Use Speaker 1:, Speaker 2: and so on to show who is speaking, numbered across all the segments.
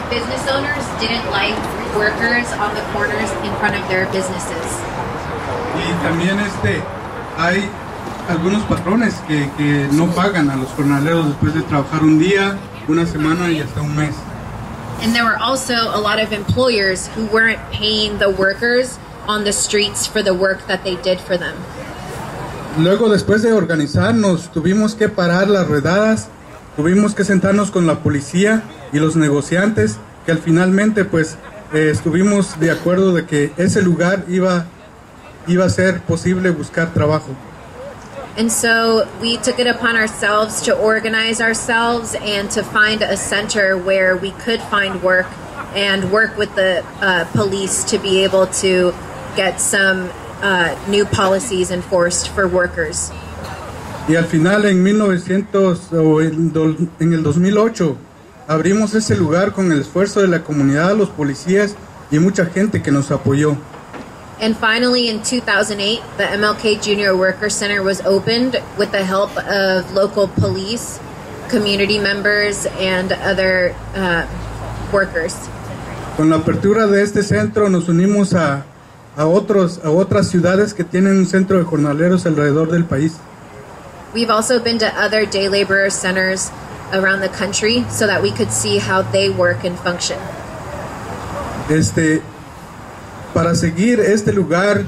Speaker 1: business owners didn't like workers on the corners in front of their businesses.
Speaker 2: Y también hay algunos patrones que no pagan a los jornaleros después de trabajar un día, una semana y hasta un mes.
Speaker 1: And there were also a lot of employers who weren't paying the workers on the streets for the work that they did for them.
Speaker 2: Luego, después de organizarnos, tuvimos que parar las redadas, tuvimos que sentarnos con la policía y los negociantes, que al finalmente pues estuvimos de acuerdo de que ese lugar iba a ser posible buscar trabajo.
Speaker 1: And so we took it upon ourselves to organize ourselves and to find a center where we could find work and work with the police to be able to get some new policies enforced for workers.
Speaker 2: Y al final en el 2008 abrimos ese lugar con el esfuerzo de la comunidad, los policías y mucha gente que nos apoyó.
Speaker 1: And finally, in 2008, the MLK Junior Worker Center was opened with the help of local police, community members, and other workers.
Speaker 2: Con la apertura de este centro nos unimos a otras ciudades que tienen un centro de jornaleros alrededor del país.
Speaker 1: We've also been to other day laborer centers around the country so that we could see how they work and function.
Speaker 2: Para seguir este lugar,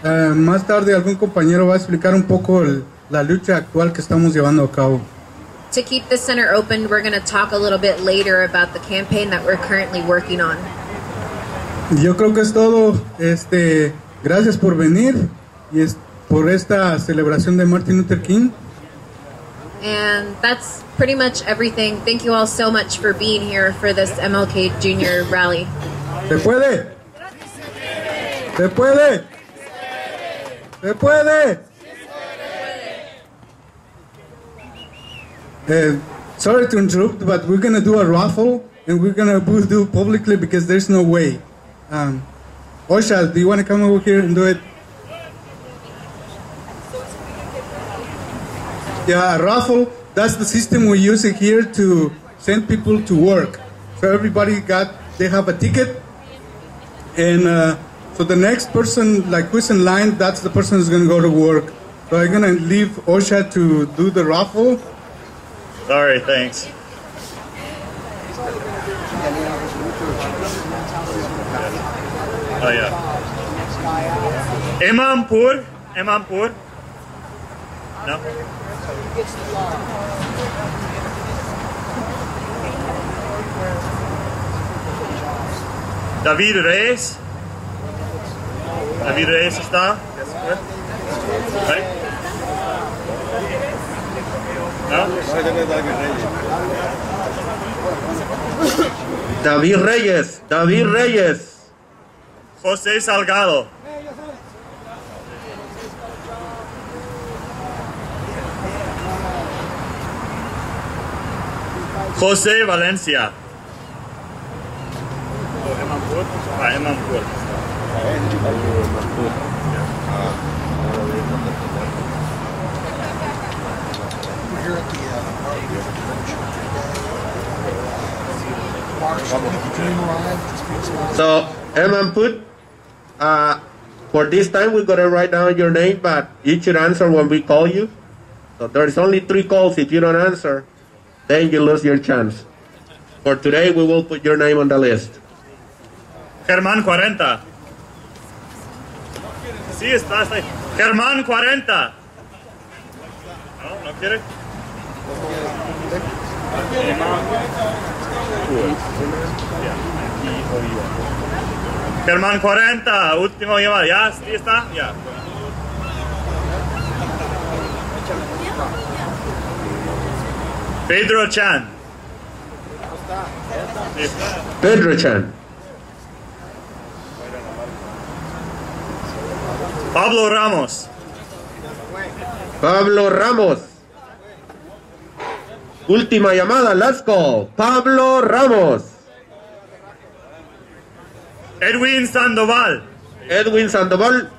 Speaker 2: más tarde algún compañero va a explicar un poco la lucha actual que estamos llevando a cabo.
Speaker 1: To keep this center open, we're going to talk a little bit later about the campaign that we're currently working on.
Speaker 2: Yo creo que es todo. Gracias por venir y por esta celebración de Martin Luther King.
Speaker 1: And that's pretty much everything. Thank you all so much for being here for this MLK Junior rally.
Speaker 2: ¿Se puede? ¿Se puede? ¿Se puede? Sorry to interrupt, but we're going to do a raffle, and we're going to do it publicly because there's no way. Osha, do you want to come over here and do it? Yeah, a raffle, that's the system we're using here to send people to work. So everybody they have a ticket, and so the next person, who's in line, that's the person who's going to go to work. So I'm going to leave Osha to do the raffle.
Speaker 3: Sorry, thanks. Oh, yeah. Imampur? No? David Reyes? David Reyes está? Right? No?
Speaker 4: David Reyes.
Speaker 3: José Salgado. José Valencia. Imampur.
Speaker 4: So, Imampur, for this time we're going to write down your name, but you should answer when we call you. So there's only 3 calls. If you don't answer, then you lose your chance. For today, we will put your name on the list.
Speaker 3: Germán 40. Sí, está ahí. Germán 40. ¿No quiere? Germán 40, último llamada. ¿Ya? ¿Sí está? Ya. Pedro Chan.
Speaker 4: Pedro Chan.
Speaker 3: Pablo Ramos.
Speaker 4: Pablo Ramos. Última llamada, let's go. Pablo Ramos.
Speaker 3: Edwin Sandoval.
Speaker 4: Edwin Sandoval.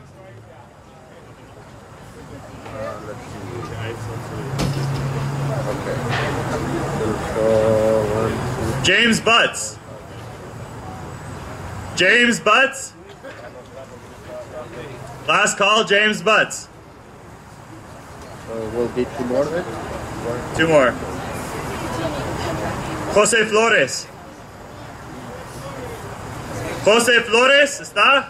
Speaker 3: James Butts. James Butts. Last call, James Butts.
Speaker 4: We'll get 2 more then?
Speaker 3: 2 more. Jose Flores. Jose Flores, ¿está?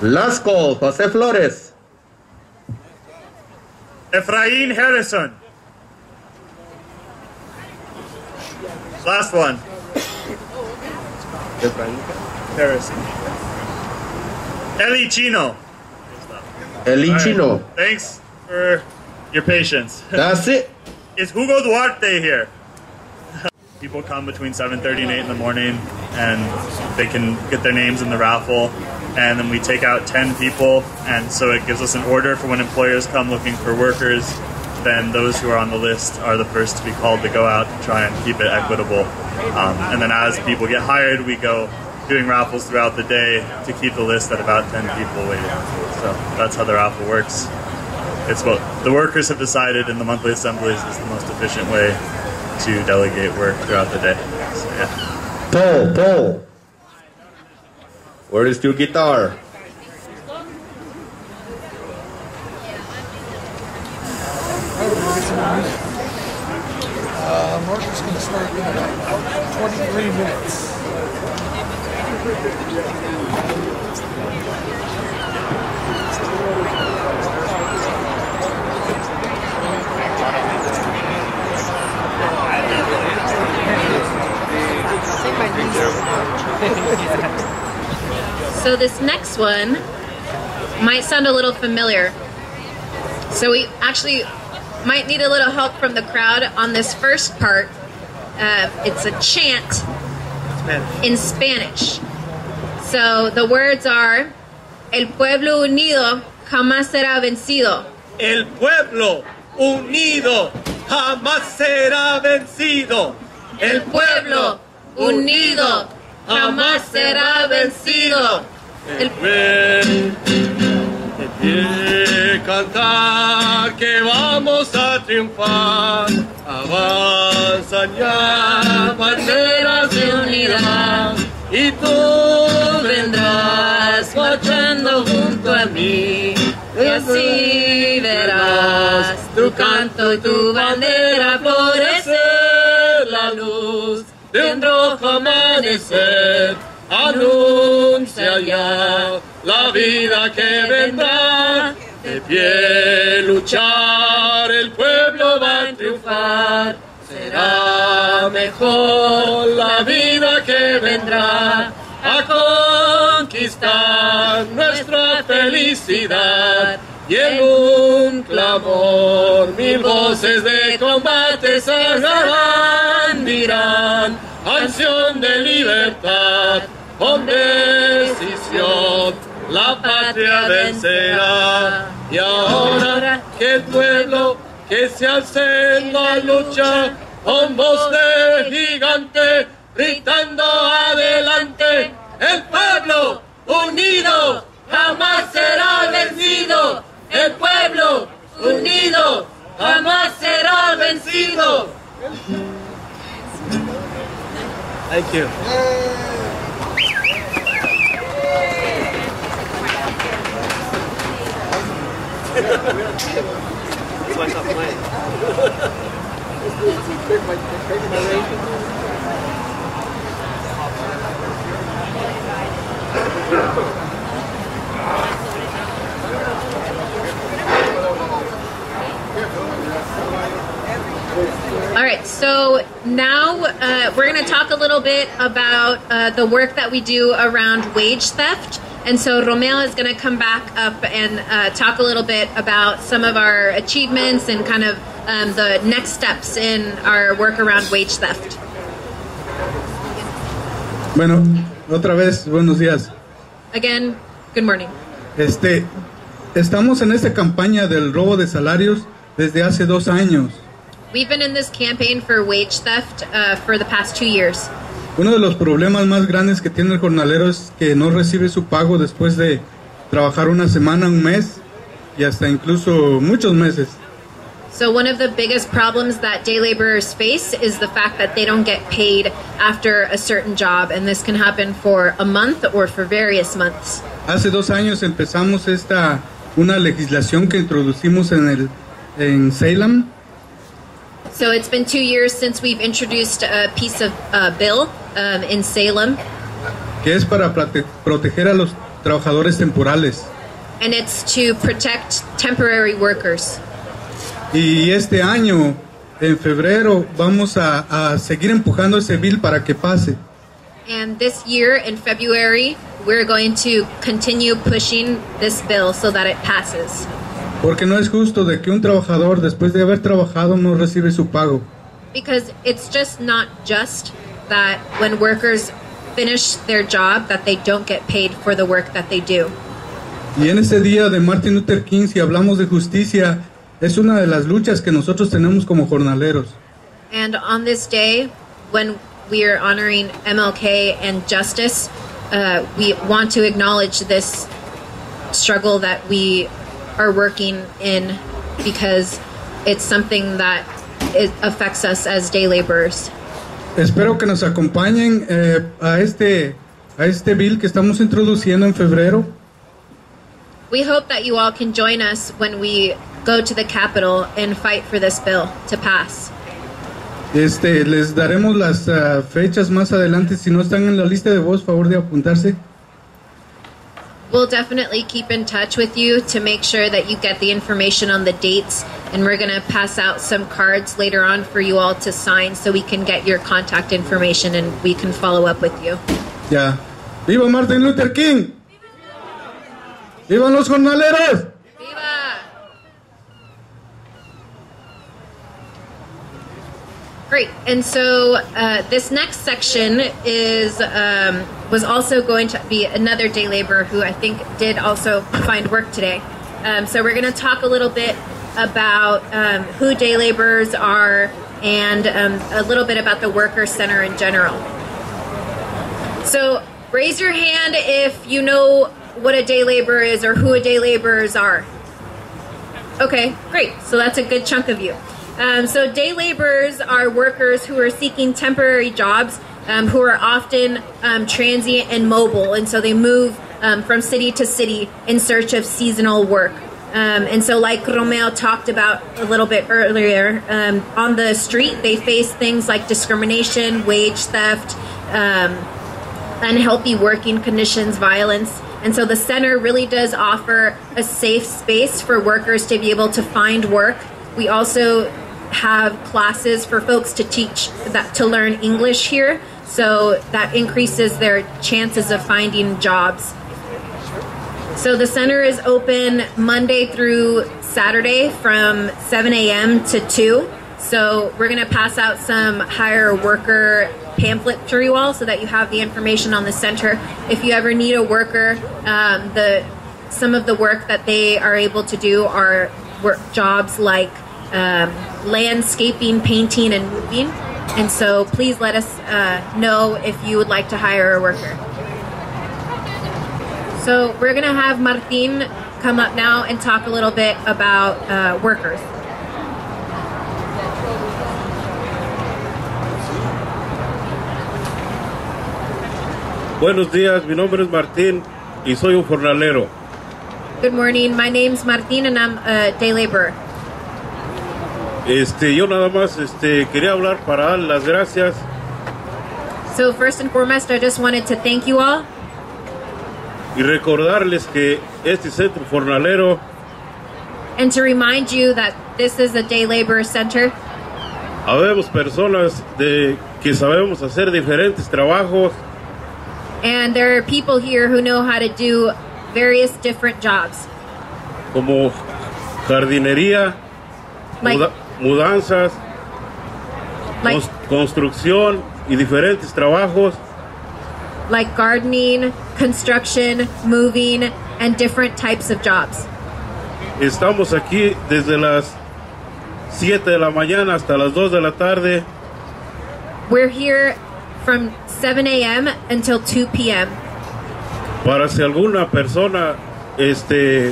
Speaker 4: Last call, Jose Flores.
Speaker 3: Efraín Harrison. Last one. Harrison. Eli Chino.
Speaker 4: Eli
Speaker 3: All right.
Speaker 4: Chino.
Speaker 3: Thanks for your patience.
Speaker 4: That's it.
Speaker 3: Is Hugo Duarte here? People come between 7:30 and 8 in the morning, and they can get their names in the raffle, and then we take out 10 people, and so it gives us an order for when employers come looking for workers. Then those who are on the list are the first to be called to go out and try and keep it equitable. And then as people get hired, we go doing raffles throughout the day to keep the list at about 10 people waiting. So that's how the raffle works. It's what the workers have decided in the monthly assemblies is the most efficient way to delegate work throughout the day. So, yeah.
Speaker 4: Paul. Where is your guitar?
Speaker 5: Market's going to start in about 23 minutes.
Speaker 1: So this next one might sound a little familiar. So we actually might need a little help from the crowd on this first part. It's a chant in Spanish. So the words are, El pueblo unido jamás será vencido.
Speaker 6: El pueblo unido jamás será vencido.
Speaker 1: El pueblo unido jamás será vencido. El
Speaker 6: De pie cantar que vamos a triunfar. Avanzan ya banderas de unidad y tú vendrás marchando junto a mí. Y así verás tu canto y tu bandera florecer, la luz de un rojo amanecer. Anuncia ya la vida que vendrá. De pie luchar, el pueblo va a triunfar. Será mejor la vida que vendrá a conquistar nuestra felicidad. Y en un clamor 1000 voces de combate se alzarán, dirán, canción de libertad, con decisión la patria vencerá. Y ahora que el pueblo que se alce en la lucha, con voz de gigante, gritando adelante, el pueblo unido jamás será vencido. El pueblo unido jamás será vencido. Thank you. That's why I stopped playing.
Speaker 1: All right, so now we're going to talk a little bit about the work that we do around wage theft. And so Romeo is going to come back up and talk a little bit about some of our achievements and kind of the next steps in our work around wage theft.
Speaker 2: Bueno, otra vez, buenos días.
Speaker 1: Again, good morning.
Speaker 2: Estamos en esta campaña del robo de salarios desde hace 2 años.
Speaker 1: We've been in this campaign for wage theft for the past 2 years.
Speaker 2: Uno de los problemas más grandes que tiene el jornalero es que no recibe su pago después de trabajar una semana, un mes y hasta incluso muchos meses.
Speaker 1: So one of the biggest problems that day laborers face is the fact that they don't get paid after a certain job, and this can happen for a month or for various months.
Speaker 2: Hace 2 años empezamos una legislación que introducimos en Salem.
Speaker 1: So it's been 2 years since we've introduced a piece of bill in Salem.
Speaker 2: Que es para proteger a los trabajadores temporales.
Speaker 1: And it's to protect temporary workers.
Speaker 2: Y este año, en febrero, vamos a seguir empujando ese bill para que pase.
Speaker 1: And this year, in February, we're going to continue pushing this bill so that it passes.
Speaker 2: Porque no es justo de que un trabajador, después de haber trabajado, no recibe su pago.
Speaker 1: Because it's just not just that when workers finish their job, that they don't get paid for the work that they do.
Speaker 2: Y en ese día de Martin Luther King, si hablamos de justicia, es una de las luchas que nosotros tenemos como jornaleros.
Speaker 1: And on this day, when we are honoring MLK and justice, we want to acknowledge this struggle that we are working in, because it's something that it affects us as day laborers.
Speaker 2: Espero que nos acompañen a este bill que estamos introduciendo en febrero.
Speaker 1: We hope that you all can join us when we go to the Capitol and fight for this bill to pass.
Speaker 2: Les daremos las fechas más adelante. Si no están en la lista de voz, favor de apuntarse.
Speaker 1: We'll definitely keep in touch with you to make sure that you get the information on the dates, and we're going to pass out some cards later on for you all to sign so we can get your contact information and we can follow up with you.
Speaker 2: Ya. ¡Viva Martin Luther King! ¡Vivan los jornaleros!
Speaker 1: Viva! Great. And so this next section was also going to be another day laborer who I think did also find work today. So we're going to talk a little bit about who day laborers are and a little bit about the Worker Center in general. So raise your hand if you know what a day laborer is or who a day laborers are. Okay, great. So that's a good chunk of you. So day laborers are workers who are seeking temporary jobs, who are often transient and mobile, and so they move from city to city in search of seasonal work. And so like Romeo talked about a little bit earlier, on the street they face things like discrimination, wage theft, unhealthy working conditions, violence. And so the center really does offer a safe space for workers to be able to find work. We also have classes for folks to learn English here, so that increases their chances of finding jobs. So the center is open Monday through Saturday from 7 a.m. to 2. So we're going to pass out some hire a-worker pamphlet for you all so that you have the information on the center. If you ever need a worker, some of the work that they are able to do are jobs like landscaping, painting, and moving. And so please let us know if you would like to hire a worker. So we're going to have Martin come up now and talk a little bit about workers.
Speaker 7: Buenos días, mi nombre es Martín y soy un jornalero.
Speaker 1: Good morning, my name's Martin and I'm a day laborer.
Speaker 7: Yo nada más quería hablar para dar las gracias.
Speaker 1: So first and foremost, I just wanted to thank you all.
Speaker 7: Y recordarles que este centro jornalero
Speaker 1: and to remind you that this is a day laborer center.
Speaker 7: Habemos personas que sabemos hacer diferentes trabajos.
Speaker 1: And there are people here who know how to do various different jobs.
Speaker 7: Como jardinería, mudanzas, construcción y diferentes trabajos.
Speaker 1: Like gardening, construction, moving, and different types of jobs.
Speaker 7: Estamos aquí desde las 7 de la mañana hasta las 2 de la tarde.
Speaker 1: We're here from 7 a.m. until 2 p.m.
Speaker 7: Para si alguna persona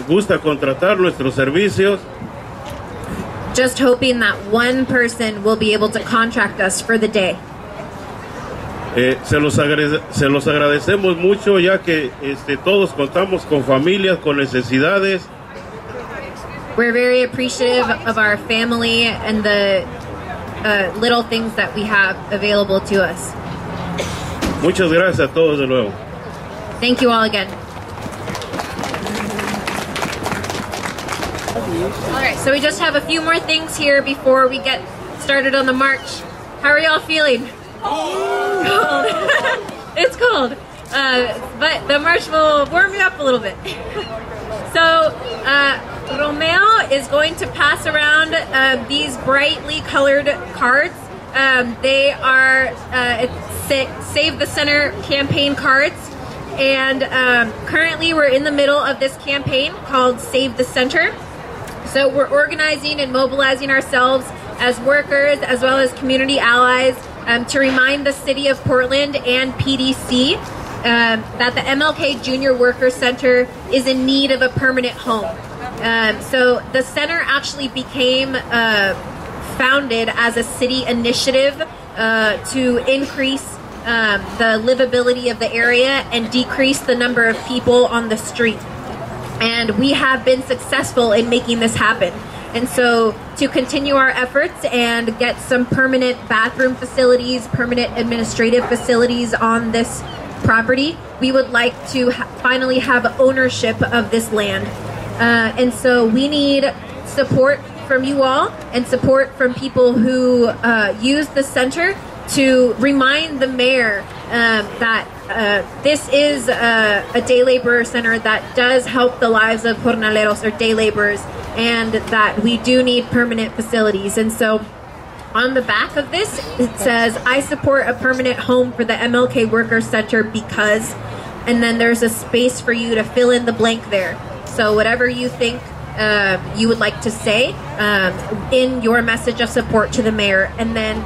Speaker 7: gusta contratar nuestros servicios.
Speaker 1: just hoping that one person will be able to contract us for the day.
Speaker 7: Se los agradecemos mucho, ya que todos contamos con familias, con necesidades.
Speaker 1: We're very appreciative of our family and the little things that we have available to us.
Speaker 7: Muchas gracias a todos de nuevo.
Speaker 1: Thank you all again. All right, so we just have a few more things here before we get started on the march. How are y'all feeling? Cold. It's cold, but the march will warm you up a little bit. So Romeo is going to pass around these brightly colored cards. They are Save the Center campaign cards, and currently we're in the middle of this campaign called Save the Center. So we're organizing and mobilizing ourselves as workers as well as community allies to remind the city of Portland and PDC that the MLK Junior Worker Center is in need of a permanent home. So the center actually became founded as a city initiative to increase the livability of the area and decrease the number of people on the street. And we have been successful in making this happen. And so to continue our efforts and get some permanent bathroom facilities, permanent administrative facilities on this property, we would like to finally have ownership of this land. And so we need support from you all and support from people who use the center to remind the mayor that this is a day laborer center that does help the lives of jornaleros or day laborers, and that we do need permanent facilities. And so on the back of this, it says, I support a permanent home for the MLK Worker Center because, and then there's a space for you to fill in the blank there. So whatever you think you would like to say in your message of support to the mayor, and then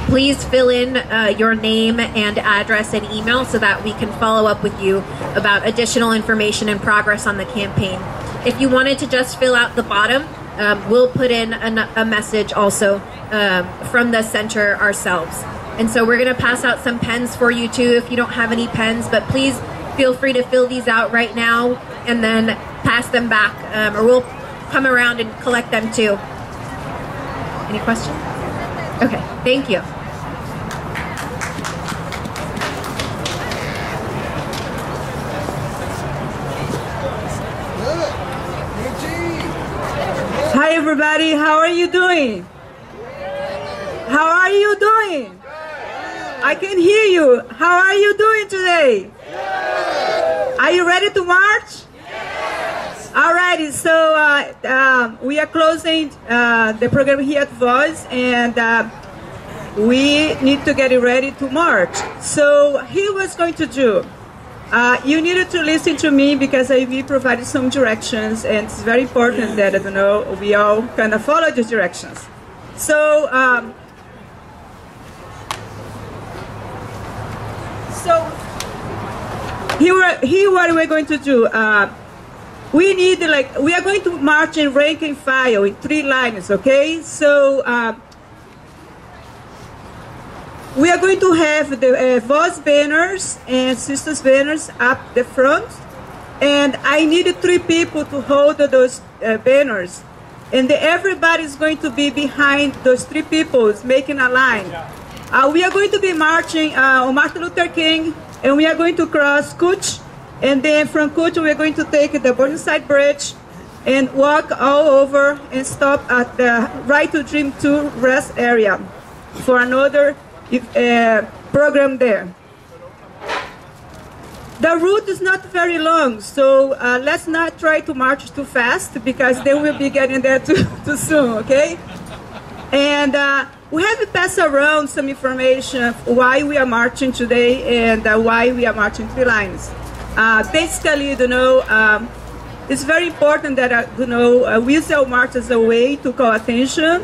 Speaker 1: please fill in your name and address and email so that we can follow up with you about additional information and progress on the campaign. If you wanted to just fill out the bottom, we'll put in a message also from the center ourselves. And so we're going to pass out some pens for you too if you don't have any pens, but please feel free to fill these out right now and then pass them back, or we'll come around and collect them too. Any questions? Okay, thank you.
Speaker 8: Hi everybody, how are you doing? How are you doing? I can hear you. How are you doing today? Are you ready to march? Alrighty, so we are closing the program here at Voz, and we need to get ready to march. So here's what's going to do. You needed to listen to me because I will provide some directions, and it's very important that we all kind of follow these directions. So, here what we're going to do. We are going to march in rank and file in 3 lines, okay? So we are going to have the Voz banners and Sisters banners up the front, and I need 3 people to hold those banners, and everybody is going to be behind those 3 people, making a line. We are going to be marching on Martin Luther King, and we are going to cross Cooch, and then from Cooch we are going to take the Burnside Bridge and walk all over and stop at the Right to Dream 2 rest area for another program there. The route is not very long, so let's not try to march too fast because then we'll be getting there too soon, okay? And we have to pass around some information of why we are marching today and why we are marching 3 lines. Basically, it's very important that, we sell march as a way to call attention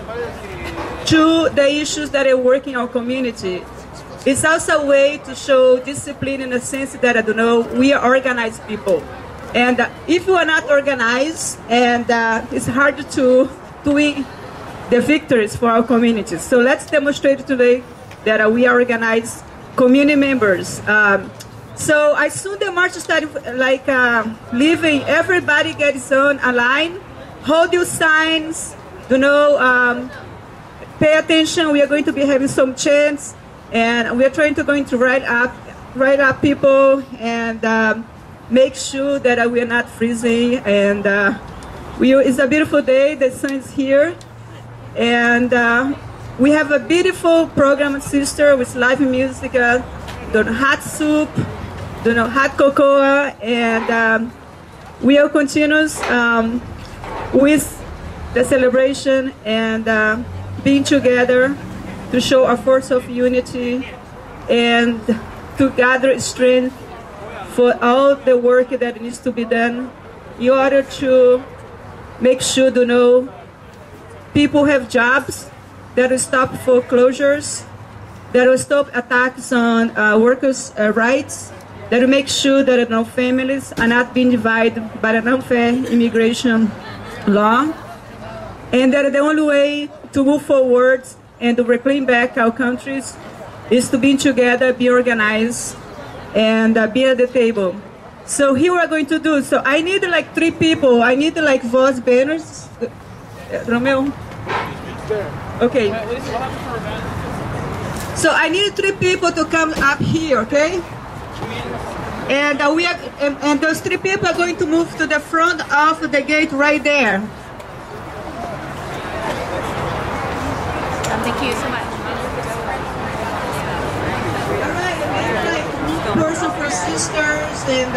Speaker 8: to the issues that are working in our community. It's also a way to show discipline in the sense that, we are organized people. And if you are not organized, and it's hard to the victories for our communities. So let's demonstrate today that we are organized community members. So as soon the march started leaving, everybody gets on a line, hold your signs, pay attention. We are going to be having some chants, and we are trying to write up people and make sure that we are not freezing. And it's a beautiful day. The sun is here, and we have a beautiful program, sister, with live music, hot soup, hot cocoa, and we will continue with the celebration and being together to show our force of unity and to gather strength for all the work that needs to be done in order to make sure people have jobs, that will stop foreclosures, that will stop attacks on workers' rights, that will make sure that families are not being divided by an unfair immigration law, and that the only way to move forward and to reclaim back our countries is to be together, be organized, and be at the table. So here we are going to do. So I need 3 people. I need voice banners. Romeo? Okay. So I need 3 people to come up here, okay? And and those 3 people are going to move to the front of the gate right there.
Speaker 9: Thank you so much.
Speaker 8: All right, person for sisters and.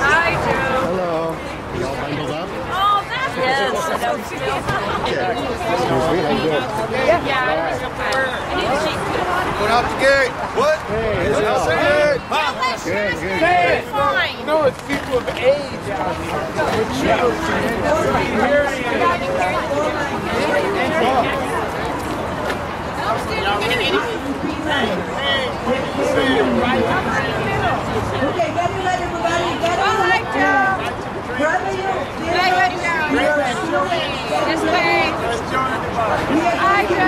Speaker 9: Hi, Joe.
Speaker 10: Hello. You all bundled up?
Speaker 9: Oh, that's yes.
Speaker 10: Going out the gate. What? Hey, it's outside.
Speaker 9: Good. Fine.
Speaker 5: No, it's people of age out
Speaker 8: Okay, get it ready, everybody. Get it ready. Brother, you.
Speaker 9: This way. Hi, Joe.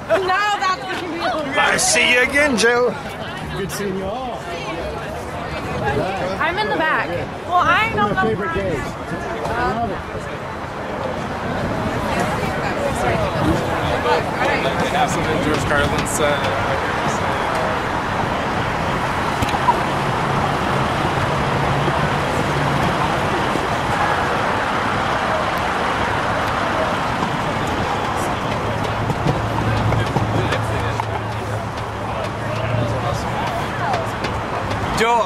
Speaker 9: No, that's
Speaker 5: I see you again, Joe.
Speaker 10: Good seeing you all.
Speaker 9: I'm in the back. Well, I don't know.
Speaker 10: Favorite days. I love it.
Speaker 5: Have some of George Carlin's Joe,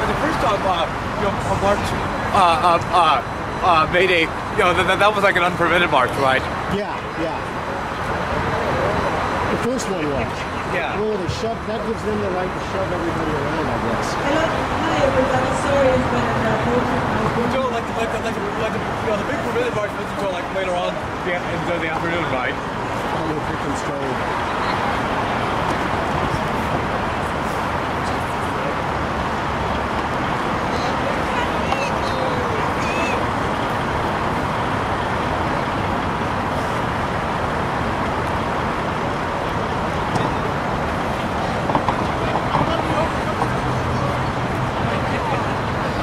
Speaker 5: the first time, March, May Day, that was like an unprevented march, right?
Speaker 10: Yeah. The first one was.
Speaker 5: Yeah.
Speaker 10: Well, they shove, that gives them the right to shove everybody around, I guess.
Speaker 8: Hello, hi everybody. Sorry, it's been
Speaker 5: Joe, the big prevented march wasn't until later on in the afternoon, right?
Speaker 10: On the victim's code.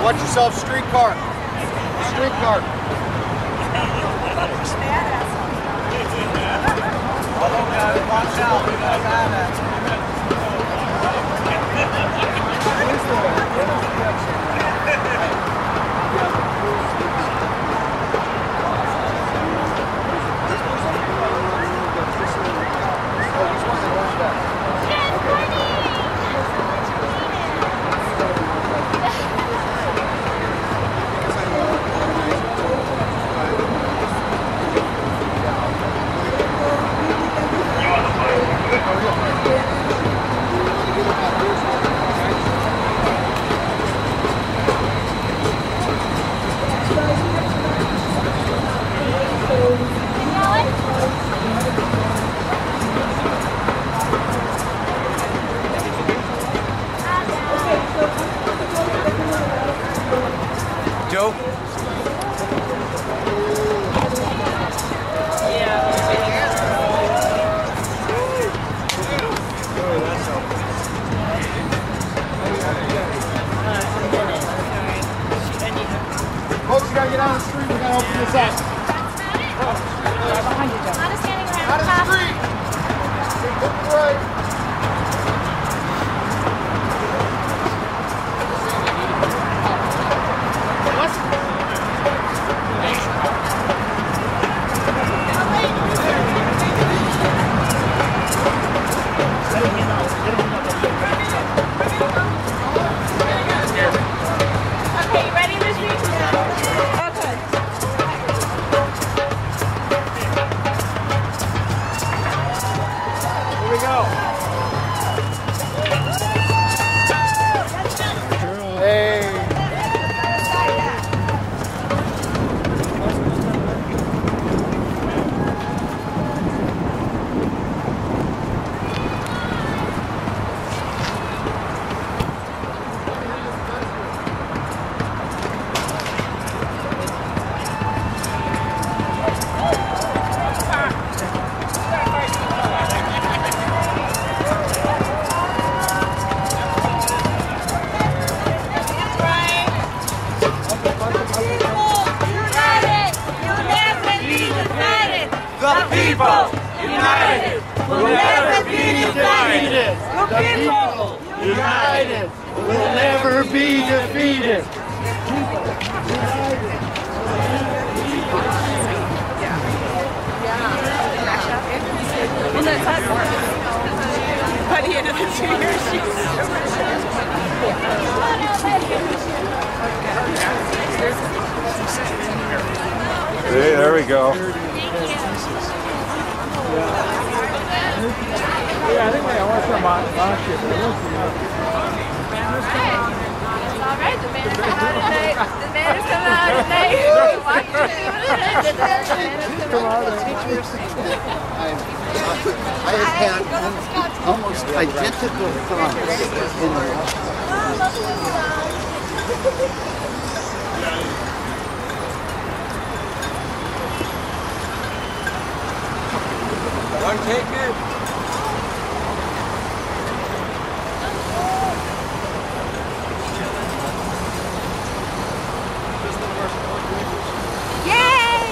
Speaker 10: Watch yourself, streetcar. Streetcar.
Speaker 5: Watch out.
Speaker 8: Okay,
Speaker 9: Not a standing round. Out of the street. Look right. Okay, you ready, Miss Reed? Okay.
Speaker 5: Here we go. Hey.
Speaker 9: people united will never be defeated. The people united will never be defeated.
Speaker 11: By the end of the 2 years,
Speaker 5: Hey, there we go. Yeah, I think I want some last year.
Speaker 9: It's all right. The band is coming out today. The band is coming out today.
Speaker 12: I have had almost identical thoughts in the
Speaker 5: Don't take it.
Speaker 9: Yay!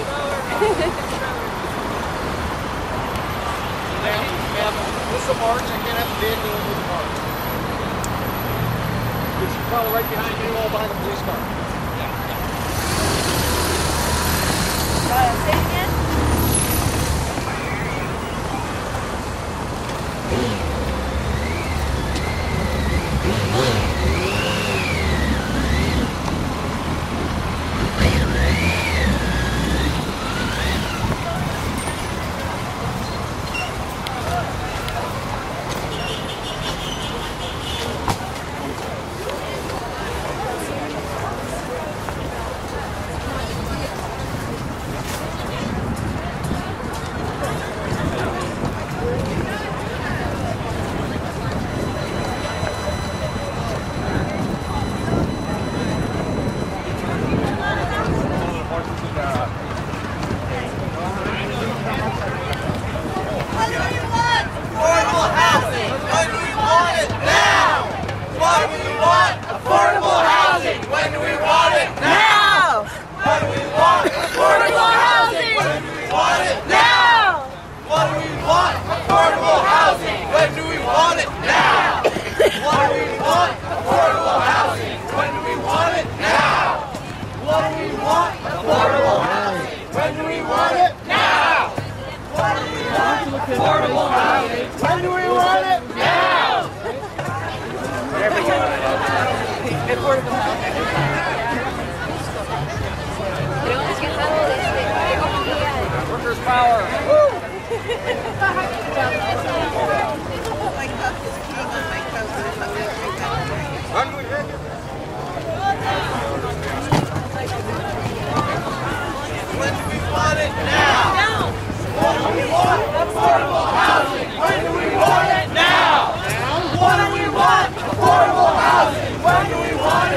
Speaker 5: What's the march? I can't have a vehicle over the march. But you follow right behind you, all behind the police car.
Speaker 9: Say it again.
Speaker 5: Workers' power.
Speaker 9: When do we want it now? What do we want? Affordable housing. When do we want it now? What do we want? Affordable housing. When do we want it now? What do we want? Affordable housing. When do we want it now? What do we want? Affordable housing. When do we want it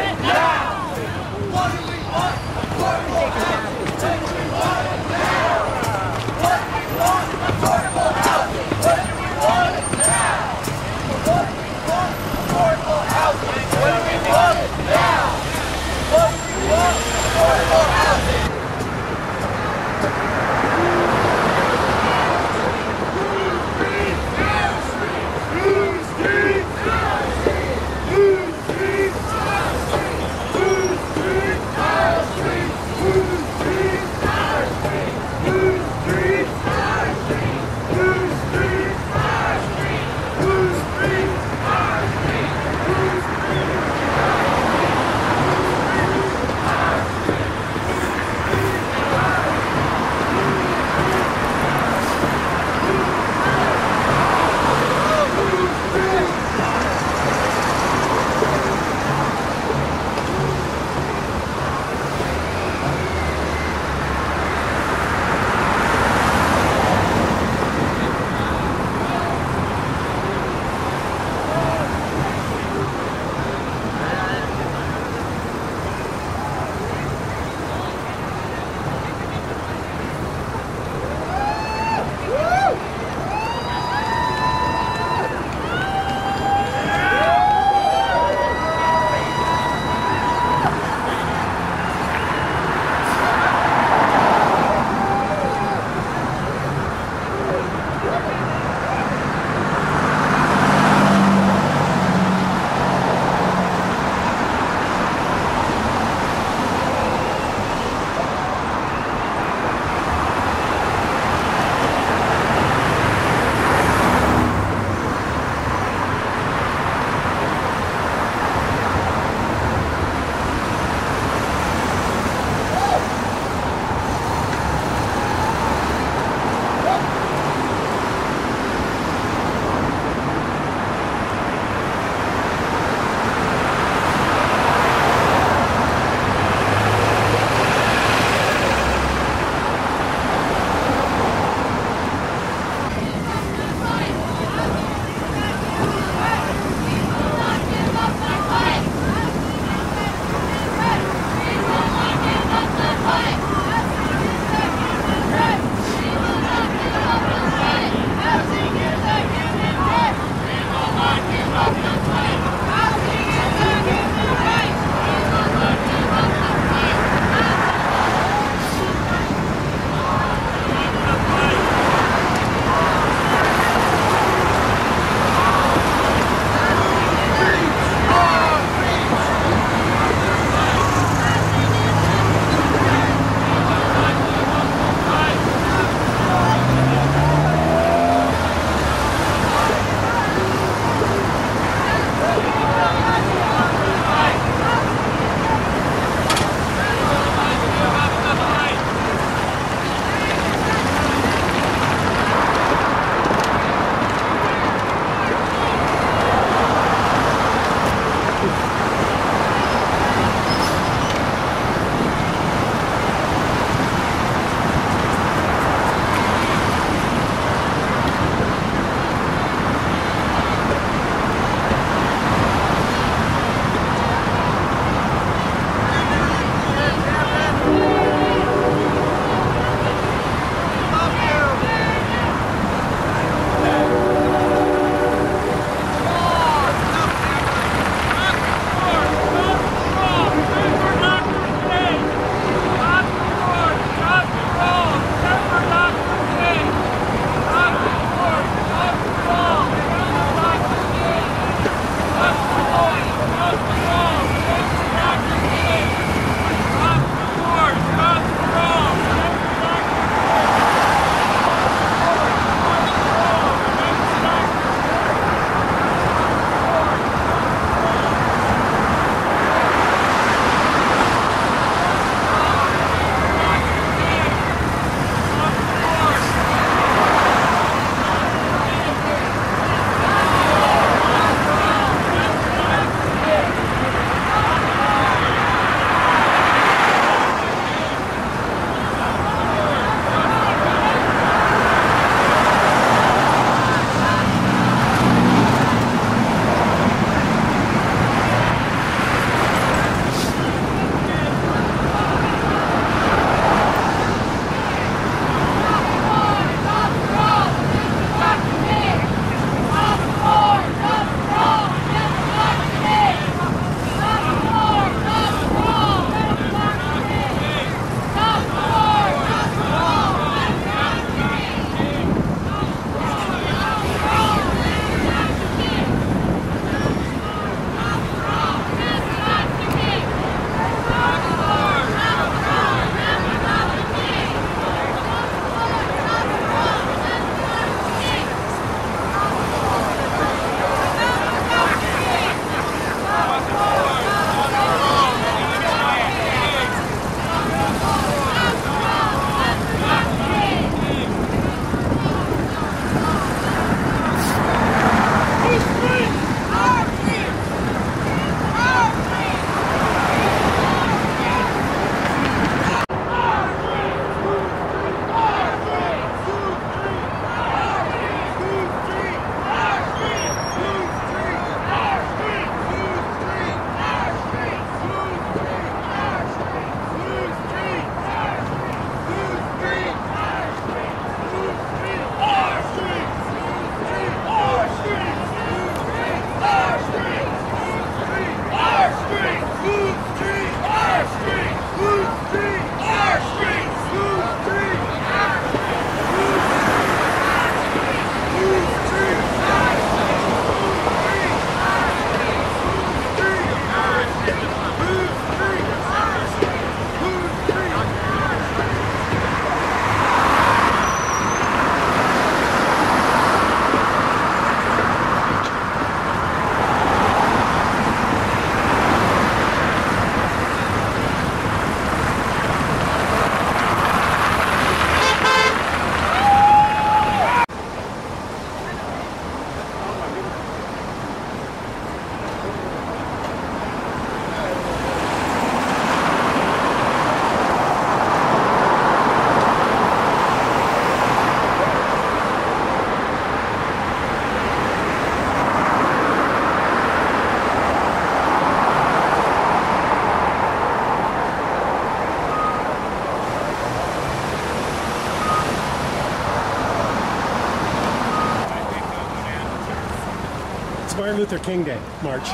Speaker 11: Martin Luther King Day March.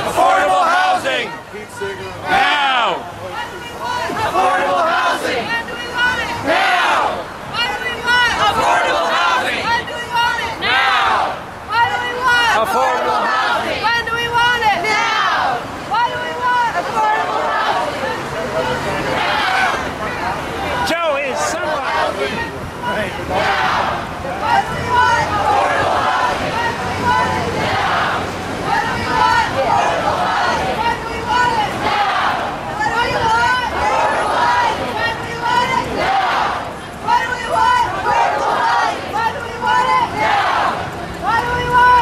Speaker 9: Affordable housing! Now! Affordable housing! When do we want it? Now! Why do we want affordable housing? When do we want it? Now! Why do we want affordable housing? When do we want it? Now! Why do we want affordable housing? Joe is somewhere. Right. Why do we want affordable housing? When do we want it? Now! Why do we want affordable housing? When do we want it? Now! What do we want? Affordable housing. When do we want it? Now! What do we want?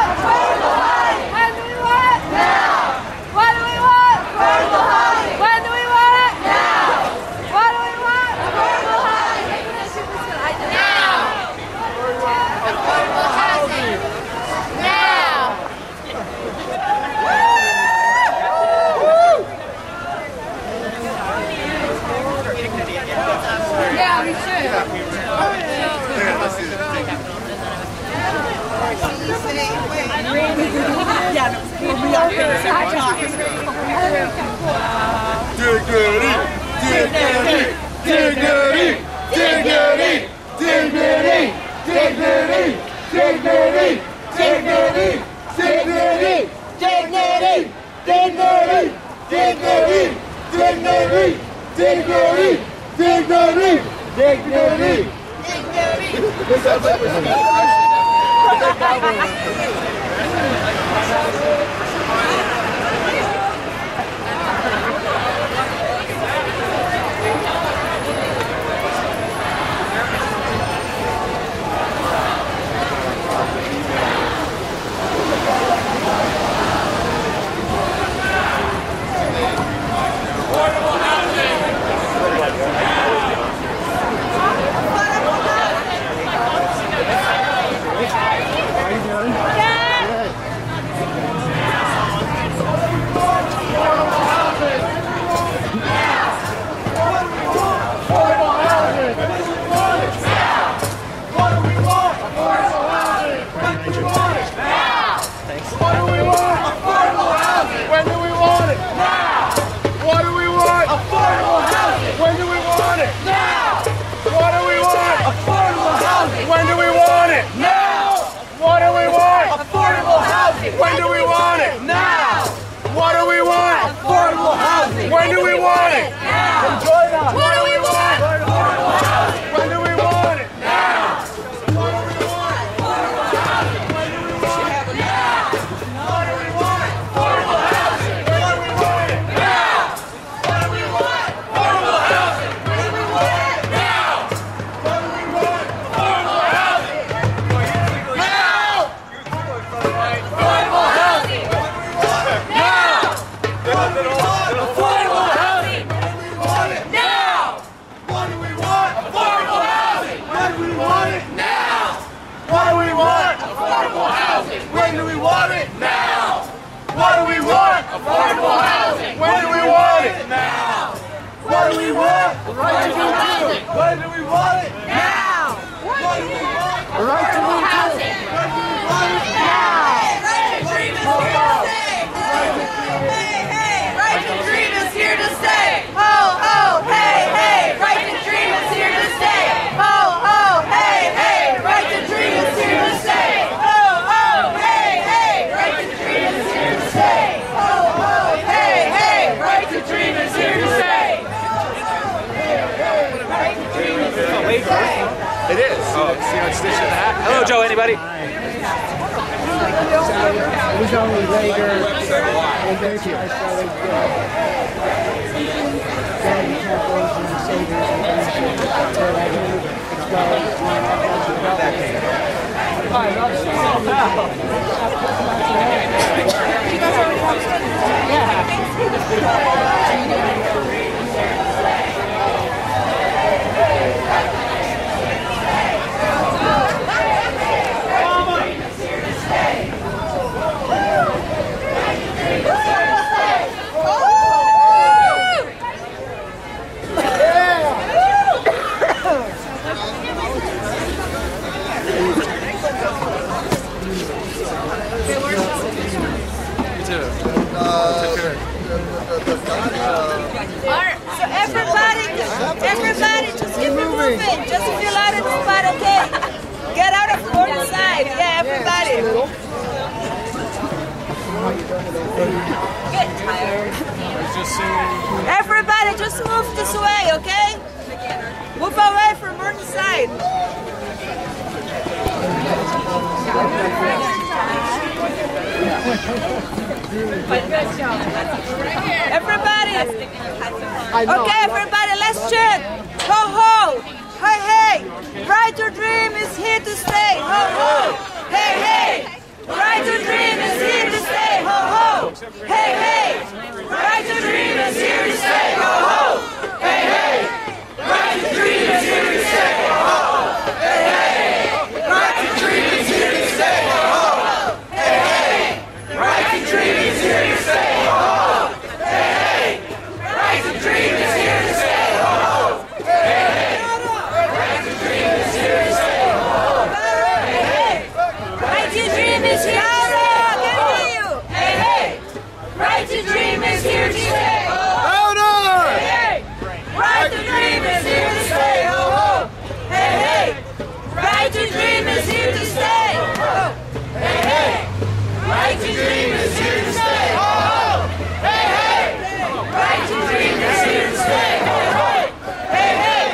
Speaker 9: Affordable housing. When do we want it? Now! What do we want? Affordable housing. When do we want it? Now! What do we want? Affordable housing. When do we want it? Now! What do we want? Affordable housing. Now! Affordable housing. Now! Yeah, we should. housing.
Speaker 5: When do we want it?
Speaker 9: Now.
Speaker 5: Join us.
Speaker 9: What do we want?
Speaker 5: Affordable housing. When do we want it?
Speaker 9: Now.
Speaker 5: What do we want? Affordable housing. When do we want it?
Speaker 9: Now.
Speaker 5: What do we want?
Speaker 9: Affordable housing.
Speaker 5: When do we want it?
Speaker 9: Now. What do we want? Affordable housing. When do we want it? Now.
Speaker 5: What do we want?
Speaker 9: Affordable housing. Now. Affordable housing. Now. Affordable housing. Now.
Speaker 5: What do we want?
Speaker 9: Affordable housing.
Speaker 5: When do we want it?
Speaker 9: Now.
Speaker 5: What do we want?
Speaker 9: Affordable housing.
Speaker 5: When do we want it?
Speaker 9: Now.
Speaker 5: What do we want?
Speaker 9: Affordable housing.
Speaker 5: When do we want it?
Speaker 9: Now.
Speaker 5: What do we want?
Speaker 9: Affordable housing.
Speaker 5: When do we want it?
Speaker 9: Now.
Speaker 5: What do we want?
Speaker 9: Affordable housing. Now. Right to dream is here to stay. Right to dream is here to stay. Ho, ho, hey, hey. Right to dream is here to stay. Ho, ho, hey, hey. Right to dream is here to stay. Ho, ho, hey, hey. Right to dream is here to stay. Ho, ho, hey, hey. Right to dream is here to stay. Right to dream is here to stay.
Speaker 5: It is. Oh, see how it's stitched in the hat? Hello, Joe. Anybody?
Speaker 8: So everybody, just keep it moving. Just fill out the spot, okay? Get out of one side. Yeah, everybody. Get tired. Everybody, just move this way, okay? Move away from one side. Everybody. Okay, everybody, let's chant. Ho ho. Hey hey. Right to dream is here to stay. Ho ho. Hey hey. Right to dream is here to stay. Ho ho. Hey hey. Right to dream is here to stay. Ho ho. Hey hey. Right to dream is here to stay. Ho ho. Hey hey. Right to dream is here to stay. Ho ho. Hey hey. Right to dream is here to stay. Ho ho. Hey hey. Right to dream is here to stay. Ho ho. Hey hey. Right to dream is here to stay. Ho ho. Hey hey. Right to dream is here to stay. Hey hey. Right to dream is here to stay. Louder. Hey hey. Right to dream is here to stay. Ho ho. Hey hey. Right to dream is here to stay. Ho. Hey hey. Right to dream is here to stay. Ho ho. Hey hey. Right to dream is here to stay. Ho ho. Hey hey.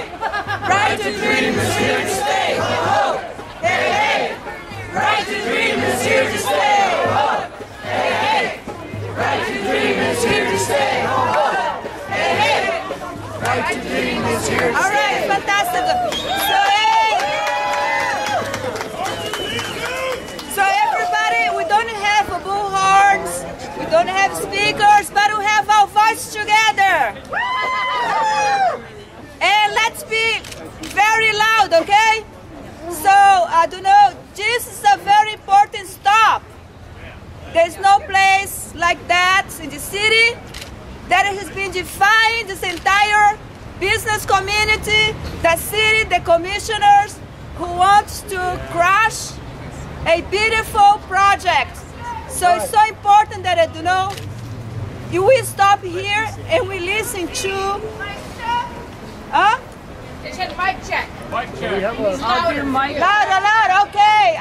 Speaker 8: Right to dream is here to stay. Ho ho. Hey hey. Right to dream is here to stay. Ho ho. Hey hey. Right to dream is here to stay. Ho ho. Hey hey. Right to dream is here to stay. All right, fantastic. So everybody, we don't have bullhorns, we don't have speakers, but we have our voices together. And let's be very loud, okay? So, I don't know, this is a very important stop. There's no place like that in the city that has been defined this entire business community, the city, the commissioners who wants to crash a beautiful project. So it's so important that we stop here and we listen to. Huh?
Speaker 9: Mic check.
Speaker 8: Louder, okay.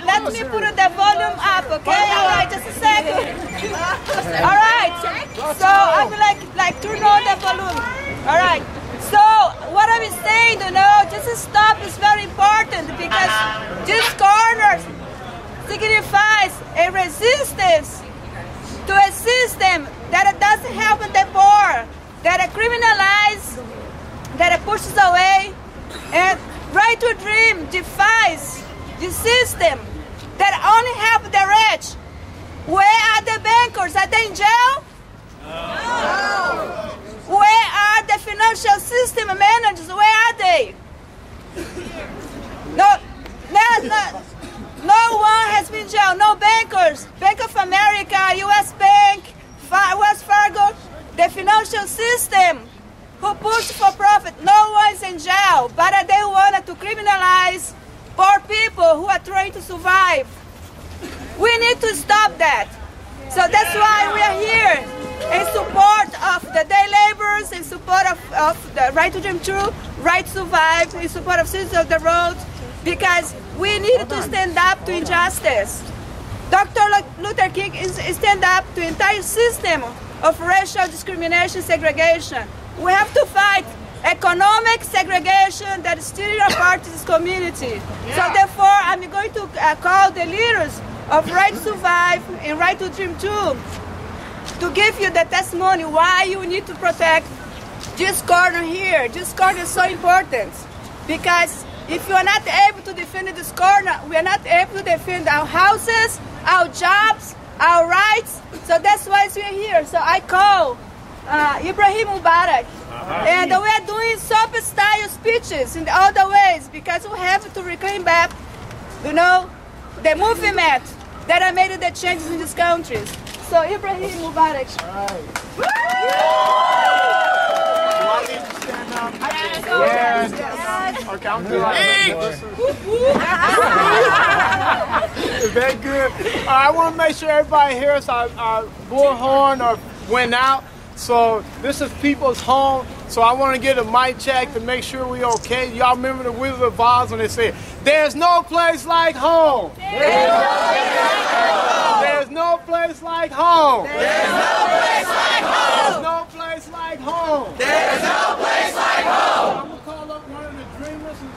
Speaker 8: Let me put the volume up, okay? All right, just a second. All right. So All right. So what I'm saying, just stop is very important because this corner signifies a resistance to a system that doesn't help the poor, that criminalizes, that pushes away, and Right to Dream defies the system that only help the rich. Where are the bankers? Are they in jail? No. Where are the financial system managers? Where are they? No one has been in jail. No bankers. Bank of America, U.S. Bank, Wells Fargo, the financial system who push for profit. No one's in jail, but they wanted to criminalize poor people who are trying to survive. We need to stop that. So that's why we are here in support of the day laborers, in support of the Right to Dream 2, Right to Survive, in support of Citizens of the Road, because we need to stand up to injustice. Dr. Luther King stand up to the entire system of racial discrimination, segregation. We have to fight economic segregation that is steering apart this community. So therefore, I'm going to call the leaders of Right to Survive and Right to Dream 2 to give you the testimony why you need to protect this corner here. This corner is so important because if you are not able to defend this corner, we are not able to defend our houses, our jobs, our rights. So that's why we're here. So I call Ibrahim Mubarak. And we are doing soap-style speeches in all the ways because we have to reclaim back, the movement that made the changes in these countries. So Ibrahim Mubarak.
Speaker 11: Yes. Okay, I'm very good. I want to make sure everybody hears our bullhorn went out. So this is people's home. So I want to get a mic check to make sure we're okay. Y'all remember the Wizard of Oz when they said, "There's no place like home." There's no place like home.
Speaker 9: There's no place like home.
Speaker 11: There's no place like home.
Speaker 9: There's no place like home.
Speaker 11: I'm going to call up one of the dreamers who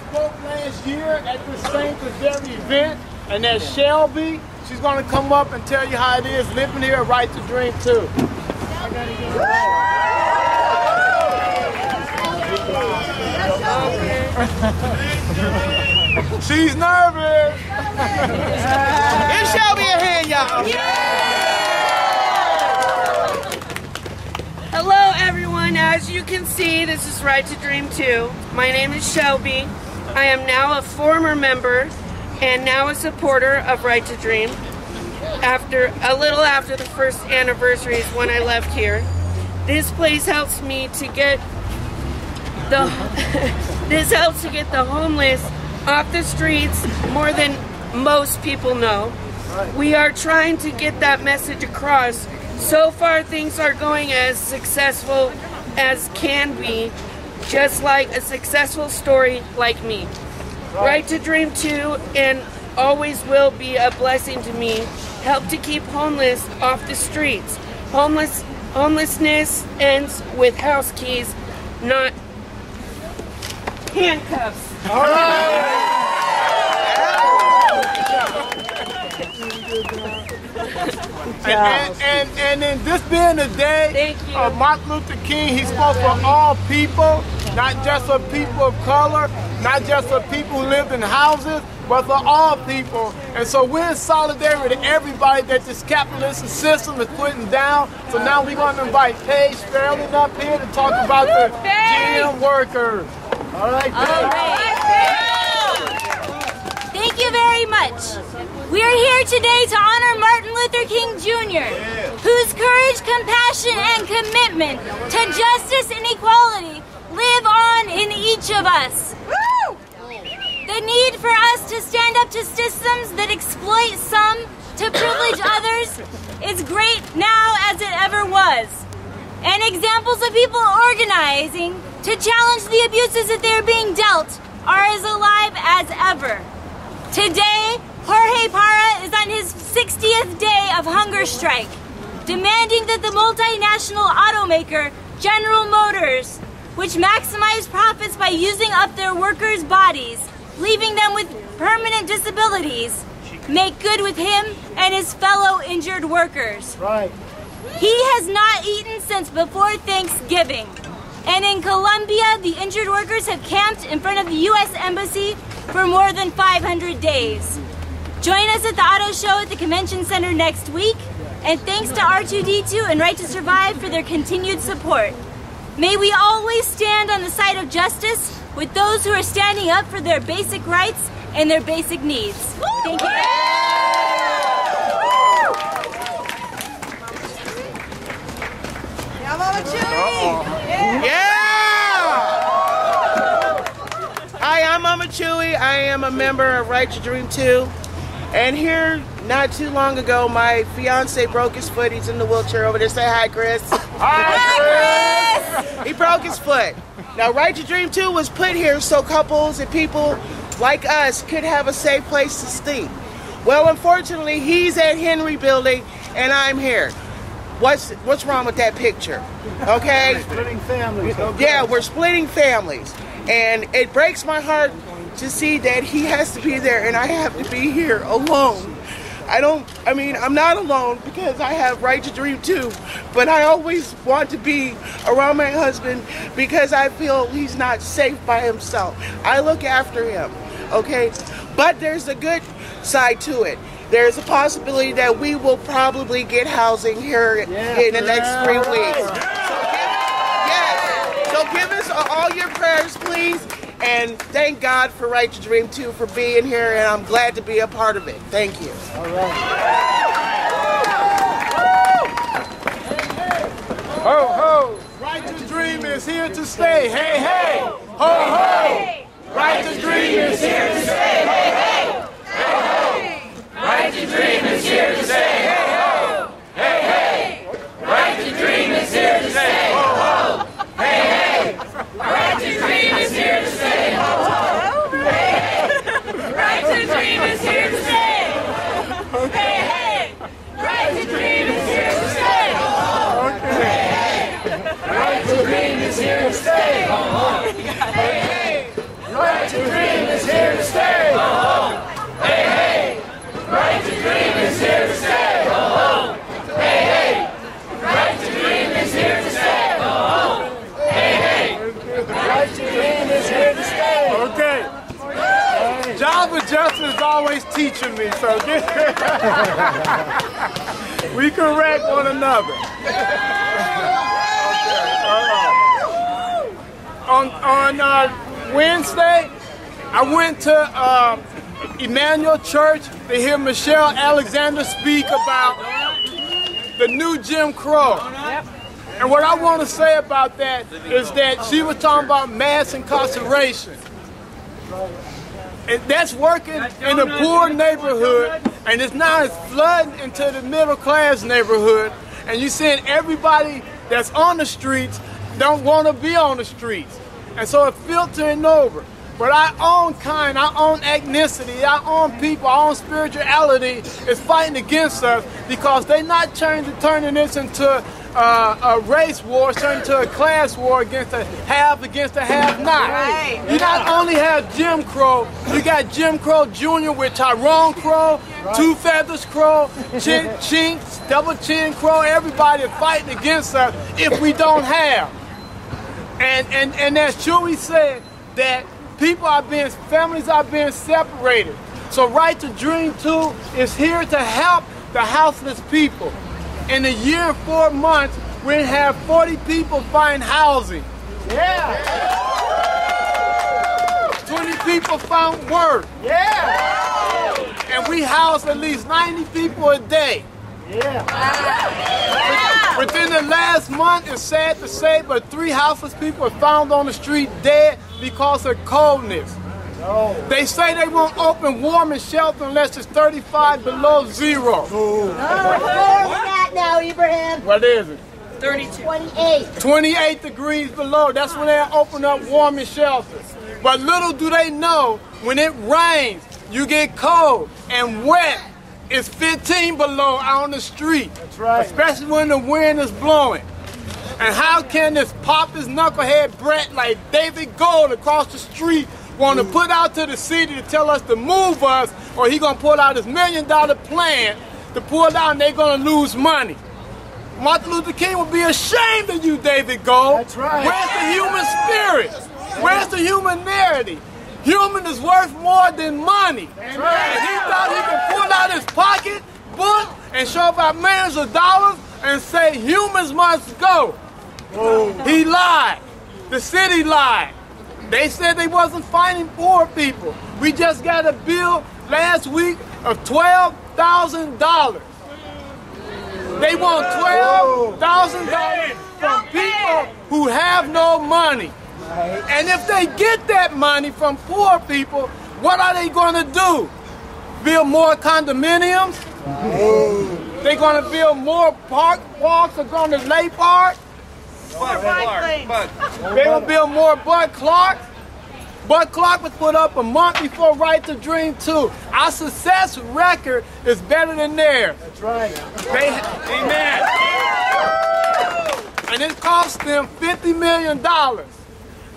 Speaker 11: spoke last year at this same very event, and that's Shelby. She's going to come up and tell you how it is living here at Right to Dream too. I got to get it. She's nervous. Give Shelby a hand, y'all.
Speaker 13: Hello, everyone. As you can see, this is Right to Dream 2. My name is Shelby. I am now a former member and now a supporter of Right to Dream. A little after the first anniversary is when I left here. This place helps me to get the homeless off the streets more than most people know. We are trying to get that message across. So far, things are going as successful as can be, just like a successful story like me. Right to Dream 2 and always will be a blessing to me. Help to keep homeless off the streets. Homelessness ends with house keys, not handcuffs.
Speaker 11: All right. And in this being the day of Martin Luther King, he spoke for all people, not just for people of color, not just for people who lived in houses, but for all people. And so we're in solidarity with everybody that this capitalist system is putting down. So now we're going to invite Paige Sterling up here to talk about the GM workers. All right,
Speaker 14: Thank you very much. We are here today to honor Martin Luther King Jr., whose courage, compassion, and commitment to justice and equality live on in each of us. The need for us to stand up to systems that exploit some to privilege others is great now as it ever was. And examples of people organizing to challenge the abuses that they're being dealt are as alive as ever. Today, Jorge Parra is on his 60th day of hunger strike, demanding that the multinational automaker General Motors, which maximize profits by using up their workers' bodies, leaving them with permanent disabilities, make good with him and his fellow injured workers.
Speaker 11: Right.
Speaker 14: He has not eaten since before Thanksgiving. And in Colombia, the injured workers have camped in front of the U.S. Embassy for more than 500 days. Join us at the auto show at the Convention Center next week. And thanks to R2D2 and Right to Survive for their continued support. May we always stand on the side of justice with those who are standing up for their basic rights and their basic needs. Thank you.
Speaker 15: Yeah! Hi, I'm Mama Chewy. I am a member of Right to Dream 2. And here, not too long ago, my fiance broke his foot. He's in the wheelchair over there. Say hi, Chris. Hi, Chris! He broke his foot. Now, Right to Dream 2 was put here so couples and people like us could have a safe place to sleep. Well, unfortunately, he's at Henry Building, and I'm here. What's wrong with that picture? Okay?
Speaker 11: Splitting families. Okay.
Speaker 15: Yeah, we're splitting families. And it breaks my heart to see that he has to be there and I have to be here alone. I'm not alone because I have Right to Dream too, but I always want to be around my husband because I feel he's not safe by himself. I look after him, okay? But there's a good side to it. There's a possibility that we will probably get housing here in the next 3 weeks. So give us all your prayers, please. And thank God for Right to Dream 2 for being here, and I'm glad to be a part of it. Thank you.
Speaker 11: All right. Ho, ho. Right to Dream is here to stay. Hey, hey. Ho, ho. Right to Dream is here to stay. Hey, hey. Ho, ho. Right to Dream is here to stay. Hey, ho. Hey, hey. Right to Dream is here to stay. Ho, ho. Hey, hey. Right to Dream is here to stay. Ho, ho. Hey, hey. Right to Dream is here to stay. Hey, hey. Right to Dream is here to stay. Ho, ho. Hey, hey. Right to Dream is here to stay. Ho, ho. Hey, hey. Right to Dream is here to stay. Ho, ho. Hey, hey. Right to Dream is here to stay. Ho, ho. Hey, hey. Right to Dream is here to stay. Ho, ho. Hey, hey. Right to Dream is here to stay. Okay. Java Justin is always teaching me, so we correct one another. On Wednesday, I went to Emmanuel Church to hear Michelle Alexander speak about the new Jim Crow. And what I want to say about that is that she was talking about mass incarceration. And that's working in a poor neighborhood, and it's now it's flooding into the middle class neighborhood, and you're seeing everybody that's on the streets don't want to be on the streets. And so it's filtering over. But our own kind, our own ethnicity, our own people, our own spirituality is fighting against us because they're not turning this into a race war, turning into a class war against the have against the have-not. Right. You not only have Jim Crow, you got Jim Crow Jr. with Tyrone Crow, Two Feathers Crow, Chinks, Double Chin Crow. Everybody is fighting against us if we don't have. And as Chewy said, that families are being separated. So Right to Dream 2 is here to help the houseless people. In a year and 4 months, we're going to have 40 people find housing. Yeah. 20 people found work. Yeah. And we house at least 90 people a day. Yeah. Within the last month, it's sad to say, but 3 houseless people are found on the street dead because of coldness. No. They say they won't open warming shelter unless it's 35 below zero.
Speaker 16: No, it's more than that now, Ibrahim.
Speaker 11: What is it?
Speaker 16: 32. 28.
Speaker 11: 28 degrees below. That's when they open up warming shelters. But little do they know, when it rains, you get cold and wet. It's 15 below out on the street. That's right. Especially when the wind is blowing. And how can this pompous knucklehead Brett like David Gold across the street want to put out to the city to tell us to move us, or he gonna pull out his $1 million plan to pull out and they gonna lose money? Martin Luther King would be ashamed of you, David Gold. That's right. Where's the human spirit? Where's the humanity? Human is worth more than money. That's right. And he thought he could pull out his pocketbook and show about millions of dollars and say humans must go. Oh. He lied. The city lied. They said they wasn't finding poor people. We just got a bill last week of $12,000. They want $12,000 from people who have no money. And if they get that money from poor people, what are they going to do? Build more condominiums? They're going to build more parks are going to lay park? They're going to build more Bud Clark? Bud Clark was put up a month before Right to Dream 2. Our success record is better than theirs. That's right. Amen. And it cost them $50 million.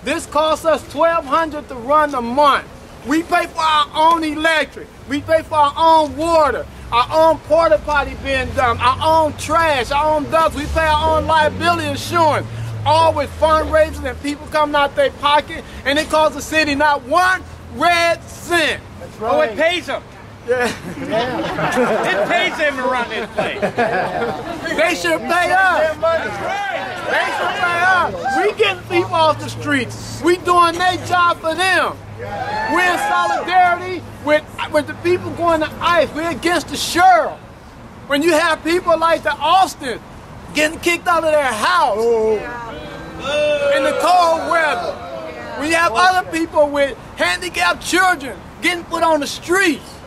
Speaker 11: This costs us $1,200 to run a month. We pay for our own electric. We pay for our own water, our own porta potty being done, our own trash, our own dust. We pay our own liability insurance, all with fundraisers and people coming out their pocket, and it costs the city not one red cent. That's right. Oh, it pays them. Yeah. It pays them to run this place. They should pay us. They should pay us. We getting people off the streets. We doing their job for them. We're in solidarity with the people going to ICE. We're against the sheriff. When you have people like the Austin getting kicked out of their house in the cold weather. When you have other people with handicapped children getting put on the streets.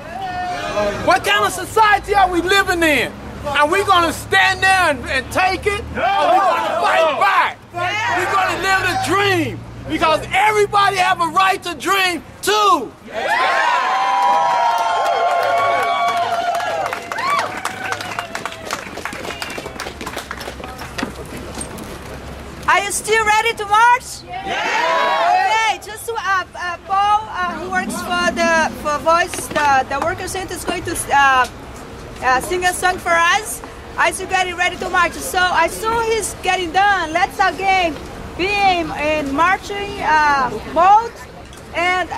Speaker 11: What kind of society are we living in? Are we going to stand there and take it? Or are we going to fight back? We're going to live the dream. Because everybody have a right to dream too.
Speaker 8: Are you still ready to march? Okay, just Paul, who works for Voice, the Worker Center, is going to sing a song for us. As you get ready to march. So as soon as he's getting done, let's again be in marching mode and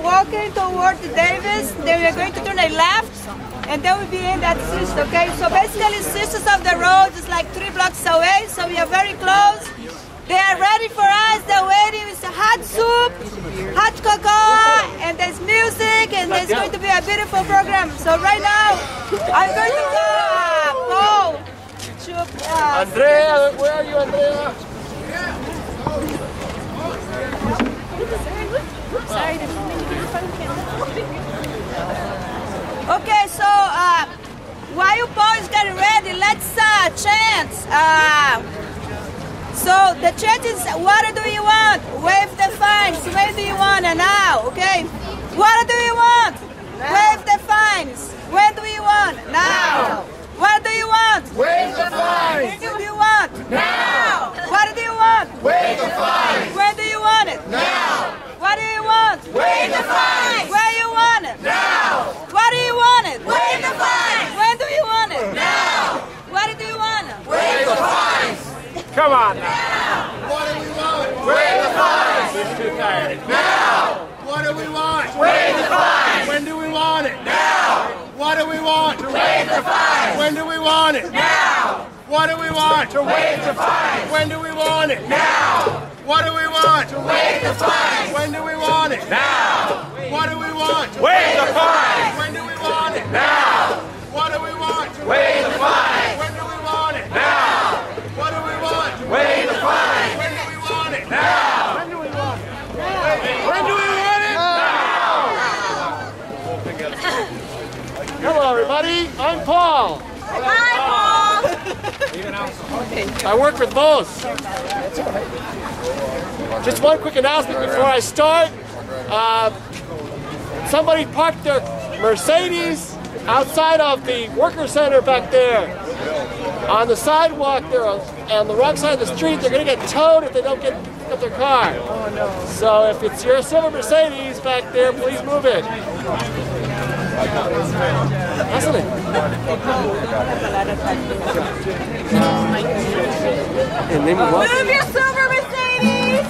Speaker 8: walking toward the Davis. Then we're going to turn a left and then we'll be in that system, okay? So basically Sisters of the Road is like 3 blocks away, so we are very close. They are ready for us. They're waiting with hot soup, hot cocoa, and there's music, and there's going to be a beautiful program. So right now, I'm going to go to
Speaker 11: Andrea, where are you, Andrea?
Speaker 8: Okay, so while Paul is getting ready, let's chant. So the chant is, what do you want? Wave the fines. When do you want? And now, okay? What do you want? Wave the fines. When do you want? Now. What do you want?
Speaker 9: Wave the fines.
Speaker 8: When do you want?
Speaker 9: Now.
Speaker 8: What do you want?
Speaker 9: Wave the fines.
Speaker 8: When do you want it?
Speaker 9: Now.
Speaker 8: What do you want?
Speaker 9: Wave the fines.
Speaker 8: Where you want it?
Speaker 9: Now.
Speaker 8: What do you want it?
Speaker 9: Wave the fines.
Speaker 8: When do you want it?
Speaker 9: Now.
Speaker 8: What do you want it?
Speaker 9: Wave the fines.
Speaker 11: Come on now.
Speaker 9: Now. What do we want? Wave the fines.
Speaker 11: It's too tired.
Speaker 9: Now. What do we want?
Speaker 11: Wave the fines.
Speaker 9: When do we want it?
Speaker 11: Now.
Speaker 9: What do we want?
Speaker 11: To wave the fines.
Speaker 9: When do we want it?
Speaker 11: Now.
Speaker 9: What do we want?
Speaker 11: To wave the fines.
Speaker 9: When do we want it?
Speaker 11: Now.
Speaker 9: What do we want?
Speaker 11: To wave the fines.
Speaker 9: When do we want it?
Speaker 11: Now.
Speaker 9: What do we want?
Speaker 11: Wave the fines.
Speaker 9: When do we want it?
Speaker 11: Now.
Speaker 9: What do we want?
Speaker 11: Wave the fines.
Speaker 9: When do we want it?
Speaker 11: Now.
Speaker 9: What do we want?
Speaker 11: Wave the fines.
Speaker 9: When do we want it?
Speaker 11: Now.
Speaker 9: When do we want it? When do we want it?
Speaker 11: Hello, everybody. I'm Paul.
Speaker 8: Hi, Paul.
Speaker 11: I work with Bose. Just one quick announcement before I start. Somebody parked their Mercedes outside of the Worker Center back there. on the sidewalk, they're on the wrong side of the street, they're going to get towed if they don't pick up their car. Oh, no. So if it's your silver Mercedes back there, please move it. Hasn't it? And then
Speaker 9: move your silver Mercedes!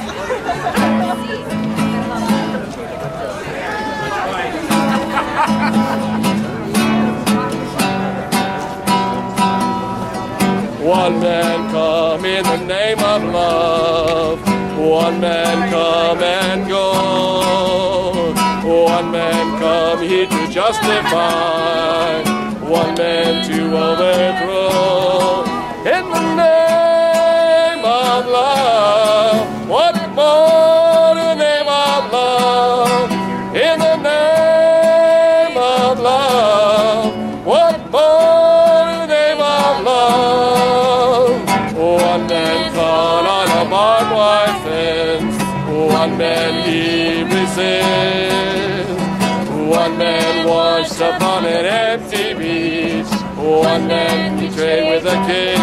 Speaker 6: One man come in the name of love. One man come and go. One man come here to justify. One man to overthrow. In the name of love. What more in the name of love? In the name of love. What more in the name of love? One man caught on a barbed wire fence. One man he resists. One man washed upon an empty beach. One man betrayed with a kiss.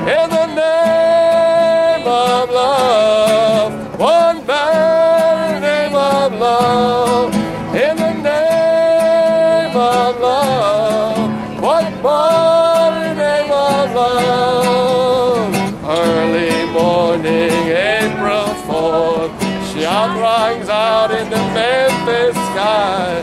Speaker 6: In the name of love. One man in the name of love. In the name of love. What more in the name of love? Early morning, April 4th, shot rings out in the Memphis sky.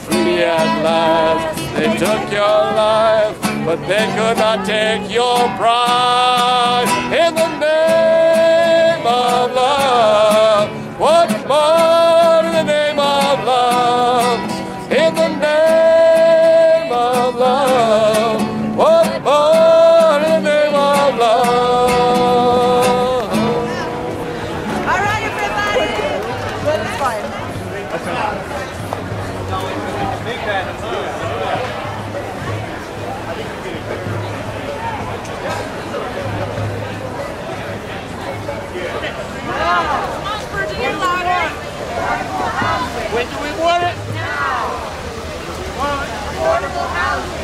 Speaker 6: Free at last, they took your life, but they could not take your pride. In the name of love, what more in the name of love? In the name of love, what more in the name of love?
Speaker 9: All right, everybody. That's fine.
Speaker 11: When do we want it?
Speaker 9: Now. Affordable housing.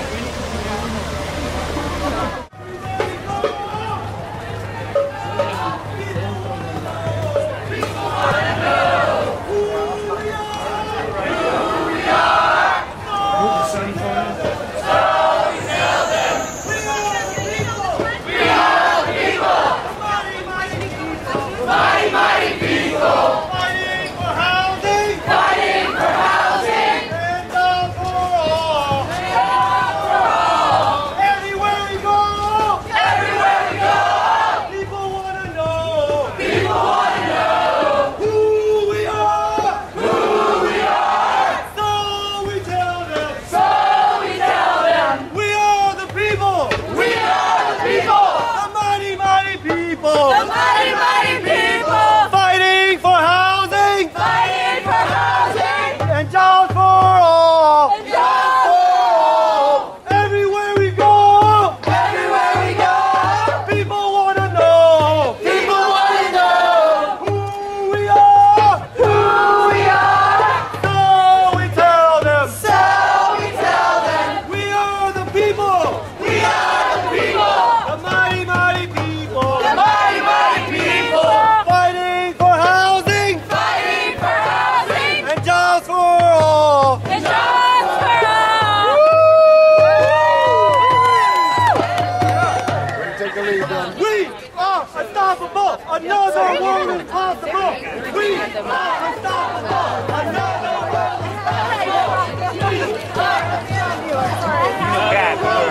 Speaker 11: Another world is possible. We are unstoppable. Another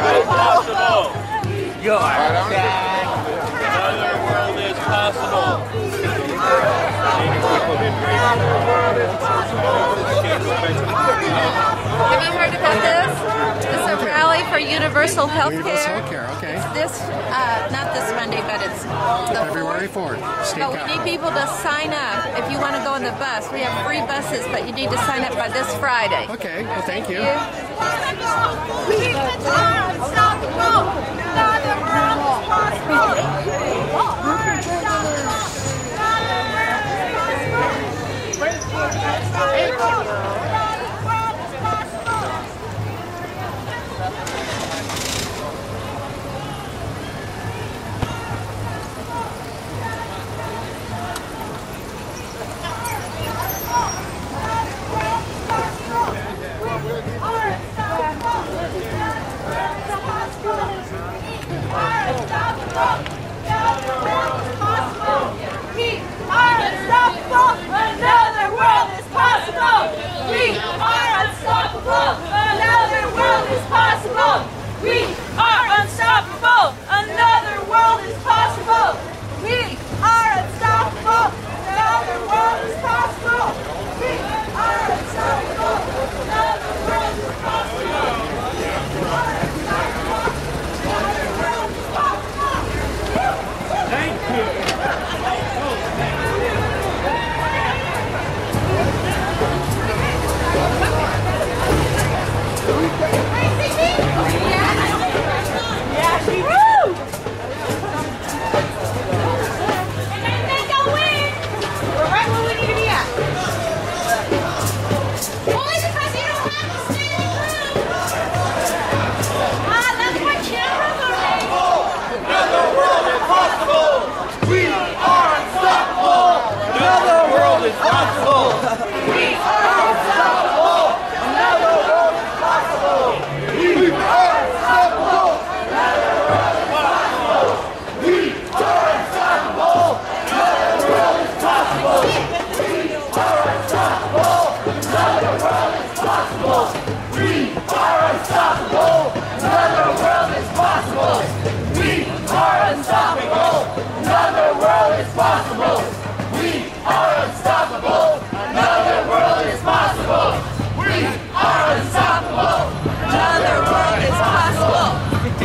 Speaker 11: world is possible.
Speaker 6: You're back. Another world is possible.
Speaker 17: Have you heard about this? It's a rally for universal health care.
Speaker 18: Universal health care, okay.
Speaker 17: It's this, not this Monday, but it's the
Speaker 18: February 4th.
Speaker 17: But we need people to sign up if you want to go on the bus. We have free buses, but you need to sign up by this Friday.
Speaker 18: Okay, well, thank you.
Speaker 9: We are unstoppable. Another world is possible. unstoppable. Another world is possible. We are unstoppable. Another world is possible. We are unstoppable. Another world is possible.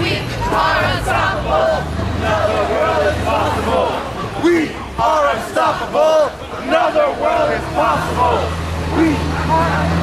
Speaker 9: We are unstoppable. Another world is possible. We are unstoppable. Another world is possible. We are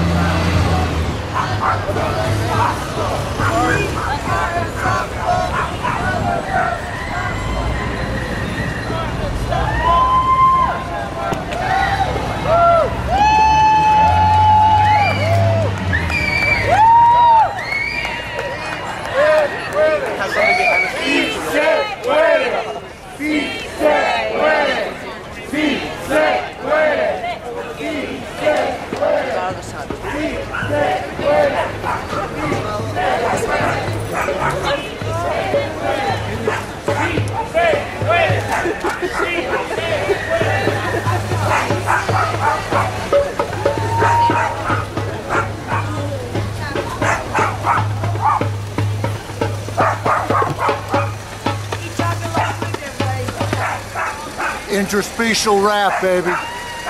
Speaker 10: Interspecial rap, baby.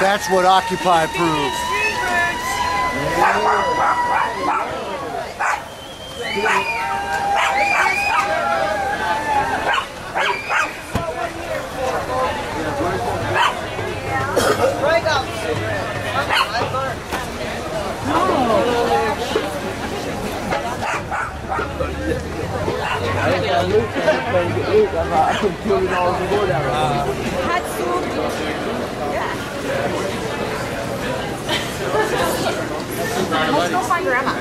Speaker 10: That's what Occupy proves.
Speaker 17: Let's go find Grandma.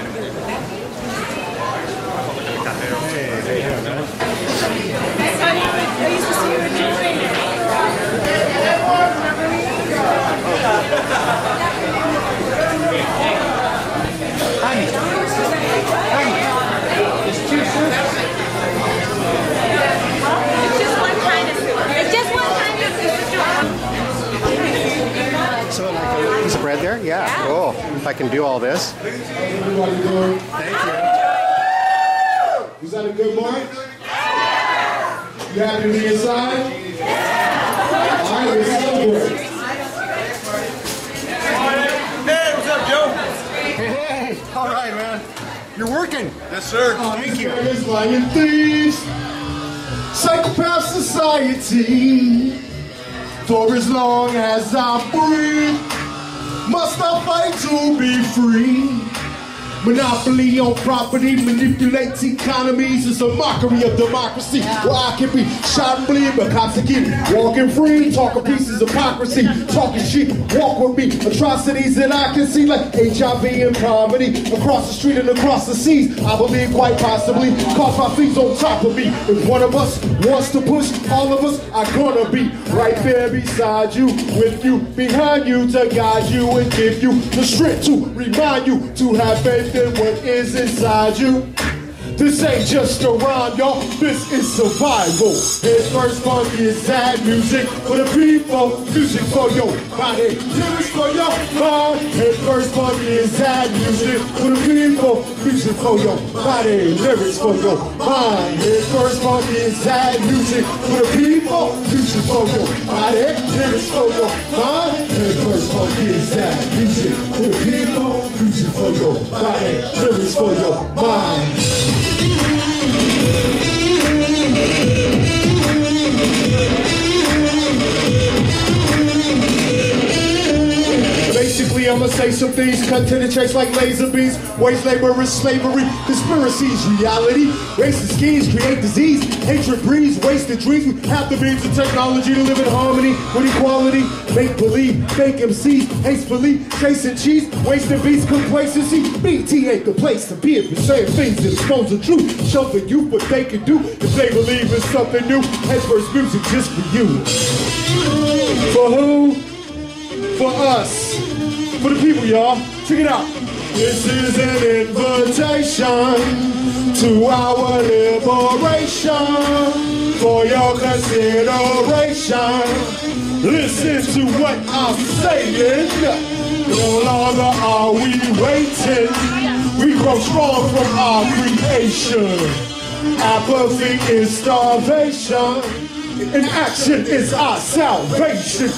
Speaker 9: I used to see you
Speaker 10: It's two soups.
Speaker 14: It's just one kind of soup. It's just one kind of soup.
Speaker 18: So like a piece of bread there? Yeah. Cool. If I can do all this.
Speaker 10: Thank you.
Speaker 19: Was that a good march? You happy to be inside? All right, let's celebrate.
Speaker 10: Hey, what's up, Joe? Hey, all right, man. You're working.
Speaker 19: Yes, sir.
Speaker 10: Thank you.
Speaker 19: It's lying thieves, psychopath society. For as long as I breathe, must I fight to be free? Monopoly on property manipulates economies. It's a mockery of democracy, where I can be shot and bleed, but cops are getting walking free, talking pieces of hypocrisy, talking shit. Walk with me, atrocities that I can see, like HIV and poverty across the street and across the seas. I believe quite possibly, cause my feet's on top of me. If one of us wants to push, all of us are gonna be right there beside you, with you, behind you, to guide you and give you the strength to remind you to have faith in what is inside you. This ain't just a rhyme, y'all. This is survival. Head first, funky is sad music for the people. Music for your body, lyrics for your mind. Head first, funky is sad music for the people. Music for your body, lyrics for your mind. Head first, funky is sad music for the people. Music for your body, lyrics for your mind. Head first, funky is sad music for the people. Music for your body, lyrics for your mind. Basically, I'ma say some things, cut to the chase like laser beams. Wage labor is slavery, conspiracies, reality. Racist schemes create disease, hatred breeds, wasted dreams. We have the means of technology to live in harmony with equality. Make believe, fake MCs, hastefully chasing cheese, wasting beats, complacency. BT ain't the place to be if you're saying things that expose the truth. Show the youth what they can do if they believe in something new. Headfirst music just for you. For who? For us. For the people, y'all. Check it out. This is an invitation to our liberation. For your consideration, listen to what I'm saying. No longer are we waiting. We grow strong from our creation. Apathy is starvation, and action is our salvation.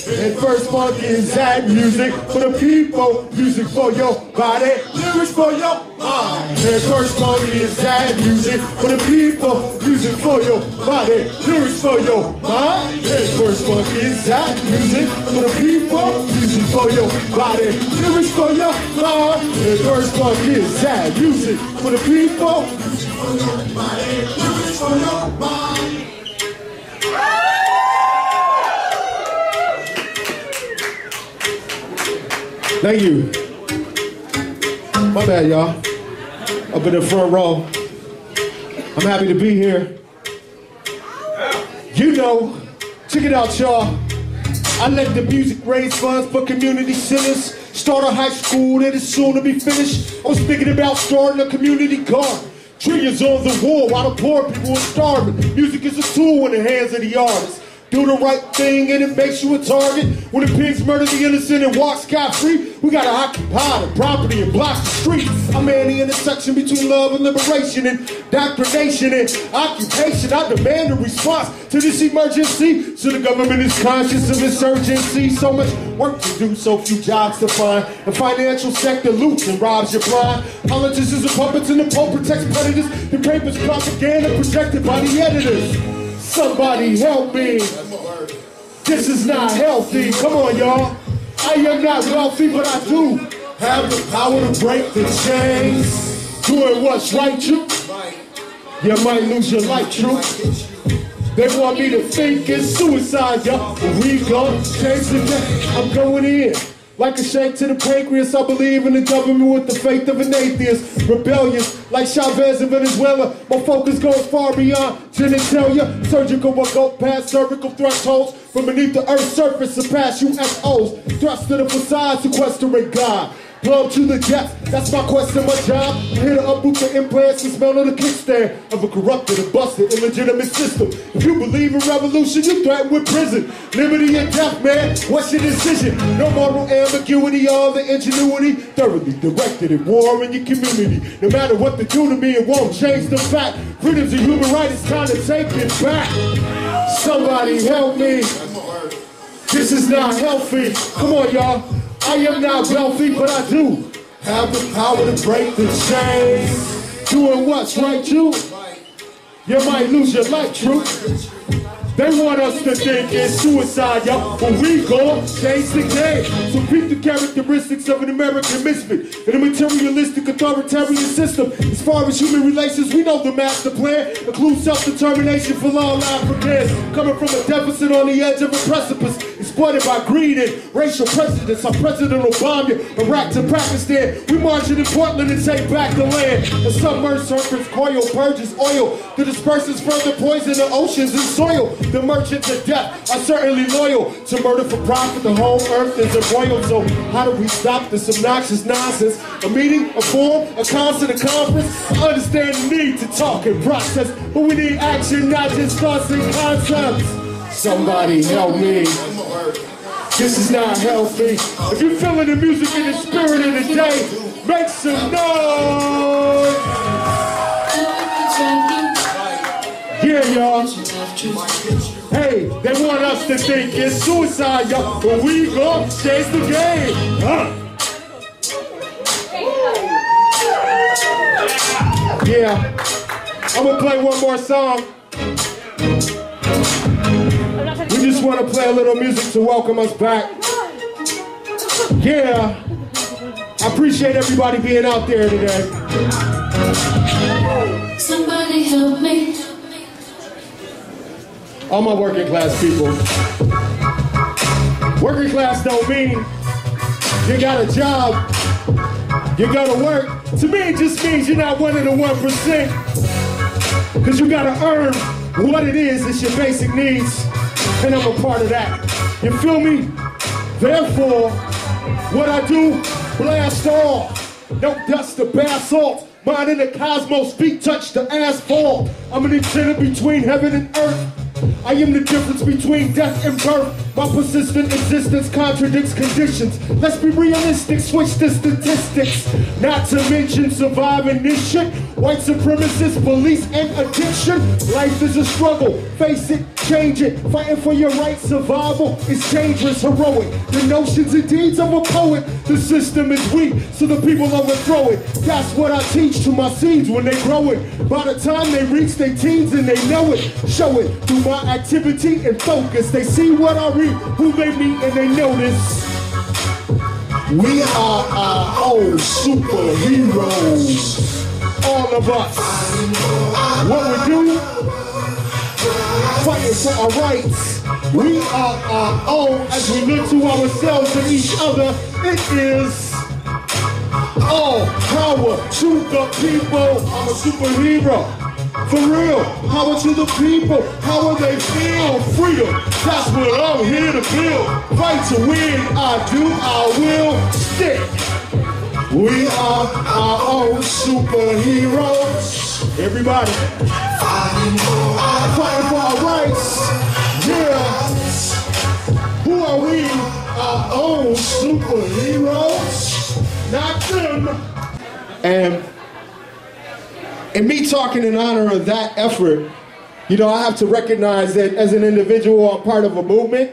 Speaker 19: And first funk is that music for the people, music for your body, lyrics for your mind. And first funk is that music for the people, music for your body, lyrics for your mind. And first funk is that music for the people, music for your body, lyrics for your mind. And first funk is that music for the people, music for your body, lyrics for your mind. Thank you. My bad, y'all. Up in the front row. I'm happy to be here. You know, check it out, y'all. I let the music raise funds for community centers. Start a high school that is soon to be finished. I was thinking about starting a community garden. Trillions on the wall while the poor people are starving. Music is a tool in the hands of the artists. Do the right thing and it makes you a target. When the pigs murder the innocent and walk scot-free, we gotta occupy the property and block the street. I'm at the intersection between love and liberation, and indoctrination and occupation. I demand a response to this emergency, so the government is conscious of its urgency. So much work to do, so few jobs to find. The financial sector loots and robs you blind. Politicians are puppets and the Pope protects predators. The papers propaganda projected by the editors. Somebody help me. This is not healthy. Come on, y'all. I am not wealthy, but I do have the power to break the chains. Doing what's right, you. You might lose your life, true. They want me to think it's suicide, y'all. But we gon' change the game. I'm going in. Like a shake to the pancreas, I believe in the government with the faith of an atheist. Rebellious, like Chavez in Venezuela. My focus goes far beyond genitalia. Surgical will go past cervical thresholds. From beneath the earth's surface, surpass UFOs. Thrust to the facade, sequestering God. Plumb to the depths, that's my quest and my job. I'm here to uproot the implants and smell of the kickstand of a corrupted and busted illegitimate system. If you believe in revolution, you threaten with prison. Liberty and death, man, what's your decision? No moral ambiguity, all the ingenuity. Thoroughly directed at war in your community. No matter what they do to me, it won't change the fact. Freedom's a human right, it's time to take it back. Somebody help me. This is not healthy. Come on, y'all. I am not wealthy, but I do have the power to break the chains. Doing what's right, you. You might lose your life, true. They want us to think it's suicide, y'all, but we gon' change the game. So keep the characteristics of an American misfit in a materialistic authoritarian system. As far as human relations, we know the master plan includes self-determination for all Africans. Coming from a deficit on the edge of a precipice, exploited by greed and racial prejudice. Our President Obama, Iraq to Pakistan. We march in Portland and take back the land. The submerged surface coil purges oil that disperses further poison the oceans and soil. The merchants of death are certainly loyal to murder for profit. The whole earth is embroiled. So how do we stop this obnoxious nonsense? A meeting, a forum, a concert, a conference. I understand the need to talk and process, but we need action, not just thoughts and concepts. Somebody help me. This is not healthy. If you're feeling the music and the spirit of the day, make some noise. Yeah, y'all. Hey, they want us to think it's suicide, y'all, but we gon' change the game. Yeah, I'm gonna play one more song. We just want to play a little music to welcome us back. Yeah, I appreciate everybody being out there today.
Speaker 9: Somebody help me.
Speaker 19: All my working class people. Working class don't mean you got a job, you go to work. To me, it just means you're not one of the 1%. Because you gotta earn what it is, it's your basic needs. And I'm a part of that. You feel me? Therefore, what I do, blast off. No dust or basalt. Mine in the cosmos, feet touch the asphalt. I'm an antenna between heaven and earth. I am the difference between death and birth. My persistent existence contradicts conditions. Let's be realistic, switch the statistics. Not to mention surviving this shit. White supremacists, police, and addiction. Life is a struggle, face it, change it. Fighting for your right, survival is dangerous, heroic. The notions and deeds of a poet. The system is weak, so the people overthrow it. That's what I teach to my seeds when they grow it. By the time they reach their teens and they know it, show it through my activity and focus. They see what I read, who they meet, and they notice. We are our own superheroes. All of us. What we do? Fighting for our rights. We are our own as we look to ourselves and each other. It is all power to the people. I'm a superhero. For real, power to the people, how will they feel? Freedom, that's what I'm here to build. Fight to win, I do, I will stick. We are our own superheroes. Everybody, fighting for our rights. Yeah, who are we? Our own superheroes, not them. And me talking in honor of that effort, you know, I have to recognize that as an individual, I'm part of a movement.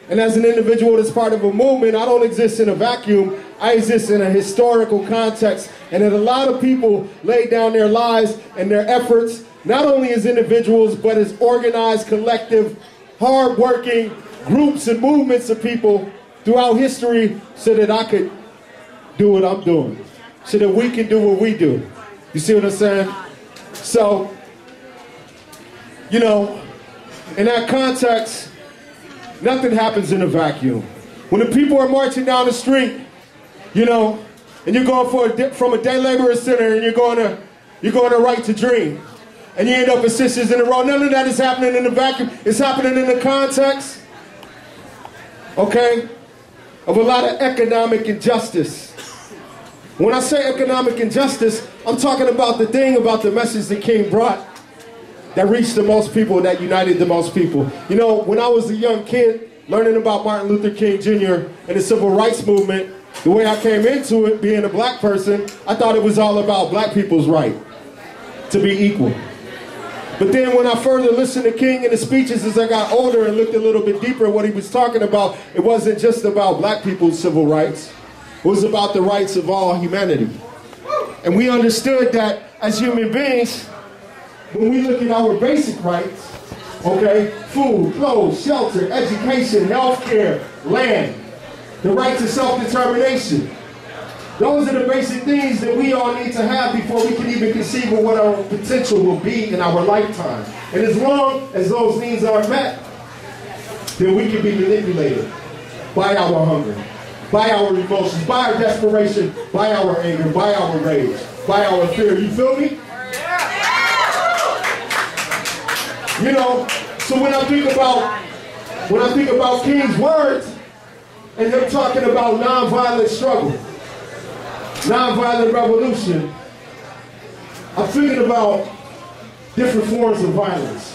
Speaker 19: And as an individual that's part of a movement, I don't exist in a vacuum. I exist in a historical context. And that a lot of people laid down their lives and their efforts, not only as individuals, but as organized, collective, hard-working groups and movements of people throughout history so that I could do what I'm doing, so that we can do what we do. You see what I'm saying? So, you know, in that context, nothing happens in a vacuum. When the people are marching down the street, you know, and you're going from a day laborer center and you're going to Right to Dream, and you end up at Sisters in a Row, none of that is happening in a vacuum. It's happening in the context, okay, of a lot of economic injustice. When I say economic injustice, I'm talking about the thing about the message that King brought that reached the most people, that united the most people. You know, when I was a young kid, learning about Martin Luther King Jr. and the Civil Rights Movement, the way I came into it, being a black person, I thought it was all about black people's right to be equal. But then when I further listened to King and the speeches as I got older and looked a little bit deeper at what he was talking about, it wasn't just about black people's civil rights. It was about the rights of all humanity. And we understood that as human beings, when we look at our basic rights, okay, food, clothes, shelter, education, healthcare, land, the right to self-determination, those are the basic things that we all need to have before we can even conceive of what our potential will be in our lifetime. And as long as those needs aren't met, then we can be manipulated by our hunger, by our emotions, by our desperation, by our anger, by our rage, by our fear. You feel me? You know, so when I think about King's words, and they're talking about nonviolent struggle, nonviolent revolution, I'm thinking about different forms of violence.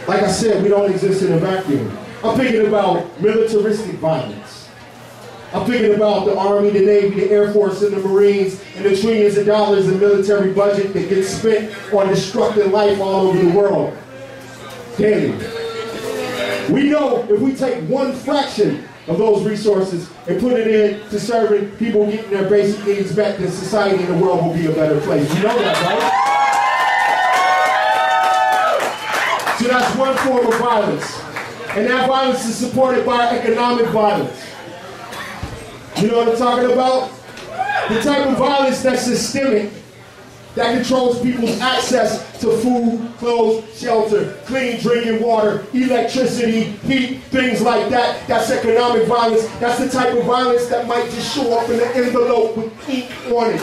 Speaker 19: Like I said, we don't exist in a vacuum. I'm thinking about militaristic violence. I'm thinking about the Army, the Navy, the Air Force, and the Marines, and the trillions of dollars in military budget that gets spent on destructing life all over the world daily. We know if we take one fraction of those resources and put it in to serving people getting their basic needs back, then society and the world will be a better place. You know that, right? So that's one form of violence. And that violence is supported by economic violence. You know what I'm talking about? The type of violence that's systemic, that controls people's access to food, clothes, shelter, clean drinking water, electricity, heat, things like that. That's economic violence. That's the type of violence that might just show up in an envelope with ink on it.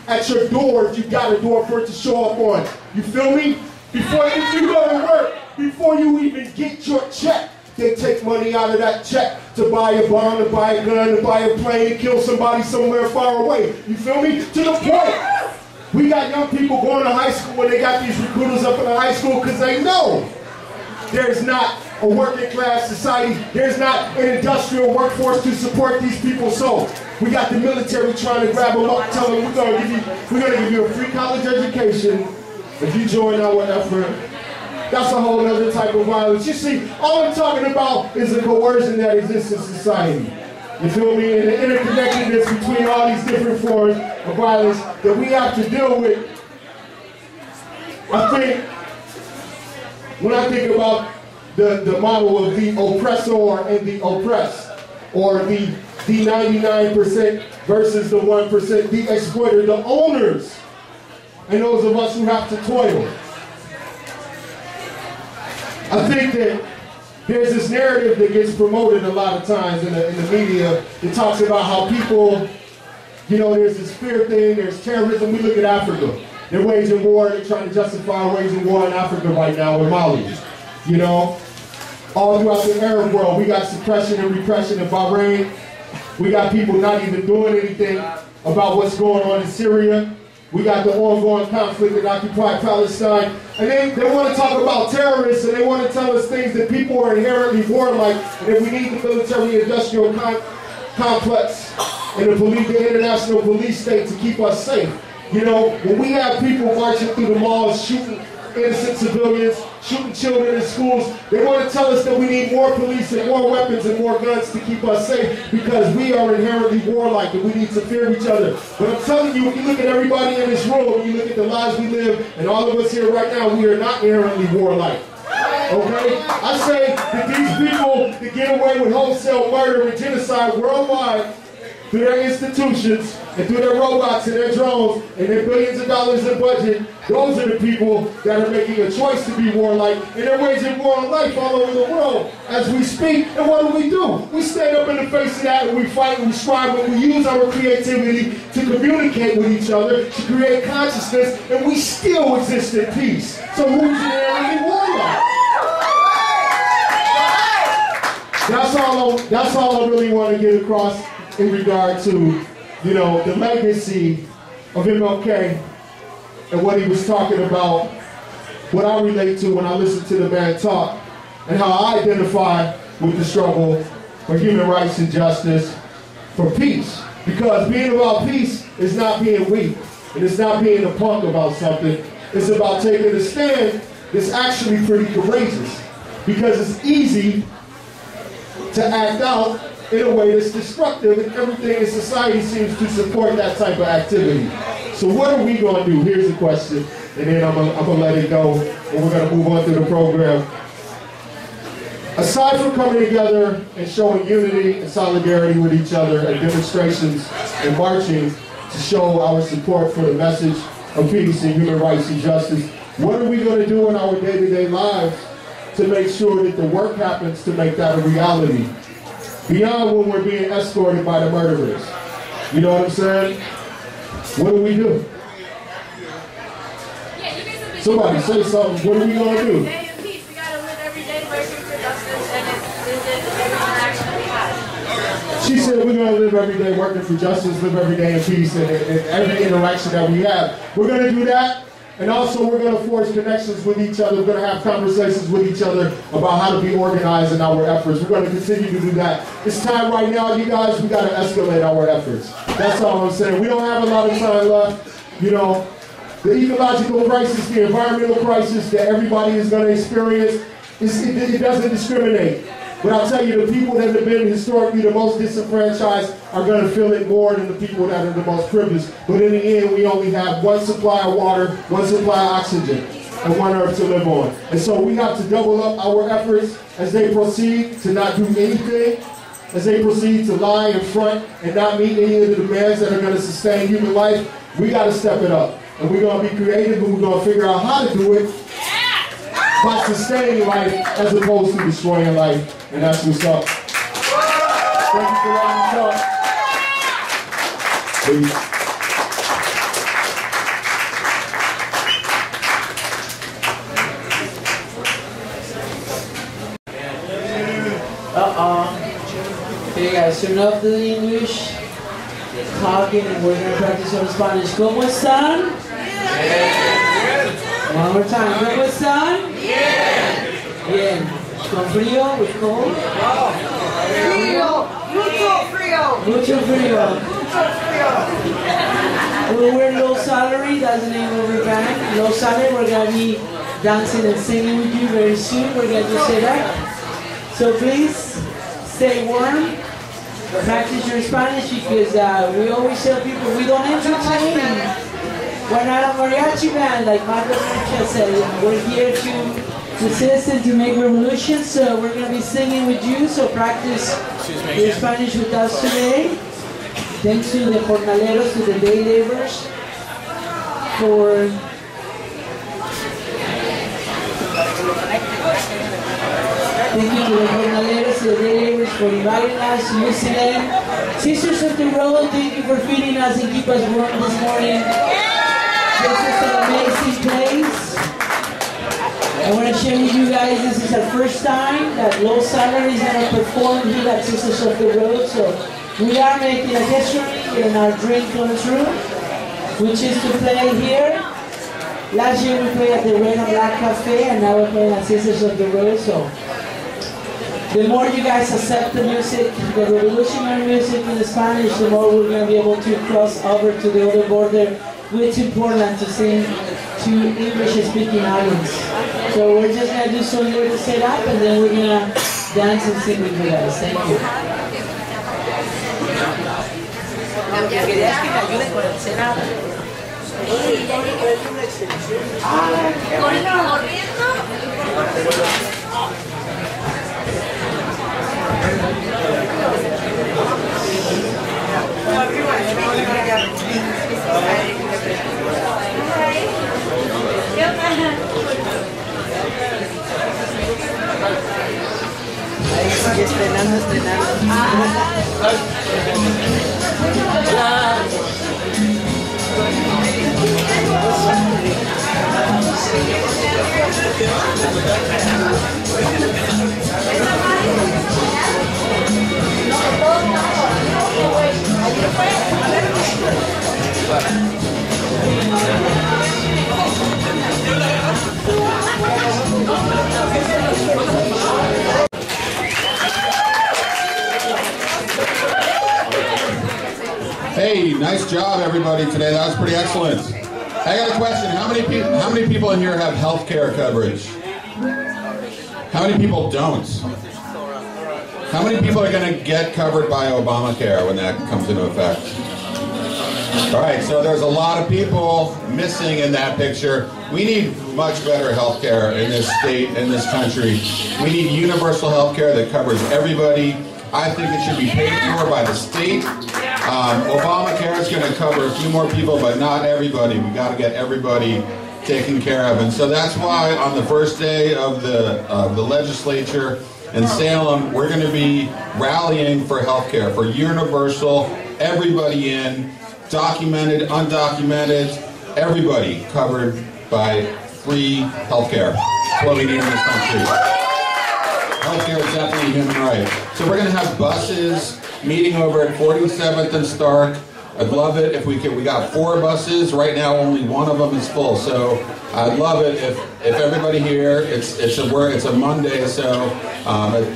Speaker 19: At your door, if you got a door for it to show up on. You feel me? Before you go to work, before you even get your check, they take money out of that check to buy a bomb, to buy a gun, to buy a plane, to kill somebody somewhere far away. You feel me? To the point. We got young people going to high school and they got these recruiters up in the high school because they know there's not a working class society, there's not an industrial workforce to support these people. So we got the military trying to grab them up, tell them we're gonna give you a free college education if you join our effort. That's a whole other type of violence. You see, all I'm talking about is the coercion that exists in society. You feel me? And the interconnectedness between all these different forms of violence that we have to deal with. I think, when I think about the model of the oppressor and the oppressed, or the 99% versus the 1%, the exploiter, the owners, and those of us who have to toil. I think that there's this narrative that gets promoted a lot of times in the media that talks about how people, you know, there's this fear thing, there's terrorism. We look at Africa. They're waging war, they're trying to justify waging war in Africa right now with Mali. You know, all throughout the Arab world, we got suppression and repression in Bahrain. We got people not even doing anything about what's going on in Syria. We got the ongoing conflict in occupied Palestine. And they want to talk about terrorists, and they want to tell us things that people are inherently warlike, and that we need the military-industrial complex and the international police state to keep us safe. You know, when we have people marching through the malls, shooting innocent civilians, shooting children in schools, they want to tell us that we need more police and more weapons and more guns to keep us safe because we are inherently warlike and we need to fear each other. But I'm telling you, if you look at everybody in this room, you look at the lives we live, and all of us here right now, we are not inherently warlike. Okay? I say that these people that get away with wholesale murder and genocide worldwide through their institutions and through their robots and their drones and their billions of dollars in budget, those are the people that are making a choice to be warlike, and they're waging war on life all over the world as we speak. And what do? We stand up in the face of that, and we fight and we strive, and we use our creativity to communicate with each other, to create consciousness, and we still exist in peace. So who's inherently warlike? That's all I really want to get across in regard to, you know, the legacy of MLK and what he was talking about, what I relate to when I listen to the man talk, and how I identify with the struggle for human rights and justice, for peace. Because being about peace is not being weak, and it's not being a punk about something. It's about taking a stand that's actually pretty courageous. Because it's easy to act out in a way that's destructive, and everything in society seems to support that type of activity. So what are we going to do? Here's the question, and then I'm going to let it go, and we're going to move on through the program. Aside from coming together and showing unity and solidarity with each other at demonstrations and marching to show our support for the message of peace and human rights and justice, what are we going to do in our day-to-day lives to make sure that the work happens to make that a reality? Beyond when we're being escorted by the murderers. You know what I'm saying? What do we do? Somebody say something. What are we going to do?
Speaker 17: We got to live every day working for justice, and it's every interaction we have.
Speaker 19: She said we're going to live every day working for justice, live every day in peace, and every interaction that we have. We're going to do that. And also we're going to forge connections with each other. We're going to have conversations with each other about how to be organized in our efforts. We're going to continue to do that. It's time right now, you guys, we got to escalate our efforts. That's all I'm saying. We don't have a lot of time left. You know, the ecological crisis, the environmental crisis that everybody is going to experience, it doesn't discriminate. But I'll tell you, the people that have been historically the most disenfranchised are going to feel it more than the people that are the most privileged. But in the end, we only have one supply of water, one supply of oxygen, and one earth to live on. And so we have to double up our efforts as they proceed to not do anything, as they proceed to lie in front and not meet any of the demands that are going to sustain human life. We got to step it up. And we're going to be creative, and we're going to figure out how to do it by sustaining life as opposed to destroying life. And that's what's up. Thank you for letting me talk. Please.
Speaker 20: Okay guys, so enough of the English talking, and we're going to practice some Spanish. ¿Cómo están? Bien. One more time. ¿Cómo están? Bien. Bien. Con frío, with cold?
Speaker 9: Frío. Mucho frío.
Speaker 20: Mucho frío. We're low salary, that's the name of our band. Low salary, we're going to be dancing and singing with you very soon. We're going to say that. So please, stay warm. Practice your Spanish because we always tell people we don't entertain. We're not a mariachi band, like Marco Sanchez said. We're here to assist and to make revolution. So we're going to be singing with you. So practice your Spanish with us today. Thanks to the jornaleros, to the day laborers, for thank you to the jornaleros, to the day laborers for inviting us, listening. Sisters of the Road, thank you for feeding us and keep us warm this morning. This is an amazing place. I want to share with you guys, this is our first time that Low Salary is going to perform here at Sisters of the Road. So we are making a history in our dream come true, which is to play here. Last year we played at the Red and Black Cafe, and now we're playing at Sisters of the Road. So the more you guys accept the music, the revolutionary music in Spanish, the more we're going to be able to cross over to the other border, which is Portland, to sing to English-speaking audience. So we're just going to do some more to set up, and then we're going to dance and sing with you guys. Thank you.
Speaker 9: Querías que me ayuden con el Senado.
Speaker 21: Hey, nice job everybody today. That was pretty excellent. I got a question. How many people in here have health care coverage? How many people don't? How many people are going to get covered by Obamacare when that comes into effect? All right, so there's a lot of people missing in that picture. We need much better health care in this state, in this country. We need universal health care that covers everybody. I think it should be paid for by the state. Obamacare is going to cover a few more people, but not everybody. We got to get everybody taken care of, and so that's why on the first day of the legislature in Salem, we're going to be rallying for health care, for universal, everybody in, documented, undocumented, everybody covered by free health care. That's what we need in this country. Health care is definitely a human right. So we're going to have buses meeting over at 47th and Stark. I'd love it if we could. We got 4 buses right now. Only one of them is full. So I'd love it if everybody here. It's a Monday, so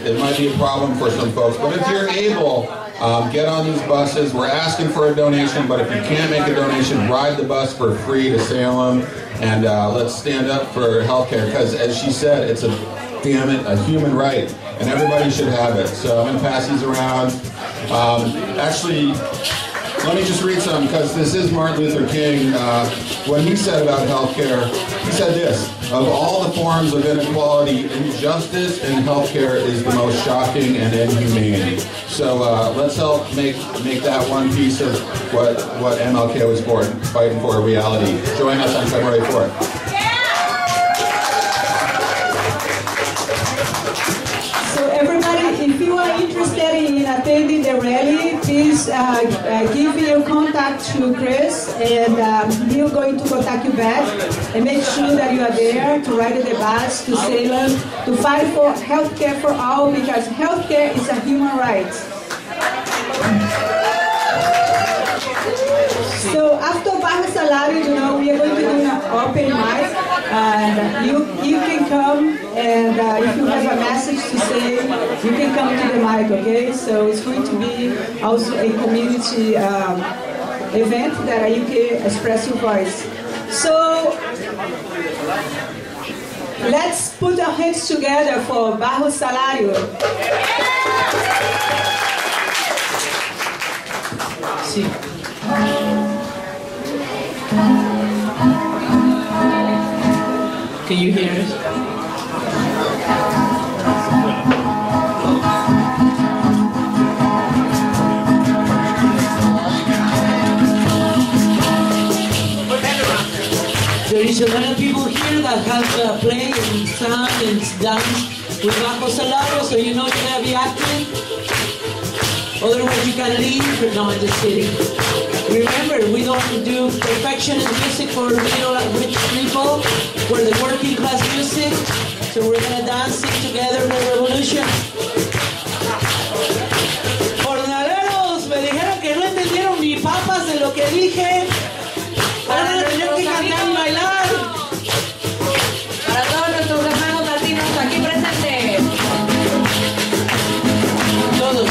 Speaker 21: it might be a problem for some folks. But if you're able, get on these buses. We're asking for a donation, but if you can't make a donation, ride the bus for free to Salem, and let's stand up for healthcare. Because as she said, it's a human right, and everybody should have it. So I'm going to pass these around. Actually, let me just read some, because this is Martin Luther King. When he said about healthcare, he said this: of all the forms of inequality, injustice in healthcare is the most shocking and inhumane. So let's help make that one piece of what MLK was fighting for a reality. Join us on February 4th.
Speaker 8: If you are interested in attending the rally, please give your contact to Chris, and he's going to contact you back, and make sure that you are there to ride the bus to Salem to fight for healthcare for all, because healthcare is a human right. So after Bajo Salario, you know, we are going to do an open mic, and you can come, and if you have a message to say, you can come to the mic, okay? So it's going to be also a community event that you can express your voice. So let's put our hands together for Bajo Salario. Sí. Can you hear us? There is a lot of people here that have played and sung and danced with Bajo Salario, so you know you're going to be active. Otherwise you can leave. No, I'm just kidding. Remember, we don't do perfection in music for rich people. We're the working class music. So we're going to dance, sing together the revolution. Jornaleros, me dijeron que no entendieron ni papas de lo que dije. Ahora van a tener que cantar y bailar.
Speaker 17: Para todos nuestros hermanos latinos aquí presentes.
Speaker 8: Todos.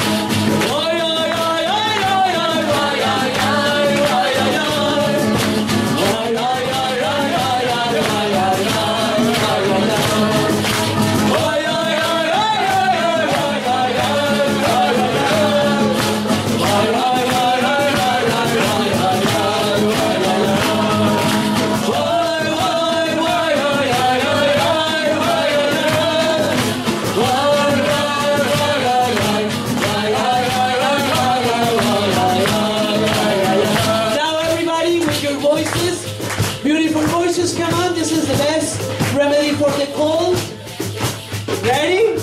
Speaker 8: For the cold. Ready?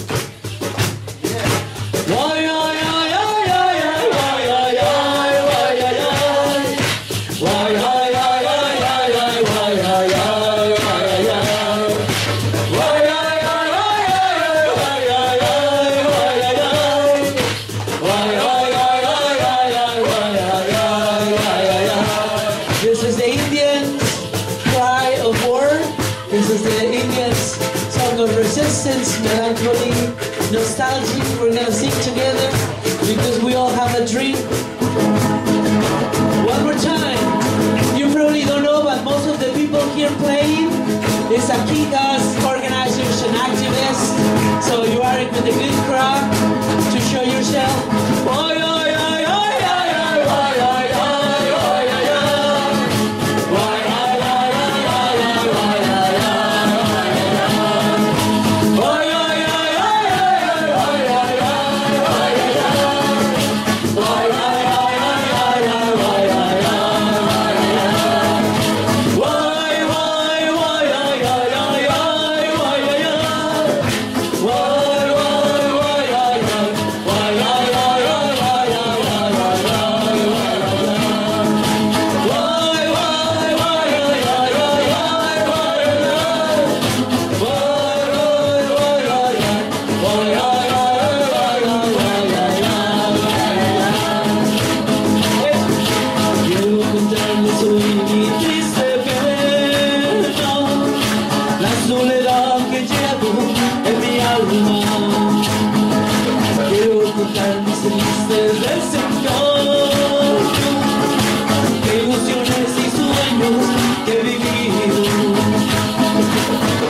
Speaker 8: This is the Indians' cry of war. This is the Indians' song of resistance, melancholy, nostalgia. We're gonna sing together because we all have a dream. One more time. You probably don't know, but most of the people here playing is Akitas, organizers and activists. So you are with a good crowd to show yourself.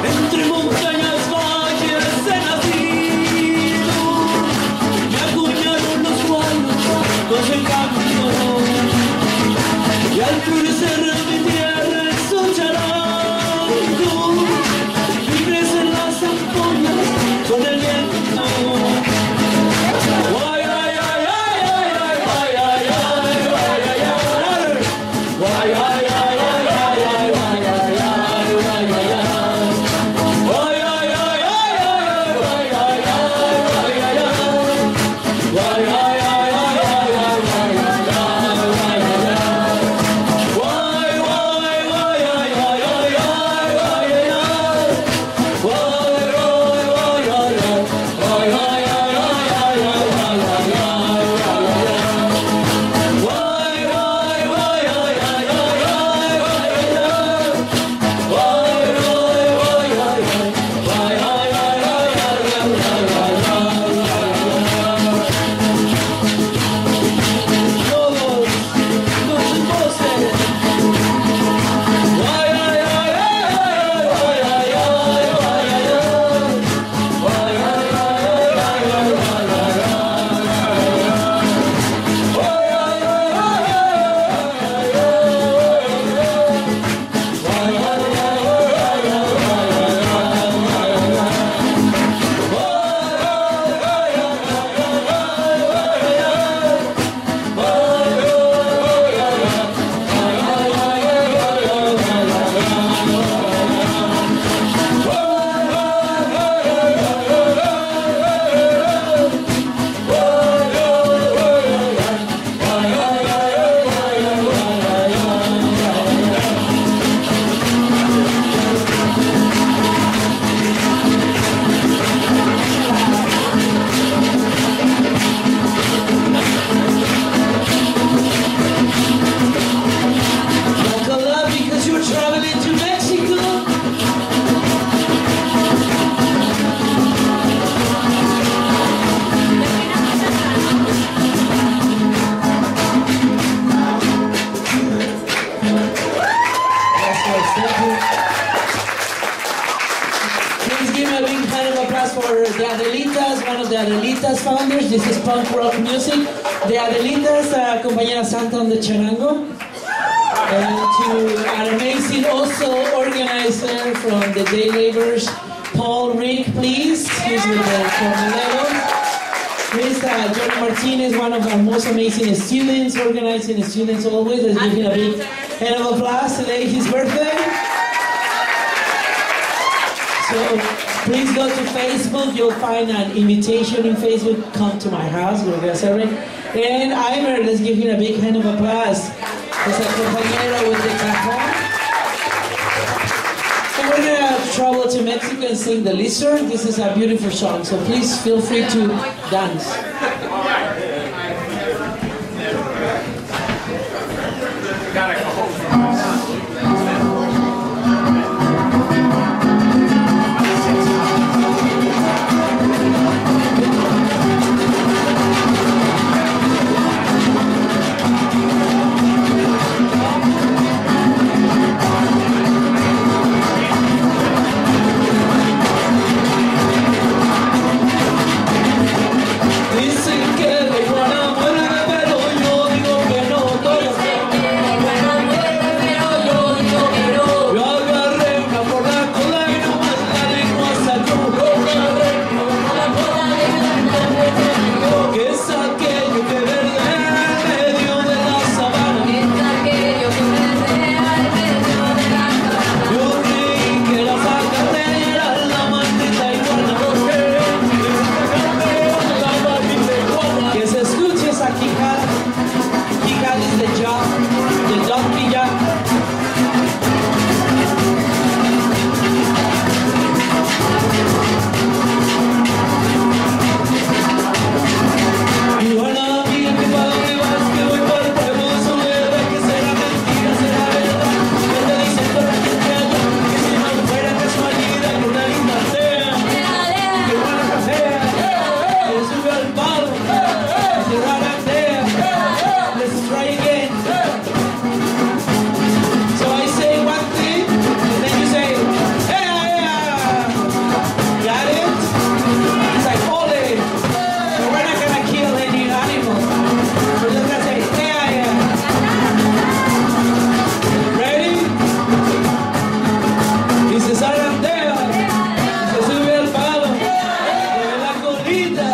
Speaker 8: Entre montañas, valles he nacido, me acuñaron los guayos con el camino, y al florecer mi tierra es un charango, y crecen las ampollas con el viento.
Speaker 20: the Adelitas, one of the Adelitas founders. This is punk rock music. The Adelitas, compañera Santa on the charango. And to an amazing also organizer from the day laborers, Paul Rick, please. He's with the Corneleros. Please, Johnny Martinez, one of our most amazing students, organizing students always. Let's give him a big hand of applause. Today his birthday. So please go to Facebook. You'll find an invitation in Facebook. Come to my house. We're going to celebrate. And Imer, let's give him a big hand of applause. It's a compañero with the cajón. And we're going to travel to Mexico and sing The Lizard. This is a beautiful song, so please feel free to dance. Dicen que la iguana muere, pero yo digo que no. Yo agarré una por la cola y nomás la lengua sacó. Que es aquello que verde en medio de la sabana. Yo creí que la zacate era la maldita iguana. Que se escuche esa quijada. Quijada es de donkey jack. Iguana, mira que para dónde vas, que voy para el pueblo de Soledad, que será mentira, será verdad. Que te dicen toda la gente allá, que si no fuera casualidad, que una linda fea, que buena cafea, que sube al palo, que rara fea. Let's try again. So I say one thing, and then you say, hey, got it? It's like, ole. But we're not gonna kill any animal. We're just gonna say, hey, ready? Y se zarandea, se sube al palo, mueve la colita,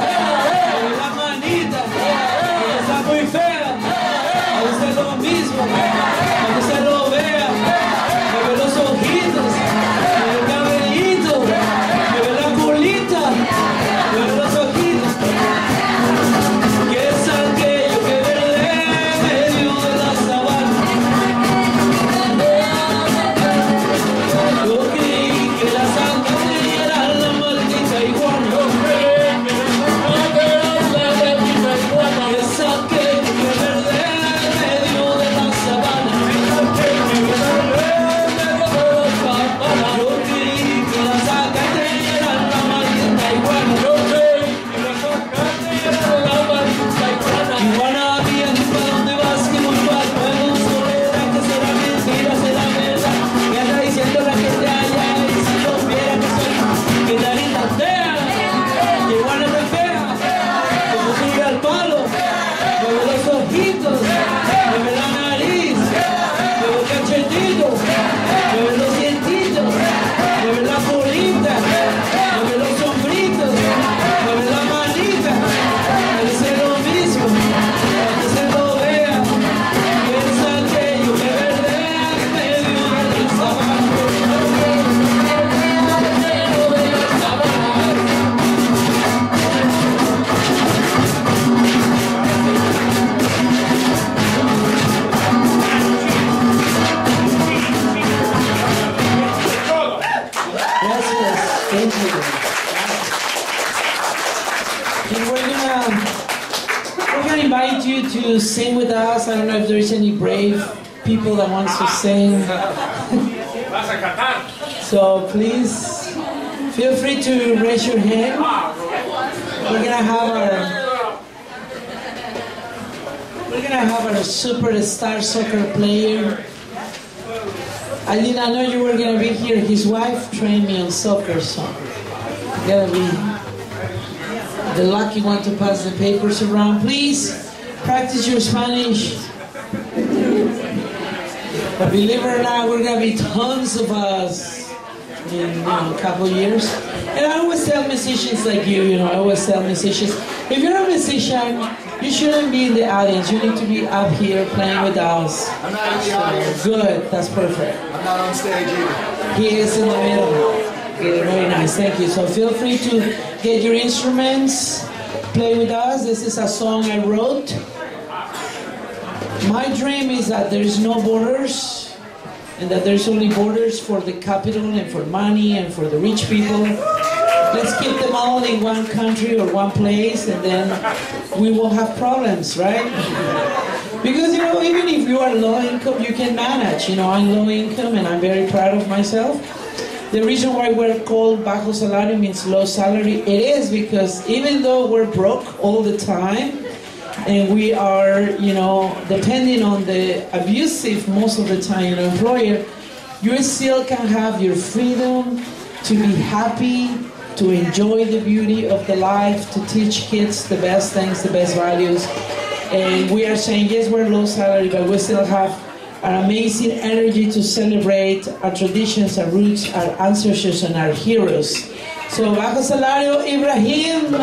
Speaker 20: mueve la manita, ella está muy fea, a usted lo mismo, a que usted lo vea, mueve los ojitos, mueve el cabellito, mueve la colita, mueve los ojitos, que es aquello que verde en medio de la sabana. Yo creí que la santa era la maldita iguana. Es aquello que verde en medio de la sabana. Yo creí que la santa era la maldita iguana. Iguana, mira tú para dónde vas, que voy para el pueblo de Soledad, que será mentira, será verdad. Que anda diciendo la gente allá, y si no viera que soy, que la linda fea, que iguana no es fea, que se sube al palo, mueve los ojitos, mueve la nariz, mueve el cachetito, mueve los dientitos, mueve la colita, mueve los sombritos, mueve la manita, parece lo mismo, que se lo vea, que es aquello que verdea en medio de la sabana. Gracias, thank you. And we're gonna invite you to sing with us. I don't know if there's any brave people that wants to sing. So please feel free to raise your hand. We're gonna have our superstar soccer player. I did not know you were gonna be here. His wife trained me on soccer, so you gotta be the lucky one to pass the papers around. Please practice your Spanish. But believe it or not, we're going to be tons of us in a couple of years. And I always tell musicians like you, I always tell musicians, if you're a musician, you shouldn't be in the audience. You need to be up here playing with us.
Speaker 10: I'm not in the audience.
Speaker 20: Good, that's perfect.
Speaker 10: I'm not on stage either.
Speaker 20: He is in the middle. Okay, very nice, thank you. So feel free to get your instruments, play with us. This is a song I wrote. My dream is that there is no borders, and that there's only borders for the capital and for money and for the rich people. Let's keep them all in one country or one place, and then we won't have problems, right? Because, even if you are low income, you can manage. I'm low income and I'm very proud of myself. The reason why we're called bajo salario means low salary, it is because even though we're broke all the time, and we are, depending on the abusive, most of the time, employer, you still can have your freedom to be happy, to enjoy the beauty of the life, to teach kids the best things, the best values. And we are saying, yes, we're low salary, but we still have an amazing energy to celebrate our traditions, our roots, our ancestors, and our heroes. So, bajo salario, Ibrahim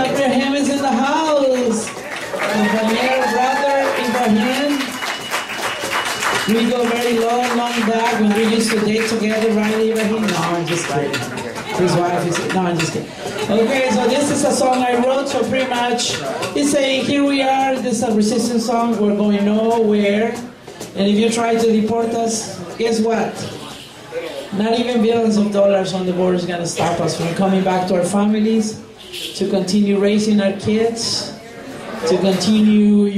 Speaker 20: is in the house. Compañero, brother, Ibrahim. We go very long back when we used to date together, right, Ibrahim? No, I'm just kidding. His wife is, no, I'm just kidding. Okay, so this is a song I wrote, so pretty much it's saying, here we are, this is a resistance song, we're going nowhere. And if you try to deport us, guess what? Not even billions of dollars on the border is going to stop us from coming back to our families, to continue raising our kids, to continue,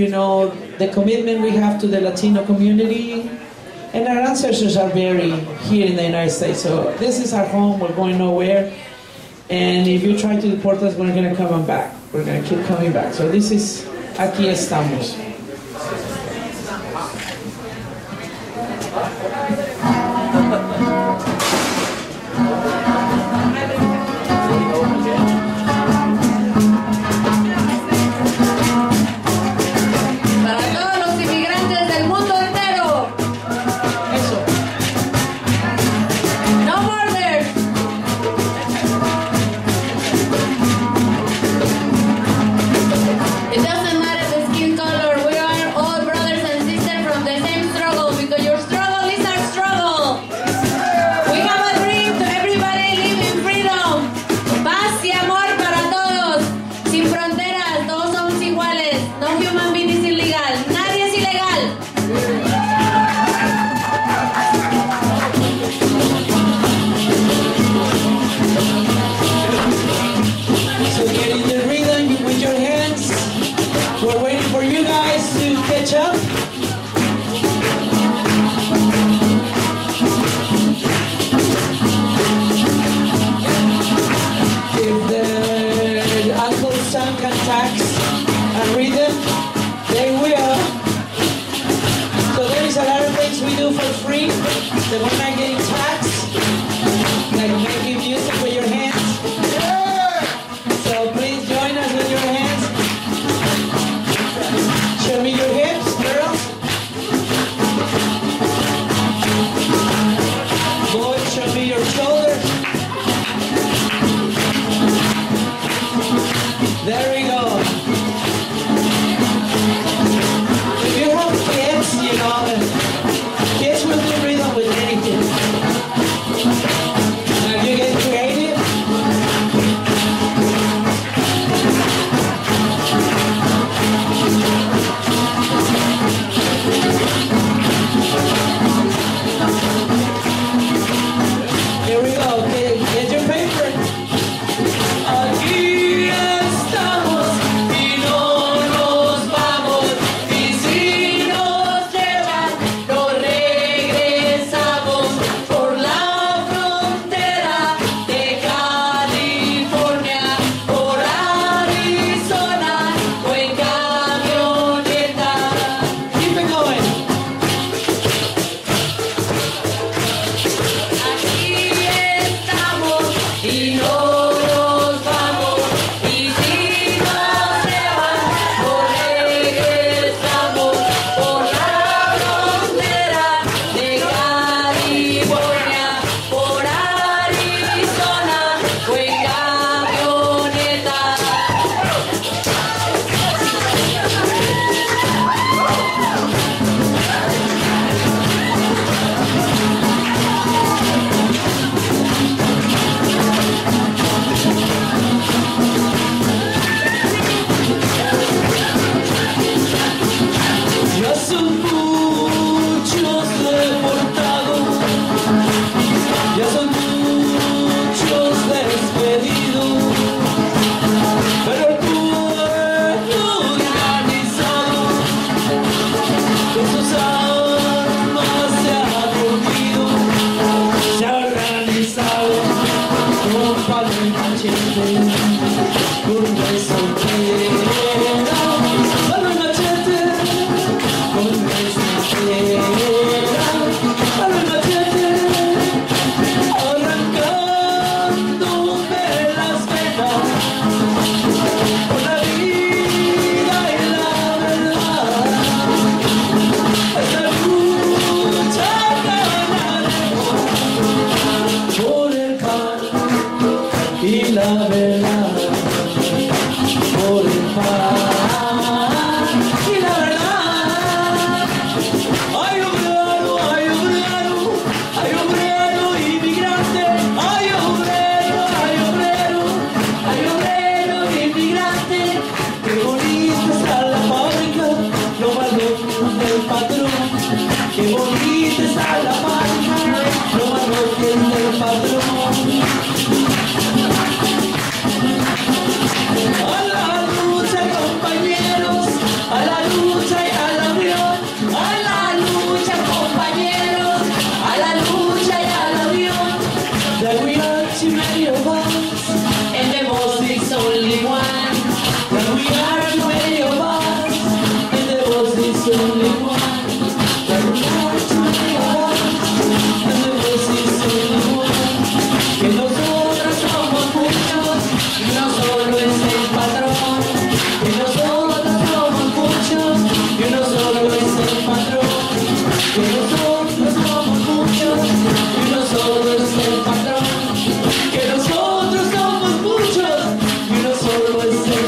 Speaker 20: the commitment we have to the Latino community. And our ancestors are buried here in the United States. So this is our home, we're going nowhere. And if you try to deport us, we're going to come back. We're going to keep coming back. So this is Aquí Estamos.
Speaker 3: It doesn't matter the skin color, we are all brothers and sisters from the same struggle, because your struggle is our struggle. We have a dream to everybody live in freedom. Paz y amor para todos. Sin fronteras, todos somos iguales. No human being is illegal. Nadie es ilegal.
Speaker 20: So get in the rhythm with your hands. We're waiting for you guys to catch up. If the Uncle Sam can tax and rhythm, they will. So there is a lot of things we do for free that we're not getting taxed, like making music with your hands. So please join us with your hands. Show me your hips, girls. Boys, show me your shoulders. There we go. If you have kids, kids will do rhythm with anything.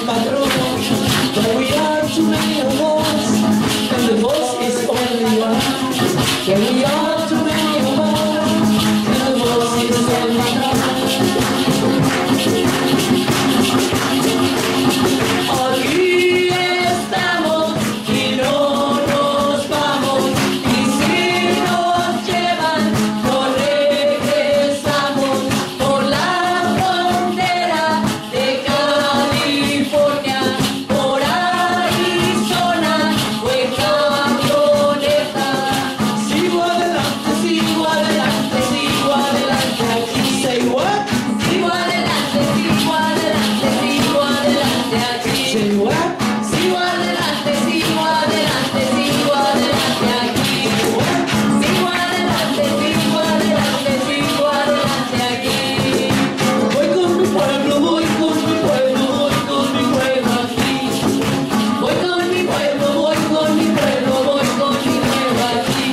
Speaker 20: patrón. But we are too many of us, and the boss is only one. Yeah, we are too many of us, and the boss is only one. Aquí estamos y no nos vamos, y si nos llevan, no regresamos por la frontera de California, por Arizona o en camioneta. Sigo adelante, sigo adelante, sigo adelante, aquí say what? Sigo adelante, sigo adelante, sigo adelante, aquí say what? Sigo adelante, sigo adelante, sigo adelante, aquí what? Sigo adelante, sigo adelante, sigo adelante, aquí. Voy con mi pueblo, voy con mi pueblo, voy con mi pueblo aquí. Voy con mi pueblo, voy con mi pueblo, voy con mi pueblo aquí.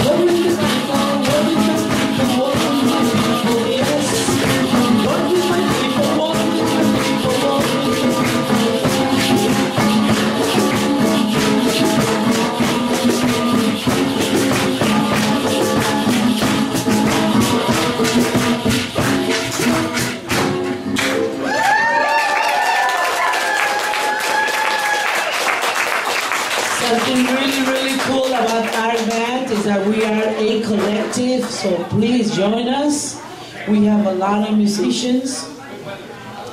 Speaker 20: Voy with the people, voy with the people, voy with my people, yes. Voy with my people, voy with my people, voy with my people. Something really cool about our band is that we are a collective, so please join us. We have a lot of musicians.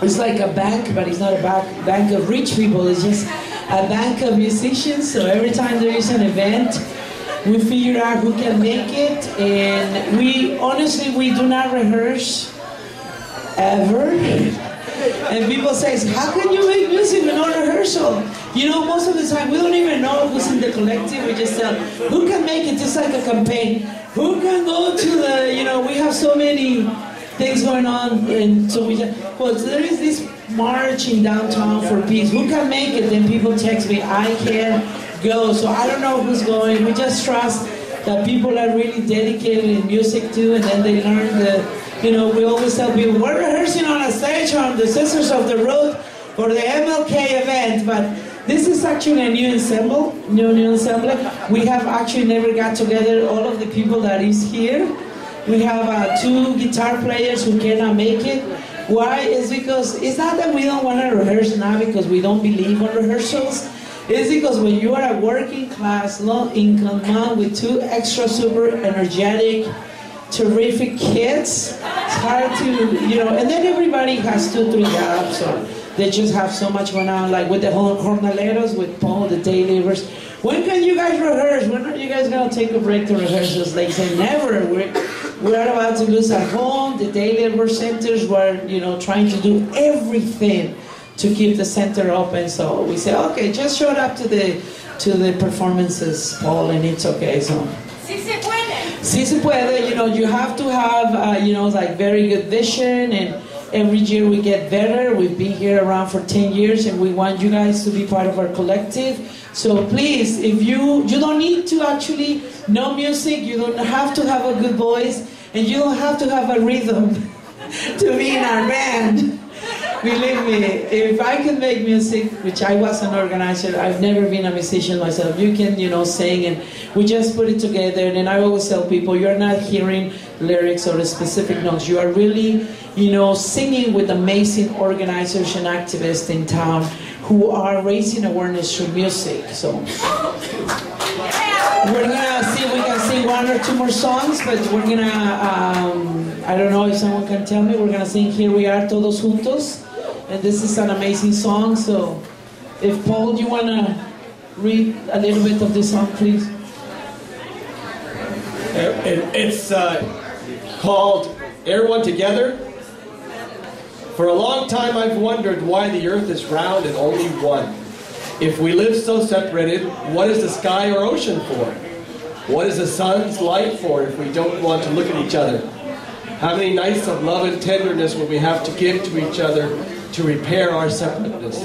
Speaker 20: It's like a bank, but it's not a bank of rich people, it's just a bank of musicians. So every time there is an event, we figure out who can make it, and we honestly do not rehearse ever. And people say, how can you make music with no rehearsal? You know, most of the time we don't even know who's in the collective. We just tell, who can make it, just like a campaign. Who can go to the, you know, we have so many things going on. And so we just, well, there is this march in downtown for peace. Who can make it? Then people text me, I can't go. So I don't know who's going. We just trust that people are really dedicated in music too, and then they learn the, you know, we always tell people, we're rehearsing on a stage on the Sisters of the Road for the MLK event, but this is actually a new ensemble, new ensemble. We have actually never got together all of the people that is here. We have 2 guitar players who cannot make it. Why? It's because, it's not that we don't want to rehearse now because we don't believe in rehearsals. It's because when you are a working class, low income mom with 2 extra super energetic, terrific kids, it's hard to, you know, and then everybody has 2, 3 jobs, so they just have so much going on, like with the whole jornaleros, with Paul, the day laborers. When can you guys rehearse? When are you guys going to take a break to rehearsals? They say never. We're about to lose our home, the day labor centers, we're, you know, trying to do everything to keep the center open. So we say, okay, just show up to the performances, Paul, and it's okay. So.
Speaker 14: Sí se puede.
Speaker 20: Sí se puede. You know, you have to have, you know, like very good vision, and every year we get better. We've been here around for 10 years, and we want you guys to be part of our collective. So please, if you don't need to actually know music, you don't have to have a good voice, and you don't have to have a rhythm to be in our band. Believe me, if I can make music, which I was an organizer, I've never been a musician myself, you can, you know, sing, and we just put it together. And I always tell people, you're not hearing lyrics or specific notes, you are really, you know, singing with amazing organizers and activists in town who are raising awareness through music. So we're gonna see if we can sing 1 or 2 more songs, but we're gonna, I don't know if someone can tell me, we're gonna sing Here We Are Todos Juntos. And this is an amazing song, so if Paul, you want to read a little bit of this song, please?
Speaker 4: It's called Everyone Together. For a long time I've wondered why the earth is round and only one. If we live so separated, what is the sky or ocean for? What is the sun's light for if we don't want to look at each other? How many nights of love and tenderness will we have to give to each other to repair our separateness?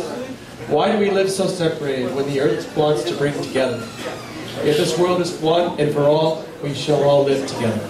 Speaker 4: Why do we live so separated when the earth wants to bring together? If this world is one and for all, we shall all live together.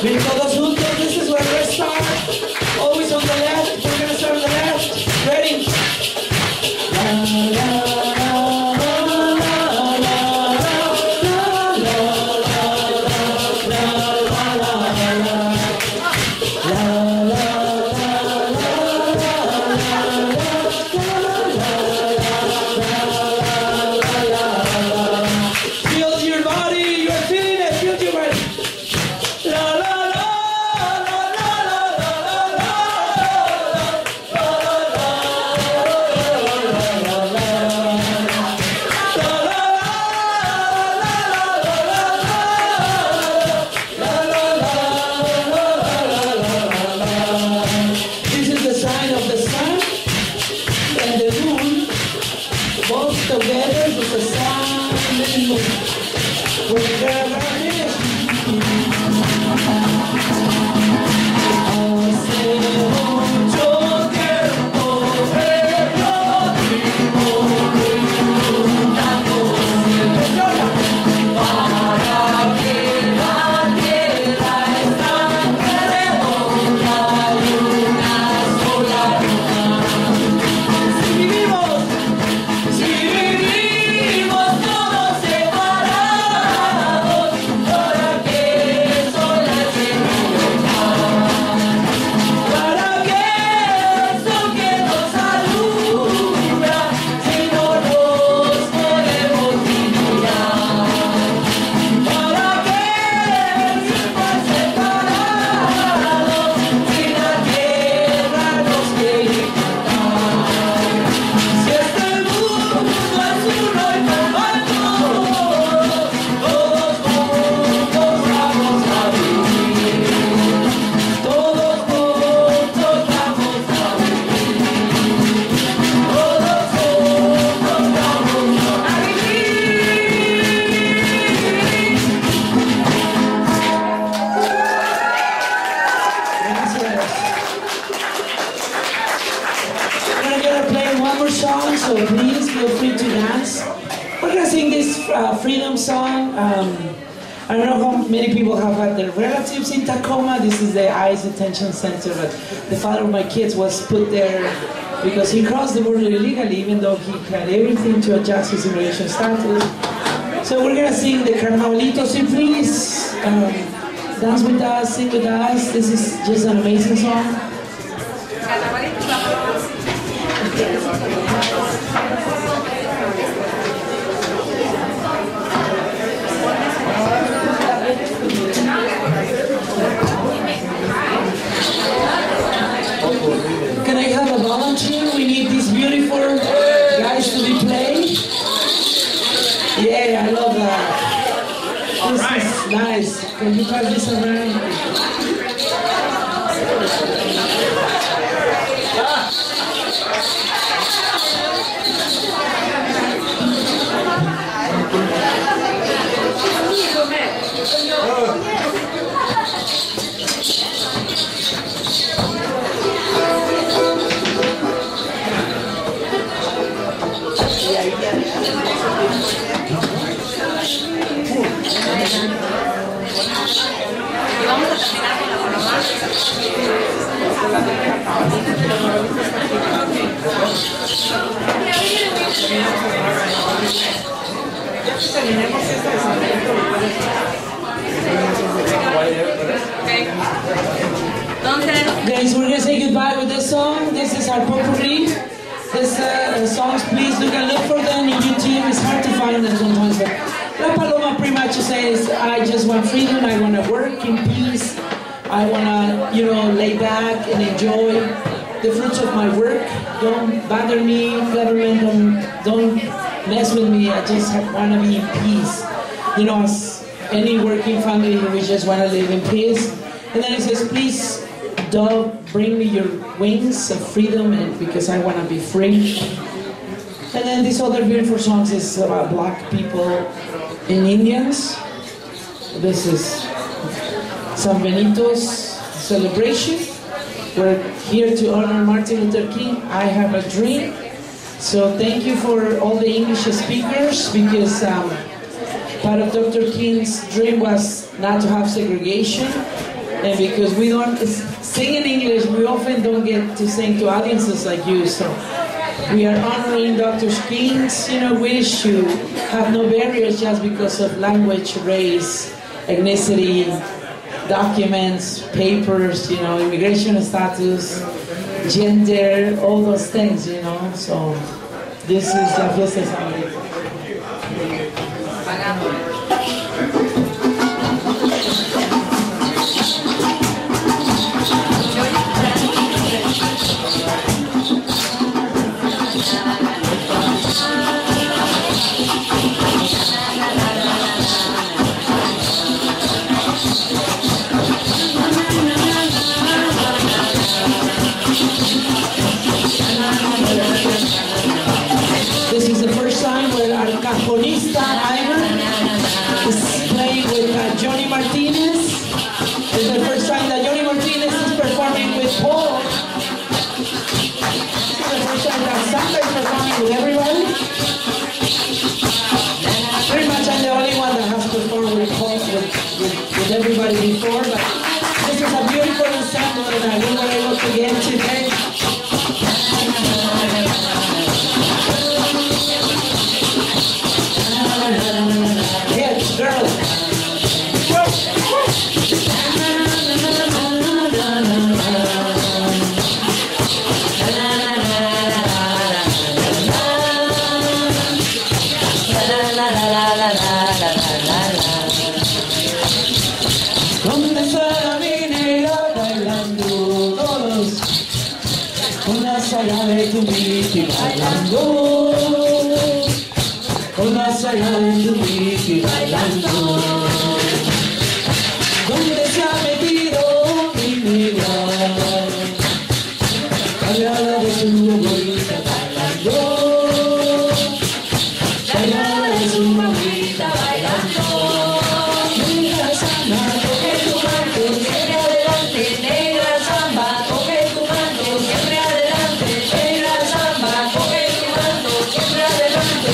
Speaker 20: Bien, todos juntos, this is where we start. Always on the left, we're gonna start on the left. Ready? Feel your body, you're feeling it, feel your body. This is the sign of the sun and the moon, both together with the sun and the moon. We're gonna finish. Hace mucho tiempo para que la tierra esté redonda y una sola luna. Si vivimos todos separados, ¿para qué solas en libertad? ¿Para qué el sol que nos alumbra si no nos podemos mirar? ¿Para qué estar separados si la tierra nos quiere quitar? Si este mundo es uno y perfecto, todos juntos vamos a vivir. Todos juntos vamos a vivir. Todos juntos vamos a vivir. Gracias. We're gonna play one more song, so please feel free to dance. We're gonna sing this freedom song. I don't know how many people have had their relatives in Tacoma. This is the ICE detention center, but the father of my kids was put there because he crossed the border illegally, even though he had everything to adjust his immigration status. So we're gonna sing the Carnavalito. So please dance with us, sing with us. This is just an amazing song. Nice. Can you pass this around? Guys, we're gonna say goodbye with this song. This is our potpourri. This songs, please look for them in YouTube. It's hard to find them sometimes, but La Paloma pretty much says, I just want freedom. I want to work in peace. I want to, lay back and enjoy the fruits of my work. Don't bother me, government. Don't mess with me. I just want to be in peace. As any working family, we just want to live in peace. And then it says, please don't bring me your wings of freedom, and because I want to be free. And then this other beautiful song is about black people and Indians. This is San Benito's celebration. We're here to honor Martin Luther King. I have a dream. So thank you for all the English speakers, because part of Dr. King's dream was not to have segregation. And because we don't sing in English, we often don't get to sing to audiences like you. So we are honoring Dr. King's wish to have no barriers just because of language, race, ethnicity, documents, papers, immigration status, gender, all those things, So this is La Fiesta de San Benito. This is the first time where our cajonista Ivan is playing with Johnny Martinez. This is the first time that Johnny Martinez is performing with Paul. This is the first time that Santa is performing with everybody. Pretty much I'm the only one that has performed with Paul, with everybody before, but this is a beautiful ensemble that we were able to get today. Kids, girls. ¿Dónde está la minera bailando todos? Con la saga de tu miti bailando. Con la saga de tu miti bailando. ¿Dónde se ha metido mi negra? Bailada de su bonita bailando. Bailada de su bonita bailando. Negra samba, toque tu manto, siempre adelante. Negra samba, toque tu manto, siempre adelante. Negra samba, toque tu manto, siempre adelante.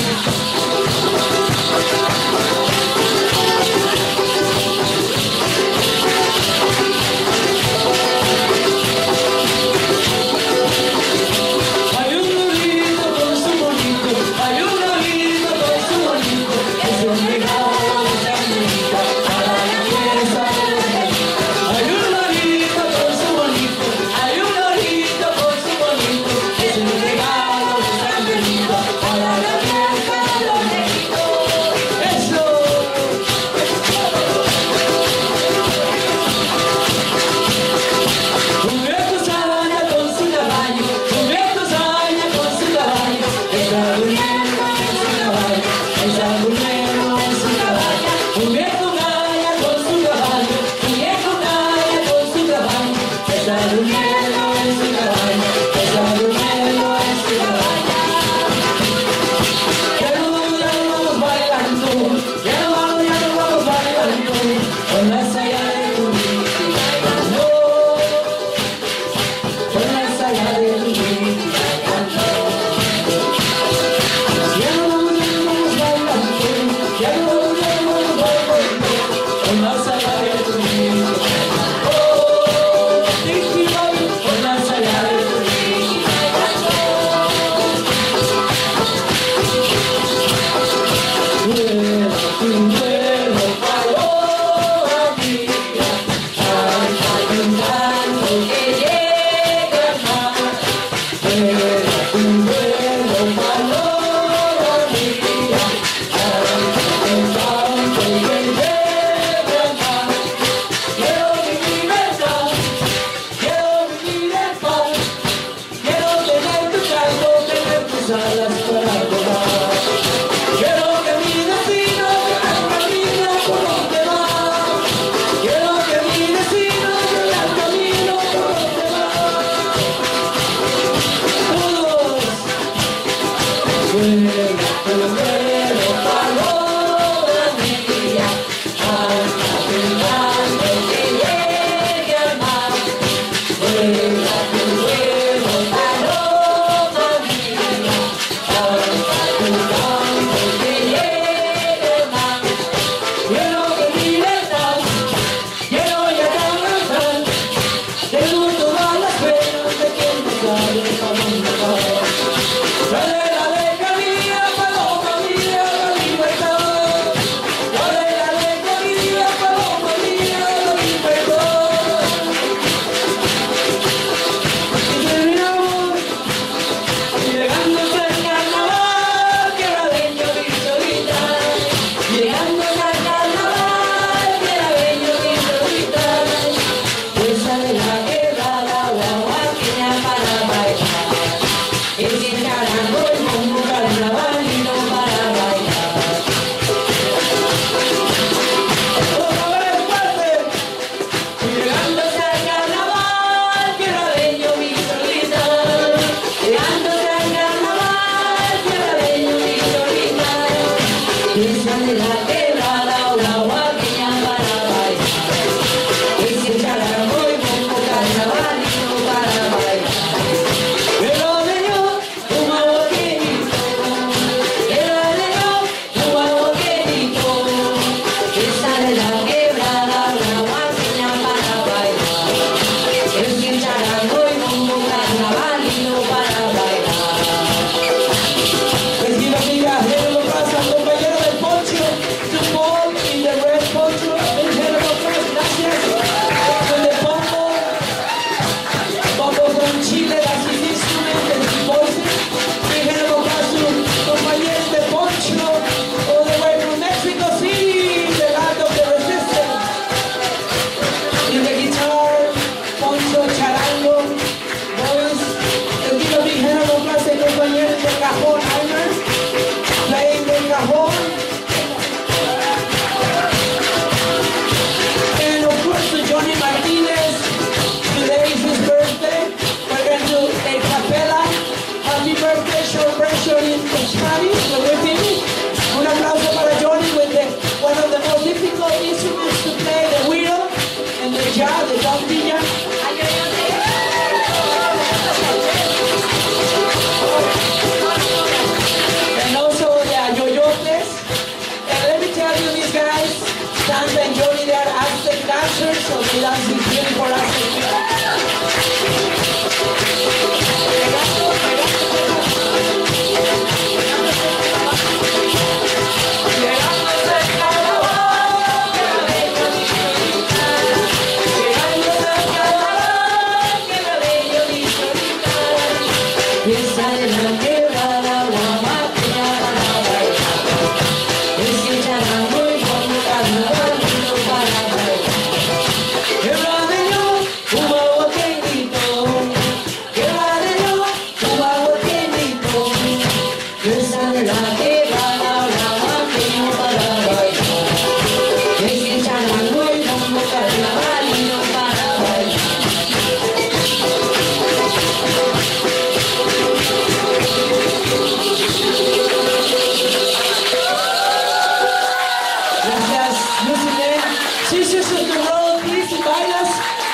Speaker 20: of the Road, please invite us.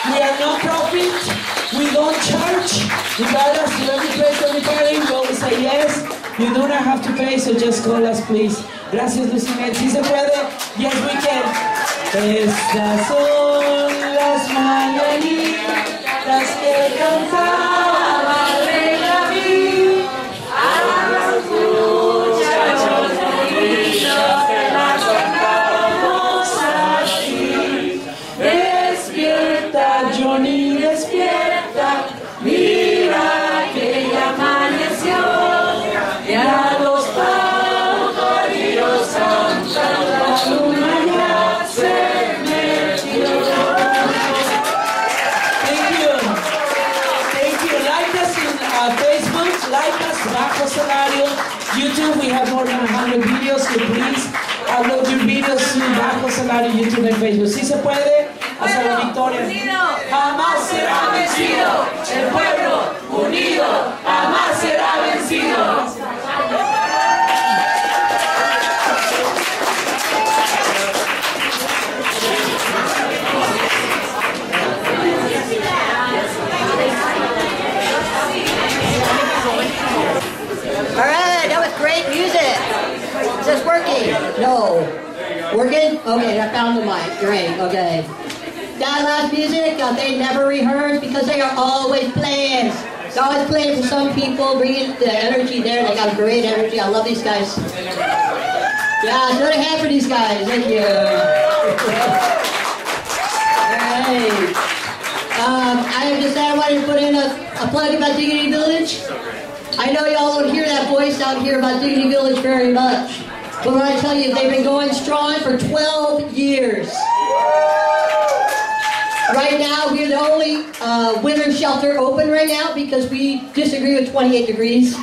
Speaker 20: We are non-profit. We don't charge. Invite us to every place, every party. We always say yes. You do not have to pay, so just call us, please. Gracias, Lucimel. ¿Sí se puede? Yes, we can. Estas son las mañanitas que cantaba el rey David a los muchachos bonitos que las cantamos así. Despierta, Johnny, despierta. Mira que ya amaneció. Y a los pajarillos cantan, la luna ya se metió. Thank you. Thank you. Like us in Facebook, like us, Bajo Salario. YouTube, we have more than 100 videos, so please upload your videos to Bajo Salario, YouTube and Facebook. ¿Sí se puede? Hasta la victoria. Jamás será vencido. El pueblo unido jamás será vencido.
Speaker 16: All right, that was great music. Is this working? No. Working? Okay, I found the mic. Great, okay. That last music, they never rehearse because they are always playing. They're always playing for some people, bringing the energy there. They got great energy. I love these guys. Yeah, another hand for these guys. Thank you. Alright. I wanted to put in a plug about Dignity Village. I know y'all don't hear that voice out here about Dignity Village very much. But when I tell you, they've been going strong for 12 years. Right now, we're the only winter shelter open right now because we disagree with 28 degrees.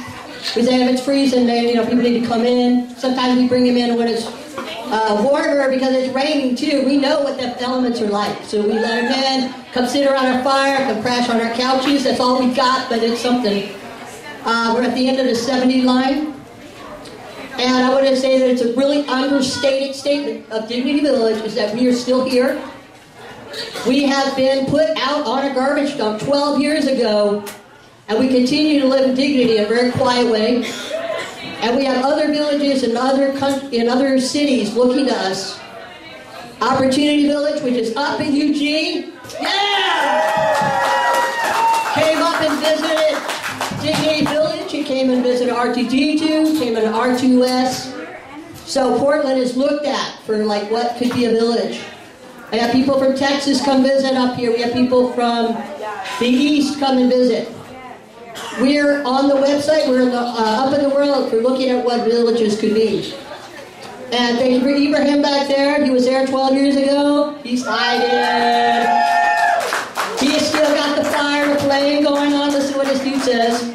Speaker 16: We say if it's freezing, then people need to come in. Sometimes we bring them in when it's warmer because it's raining too. We know what the elements are like, so we let them in, come sit around our fire, come crash on our couches. That's all we got, but it's something. We're at the end of the 70 line. And I want to say that it's a really understated statement of Dignity Village is that we are still here. We have been put out on a garbage dump 12 years ago, and we continue to live in dignity in a very quiet way. And we have other villages in other cities looking to us. Opportunity Village, which is up in Eugene, came up and visited Dignity Village. He came and visited RTD2, came in R2S. So Portland is looked at for like what could be a village. I have people from Texas come visit up here. We have people from the East come and visit. We're on the website. We're up in the world for looking at what villages could be. And thank you for Ibrahim back there. He was there 12 years ago. He's hiding. He's still got the fire, the flame going on. Listen to what this dude says.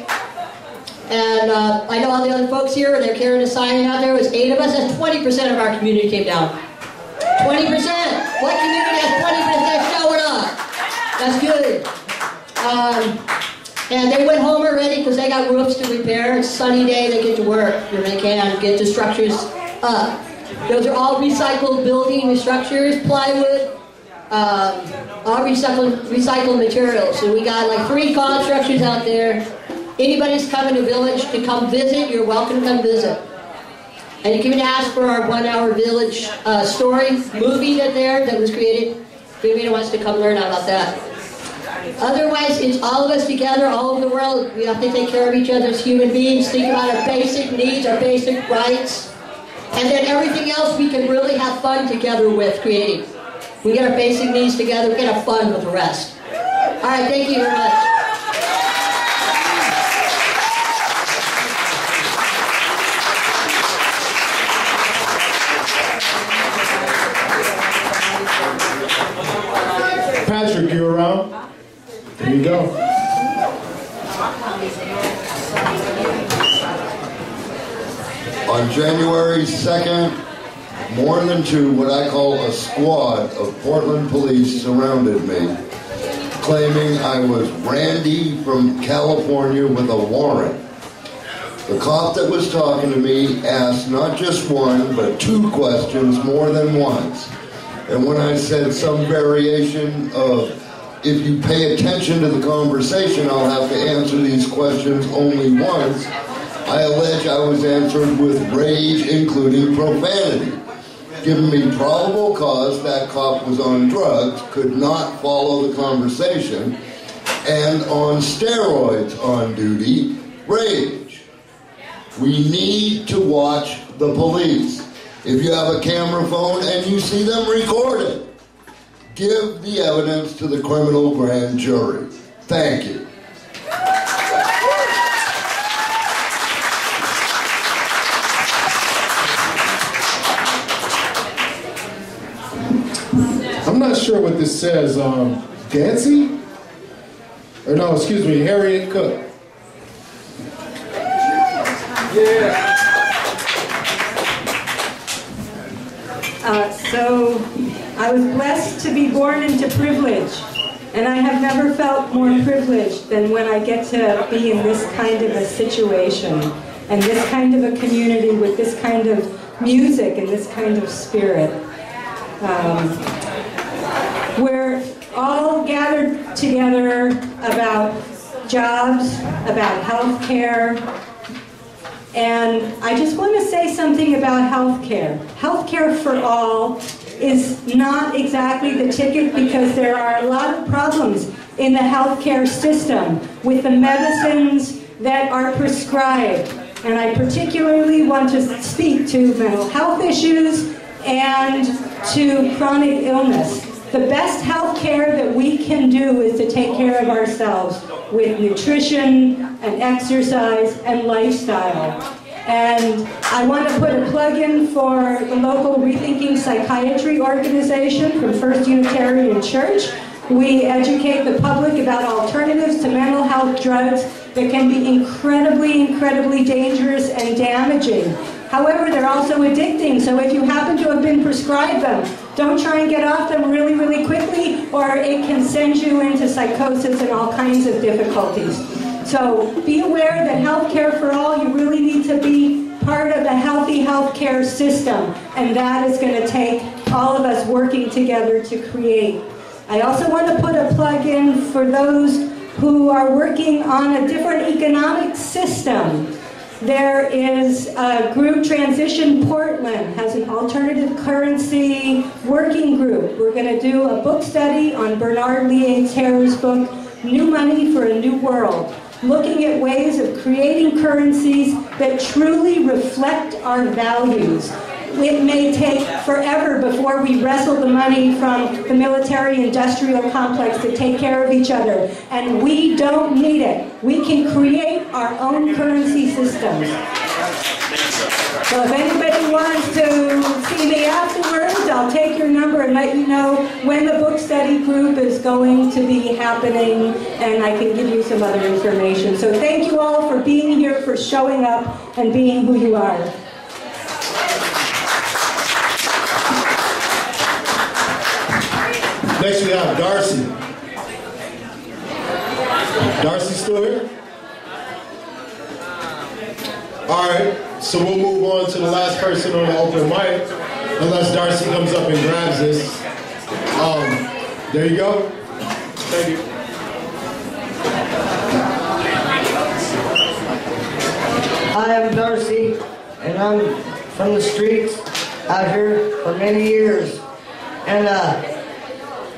Speaker 16: And I know all the other folks here, they're carrying a sign out there. It was 8 of us. That's 20% of our community came down. 20%. What community has 20% showing up? That's good. And they went home already because they got roofs to repair. It's a sunny day. They get to work where they can get the structures up. Those are all recycled building structures, plywood, all recycled materials. So we got like 3 con structures out there. Anybody's coming to Village to come visit, you're welcome to come visit. And you can even ask for our 1-hour Village story movie that was created. If anybody wants to come learn about that. Otherwise, it's all of us together, all over the world. We have to take care of each other as human beings, think about our basic needs, our basic rights, and then everything else we can really have fun together with creating. We get our basic needs together, we can have fun with the rest. All right, thank you very much.
Speaker 19: Patrick, you around? Here you go.
Speaker 2: On January 2nd, more than 2, what I call a squad of Portland police surrounded me, claiming I was Randy from California with a warrant. The cop that was talking to me asked not just 1, but 2 questions more than once. And when I said some variation of, if you pay attention to the conversation, I'll have to answer these questions only once, I allege I was answered with rage, including profanity. Giving me probable cause that cop was on drugs, could not follow the conversation, and on steroids on duty, rage. We need to watch the police. If you have a camera phone and you see them record it, give the evidence to the criminal grand jury. Thank you.
Speaker 19: I'm not sure what this says. Dancy? Or no, excuse me, Harriet Cook. Yeah.
Speaker 8: So I was blessed to be born into privilege, and I have never felt more privileged than when I get to be in this kind of a situation, and this kind of a community with this kind of music and this kind of spirit. We're all gathered together about jobs, about health care, and I just want to say something about health care. Health care for all is not exactly the ticket, because there are a lot of problems in the healthcare system with the medicines that are prescribed. And I particularly want to speak to mental health issues and to chronic illness. The best health care that we can do is to take care of ourselves with nutrition and exercise and lifestyle. And I want to put a plug in for the local Rethinking Psychiatry organization from First Unitarian Church. We educate the public about alternatives to mental health drugs that can be incredibly, incredibly dangerous and damaging. However, they're also addicting, so if you happen to have been prescribed them, don't try and get off them really, really quickly, or it can send you into psychosis and all kinds of difficulties. So be aware that healthcare for all, you really need to be part of the healthy healthcare system, and that is going to take all of us working together to create. I also want to put a plug in for those who are working on a different economic system. There is a group, Transition Portland, has an alternative currency working group. We're going to do a book study on Bernard Lee Harris' book, New Money for a New World, looking at ways of creating currencies that truly reflect our values. It may take forever before we wrestle the money from the military-industrial complex to take care of each other, and we don't need it. We can create our own currency systems. So if anybody wants to see me afterwards, I'll take your number and let you know when the book study group is going to be happening, and I can give you some other information. So thank you all for being here, for showing up and being who you are.
Speaker 19: Next we have Darcy. Darcy still here? Alright, so we'll move on to the last person on the open mic, unless Darcy comes up and grabs this. There you go. Thank you.
Speaker 7: Hi, I'm Darcy, and I'm from the streets out here for many years. And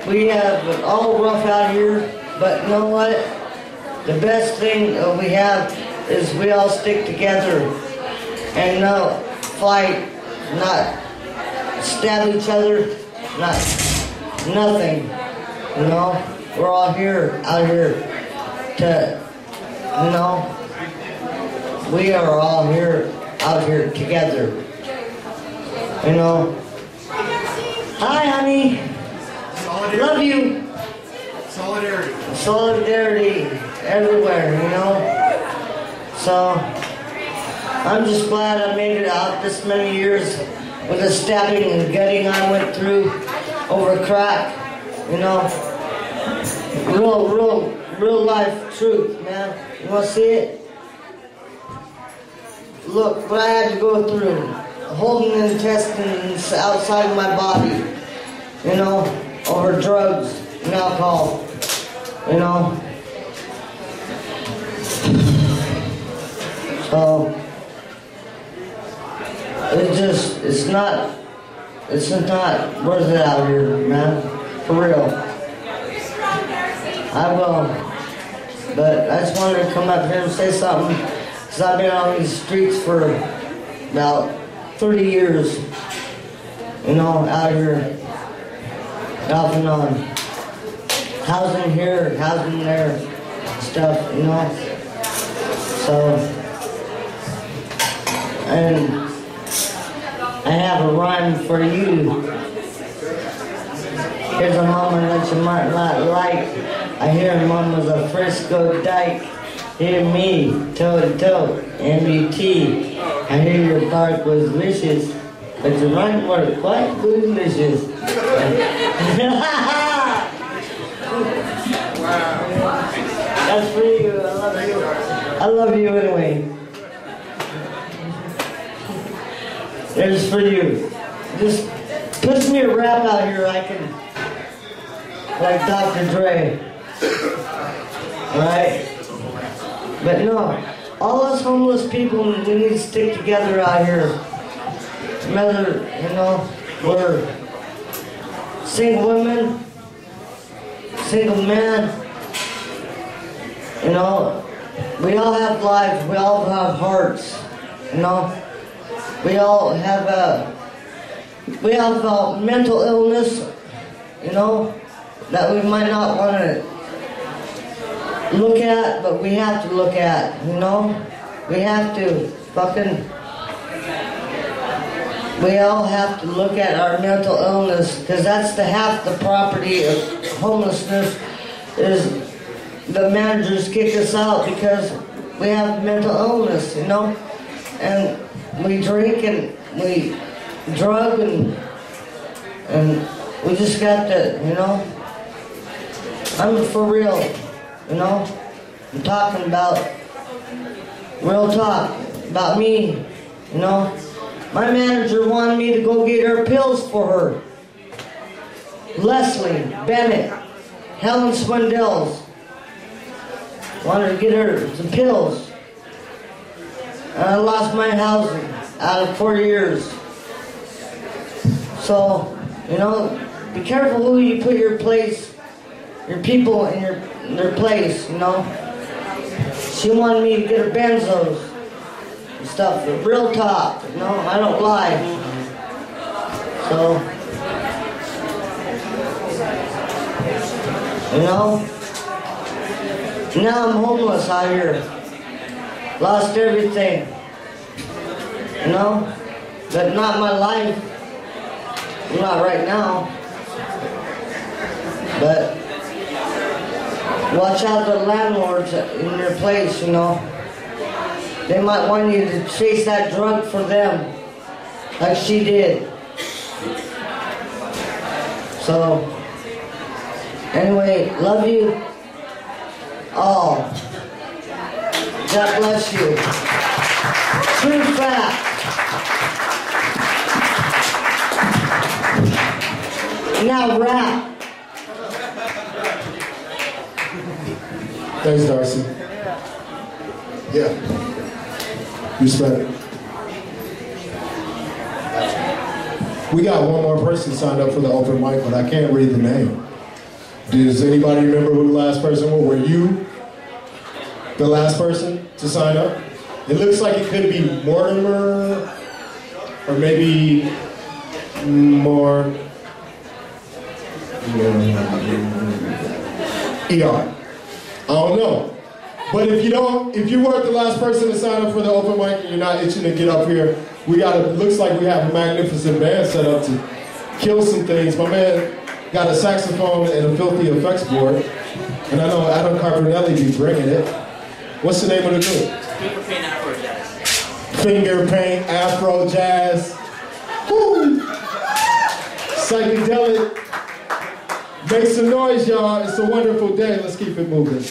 Speaker 7: we have it all rough out here, but you know what? The best thing we have is we all stick together and not fight, not stab each other, not nothing. You know, we're all here, out here to, you know, we are all here, out here together. You know. Hi, honey. Love you.
Speaker 19: Solidarity.
Speaker 7: Solidarity everywhere, you know. So, I'm just glad I made it out this many years with the stabbing and gutting I went through over crack, you know. Real life truth, man. You want to see it? Look what I had to go through. Holding intestines outside of my body. you know, over drugs and alcohol, you know. So, it's not worth it out here, man, for real. I will, but I just wanted to come up here and say something, because I've been on these streets for about 30 years, you know, out here, off and on. Housing here, housing there, stuff, you know. So, and I have a rhyme for you. Here's a moment that you might not like. I hear mama's a Frisco dyke. Hear me, toe to toe, MUT. I hear your bark was vicious, but your rhyme were quite delicious. That's for you. I love you. I love you anyway. There's for you. Just put me a rap out here I can, like Dr. Dre. Right? But no, all us homeless people, we need to stick together out here. Whether, you know, we're single women, single men, you know, we all have lives, we all have hearts, you know. We all have mental illness, you know, that we might not want to look at, but we have to look at, you know. We have to we all have to look at our mental illness, because that's the half the property of homelessness is the managers kick us out because we have mental illness, you know, and we drink and we drug and we just got to, you know, I'm for real, you know, I'm talking about real talk, about me, you know. My manager wanted me to go get her pills for her. Leslie, Bennett, Helen Swindell's. Wanted to get her some pills. And I lost my housing out of 4 years. So, you know, be careful who you put your people in their place, you know. She wanted me to get her benzos and stuff, real talk, you know, I don't lie. So, you know, now I'm homeless out here. Lost everything, you know, but not my life, not right now, but watch out the landlords in your place, you know. They might want you to chase that drug for them, like she did. So, anyway, love you all. God bless you. True fact. Now rap.
Speaker 19: Thanks, Darcy. Yeah. Respect. We got one more person signed up for the open mic, but I can't read the name. Does anybody remember who the last person was? Were you the last person to sign up? It looks like it could be Mortimer, or maybe more ER. I don't know. But if you weren't the last person to sign up for the open mic and you're not itching to get up here, looks like we have a magnificent band set up to kill some things. My man got a saxophone and a filthy effects board. And I know Adam Carpinelli be bringing it. What's the name of the group? Finger Paint Afro Jazz. Woo! Psychedelic. Make some noise, y'all. It's a wonderful day. Let's keep it moving.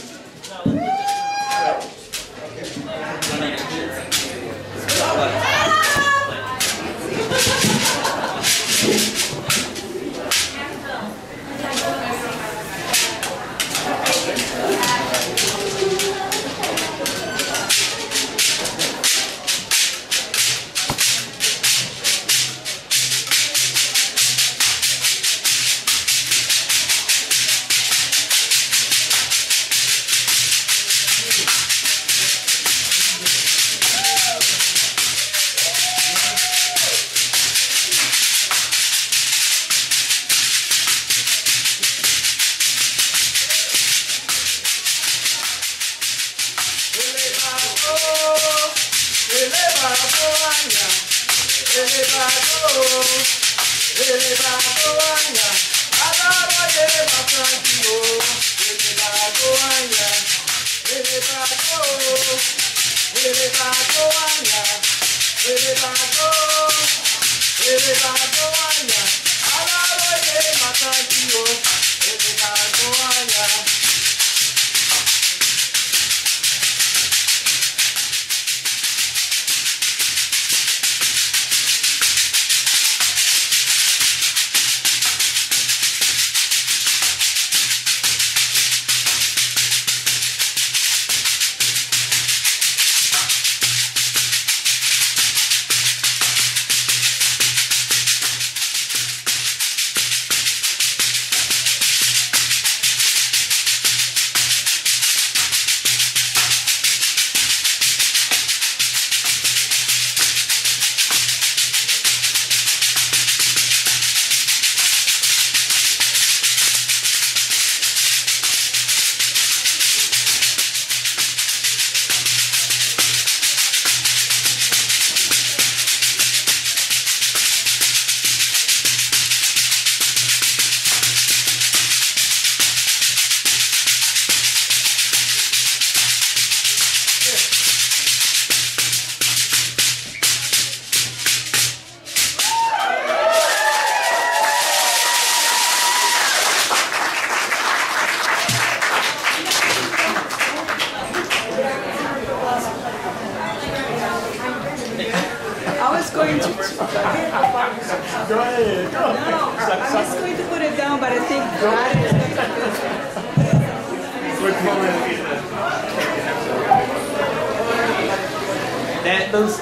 Speaker 20: those.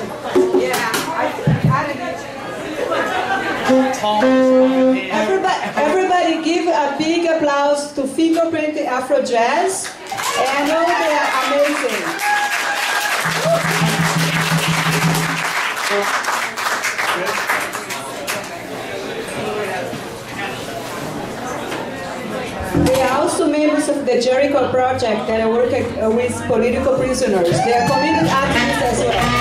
Speaker 20: Everybody give a big applause to Fingerprint Afro Jazz. And I know they are amazing. They are also members of the Jericho Project that work with political prisoners. They are community activists as well.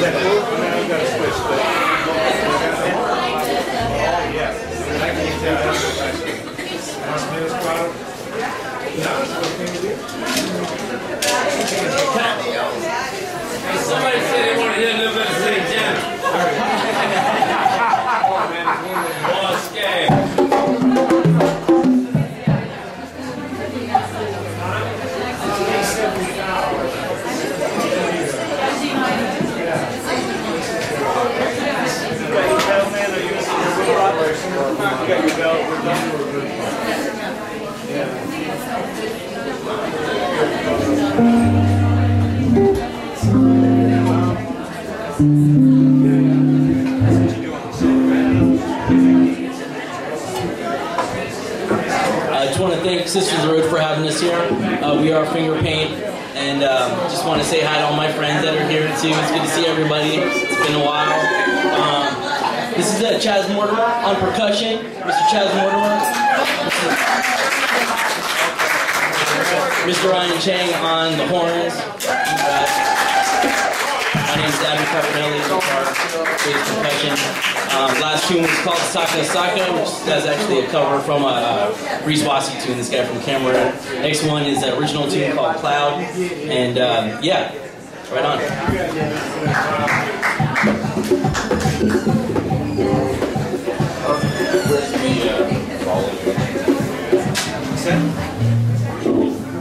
Speaker 9: Somebody said they want to hear a little bit of St. Janet.
Speaker 1: I just want to thank Sisters of the Road for having us here. We are Finger Paint, and just want to say hi to all my friends that are here too. It's good to see everybody. It's been a while. This is Chaz Mortimer on percussion. Mr. Chaz Mortimer. Mr. Ryan Chang on the horns. My name is Adam Carpinelli, guitar, bass, percussion. Last tune was called Saka Saka, which is actually a cover from a Reese Wasi tune, this guy from Cameroon. Next one is an original tune called Cloud, and yeah, right on.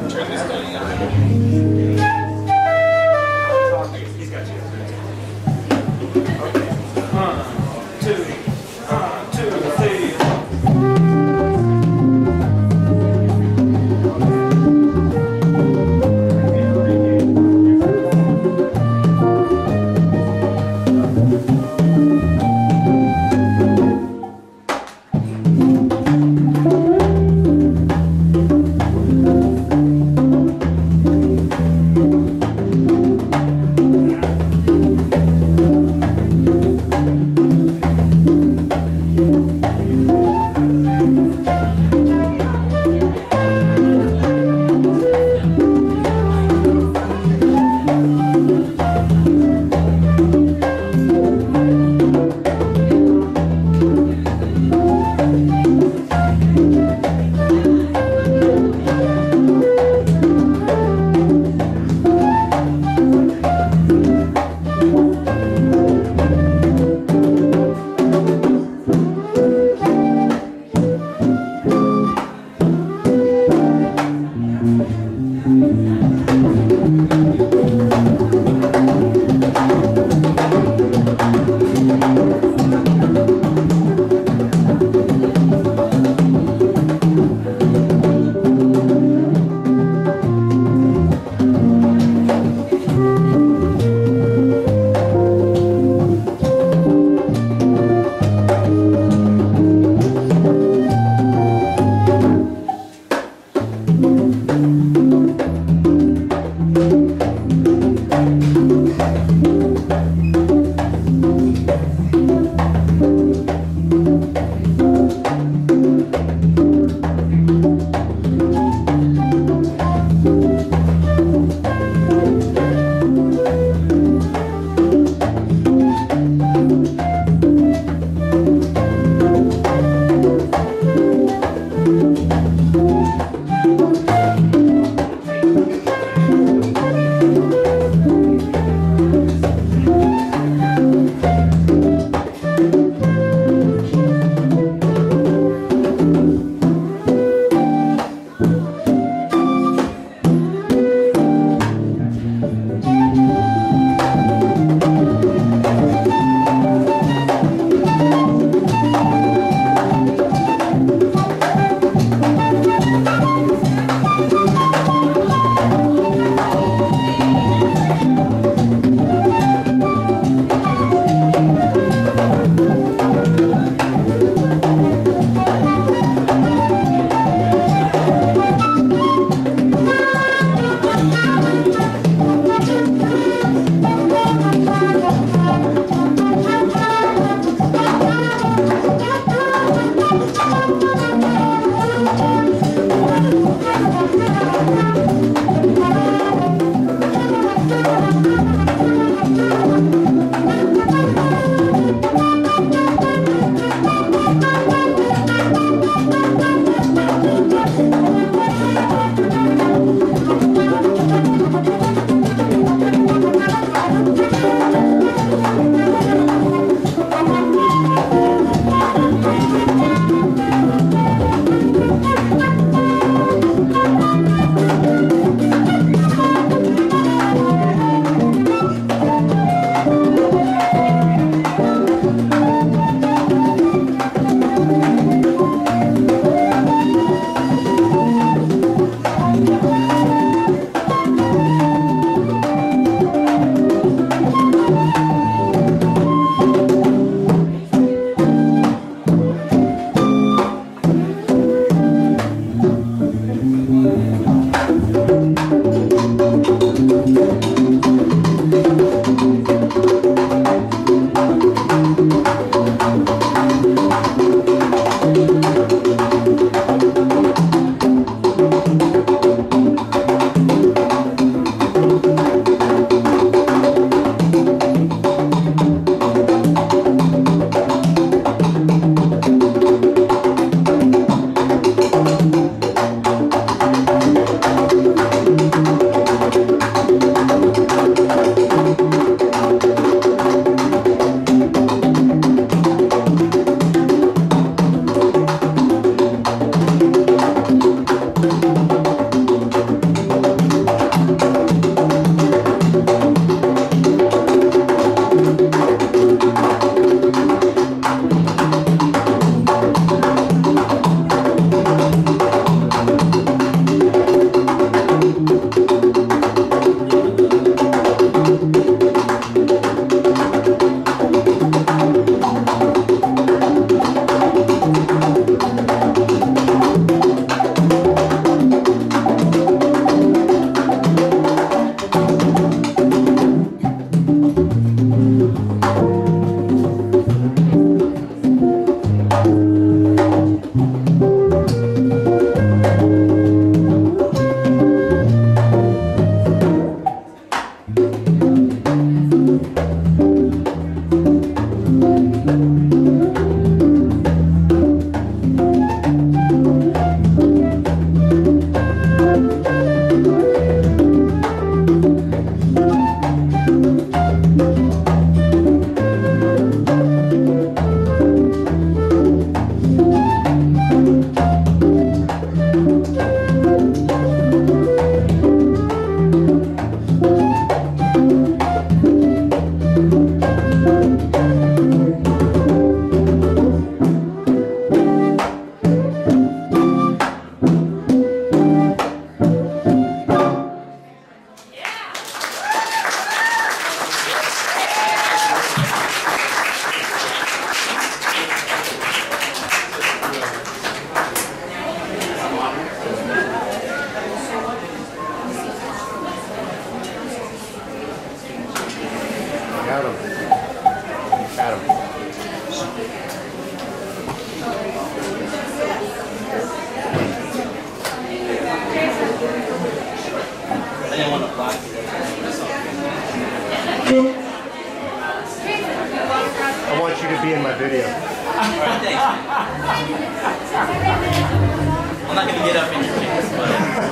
Speaker 9: Turn this down.
Speaker 18: I want you to be in my video.
Speaker 1: I'm not going to get up in your face, but...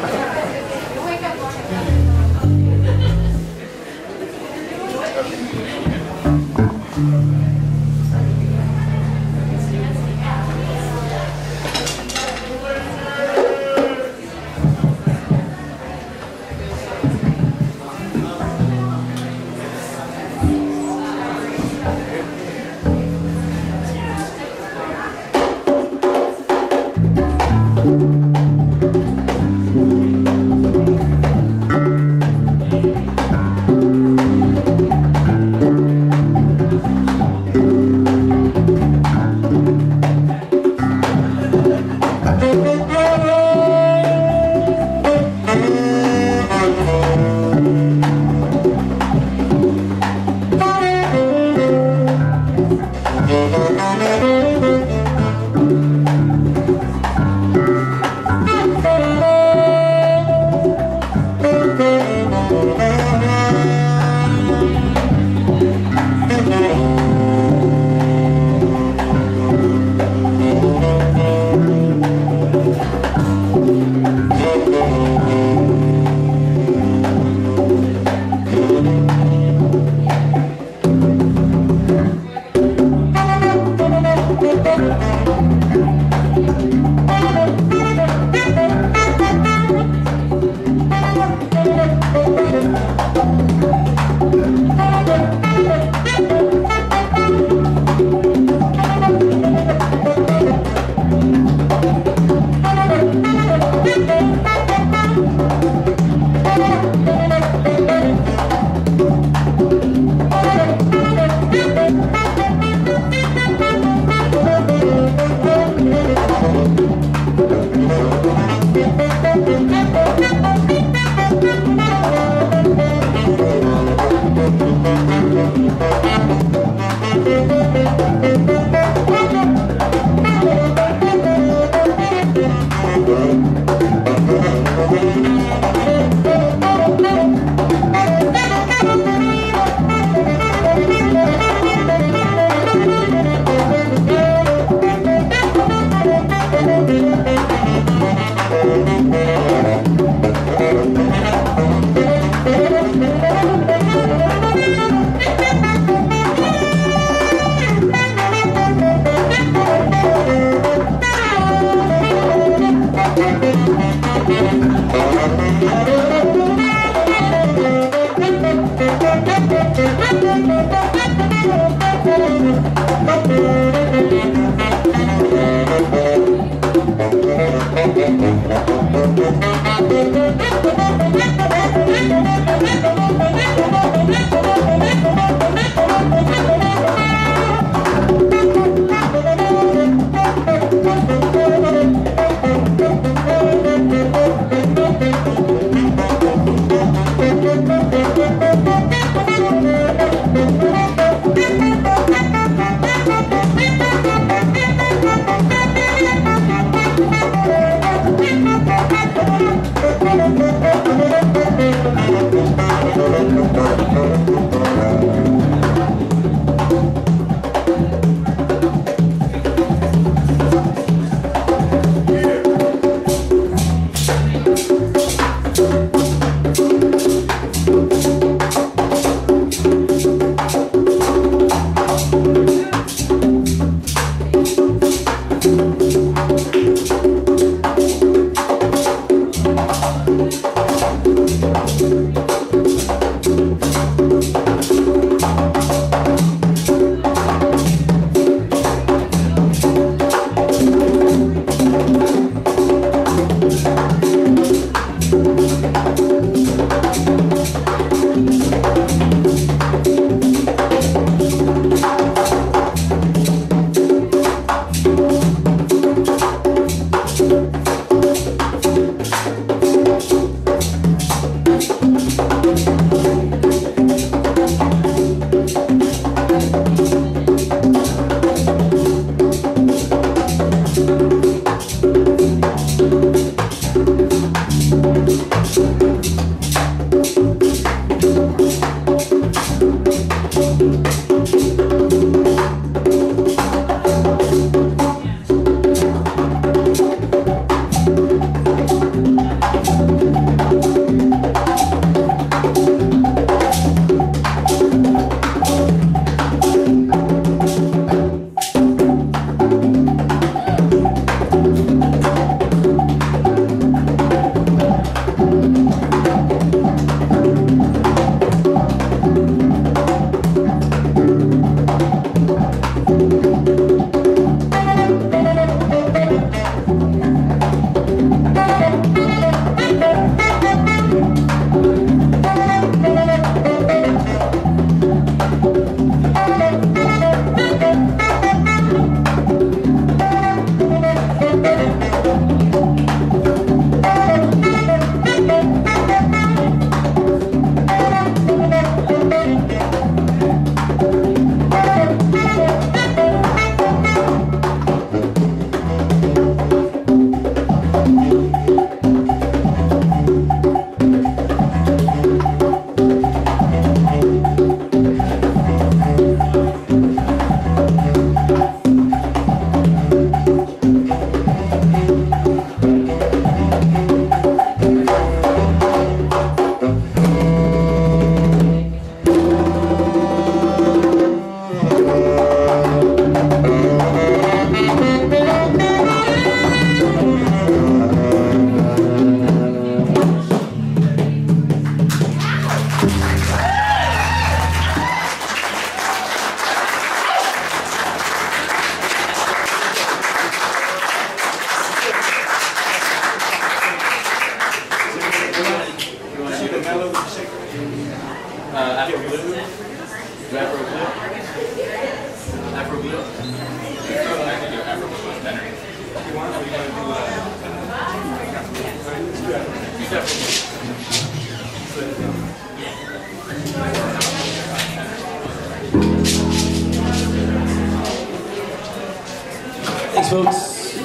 Speaker 1: Thanks, folks.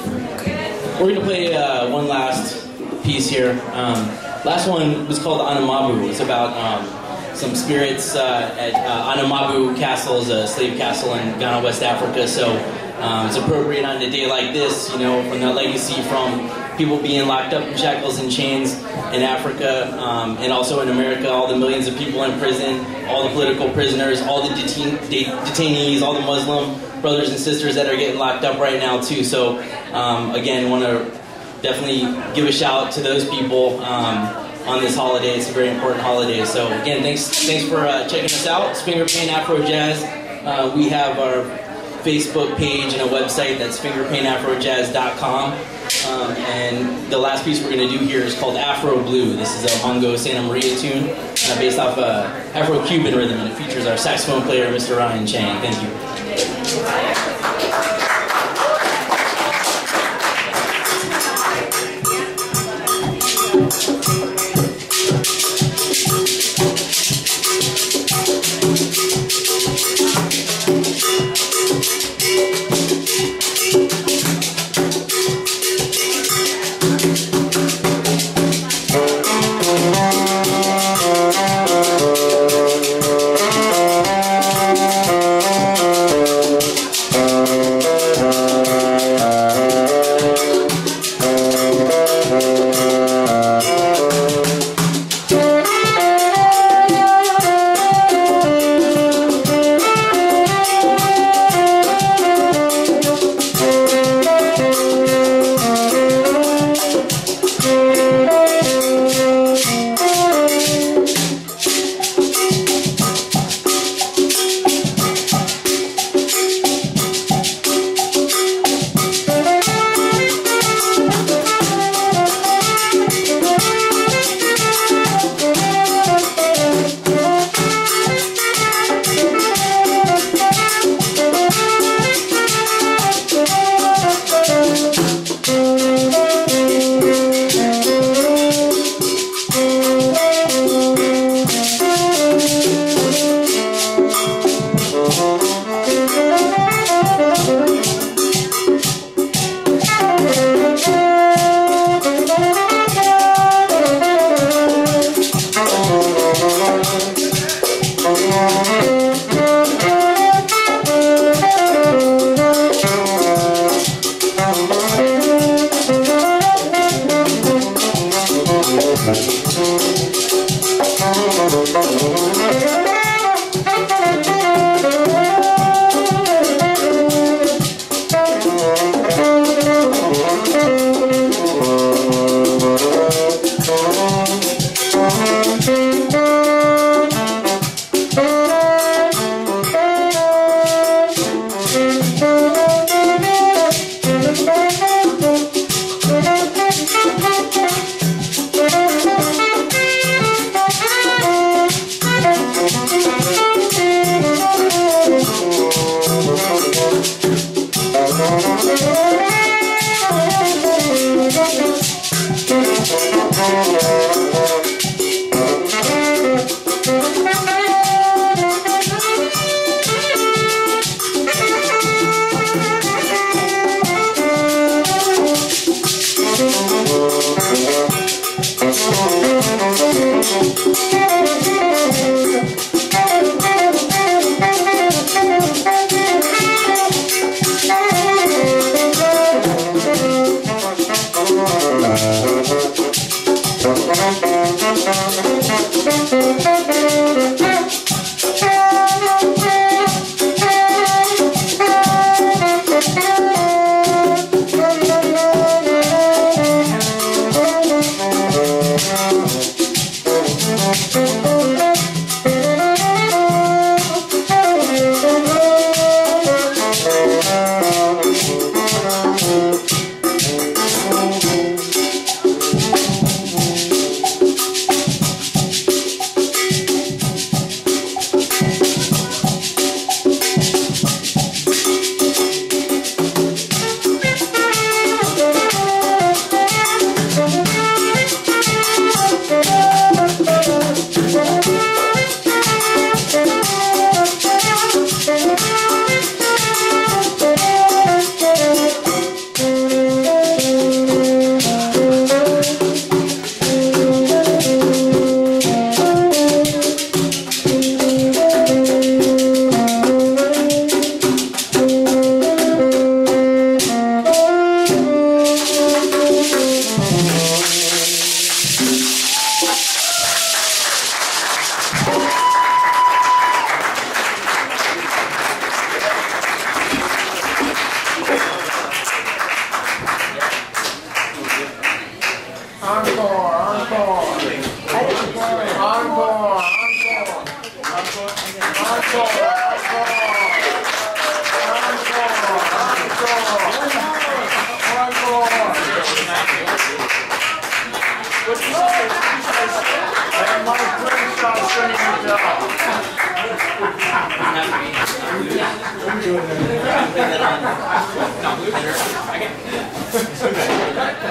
Speaker 1: We're going to play one last piece here. Last one was called Anamabu. It's about some spirits at Anamabu Castle, is a slave castle in Ghana, West Africa. So it's appropriate on a day like this, you know, from that legacy from people being locked up in shackles and chains in Africa, and also in America, all the millions of people in prison, all the political prisoners, all the detainees, all the Muslim brothers and sisters that are getting locked up right now too. So again, want to definitely give a shout out to those people on this holiday. It's a very important holiday. So again, thanks for checking us out. It's Finger Paint Afro Jazz. We have our Facebook page and a website that's fingerpaintafrojazz.com. And the last piece we're going to do here is called Afro Blue. This is a Bongo Santa Maria tune based off Afro-Cuban rhythm, and it features our saxophone player, Mr. Ryan Chang. Thank you.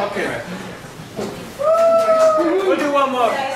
Speaker 9: Okay. We'll do one more.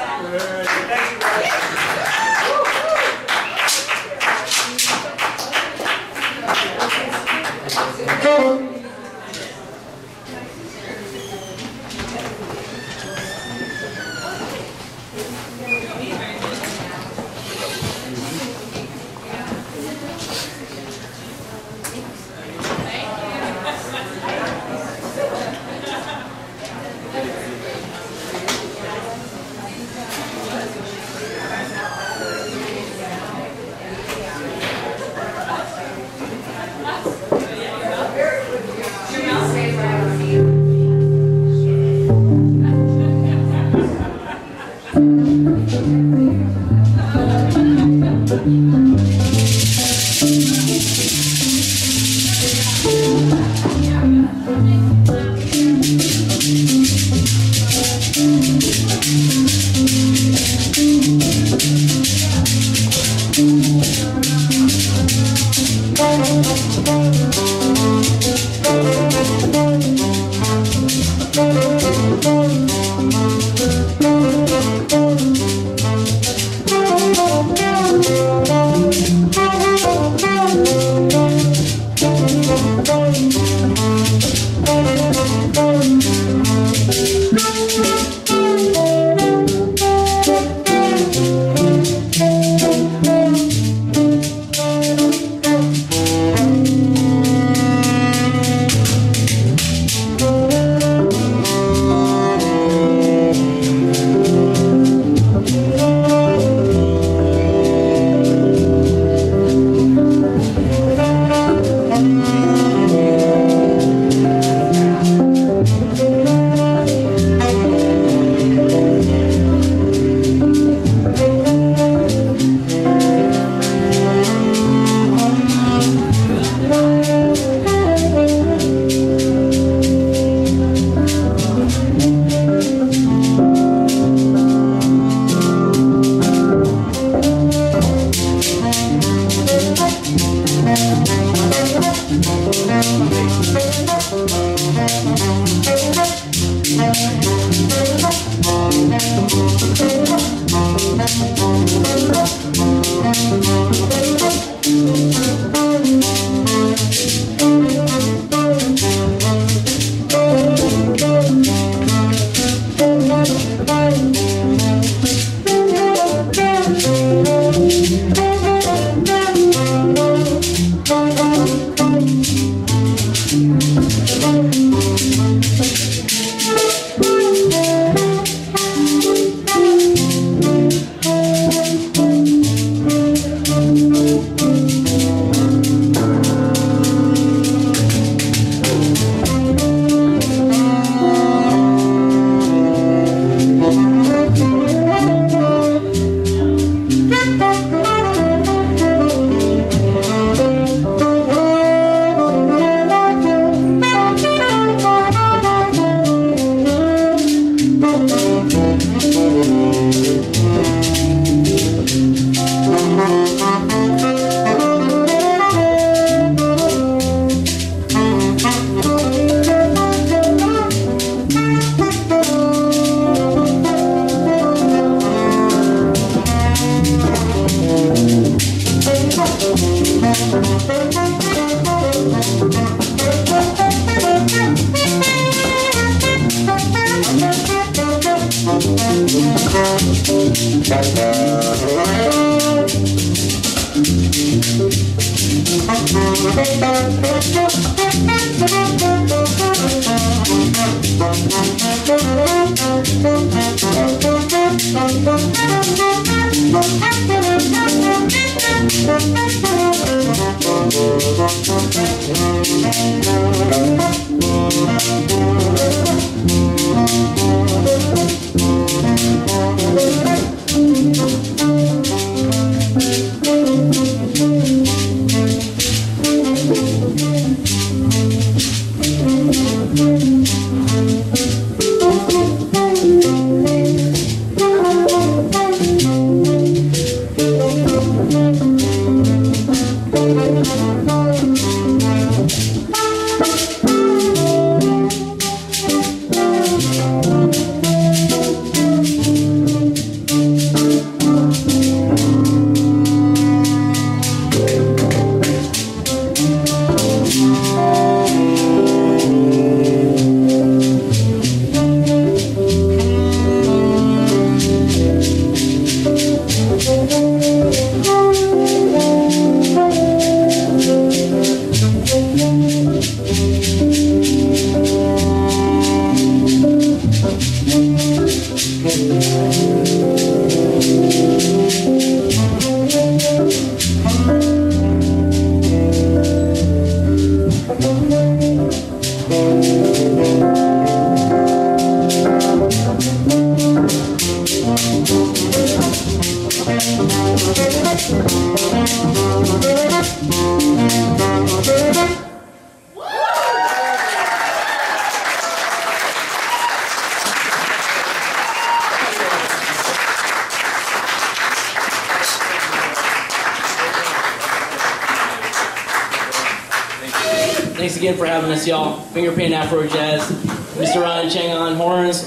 Speaker 1: Thanks again for having us, y'all. Finger Paint Afro Jazz, Mr. Ryan Chang on horns,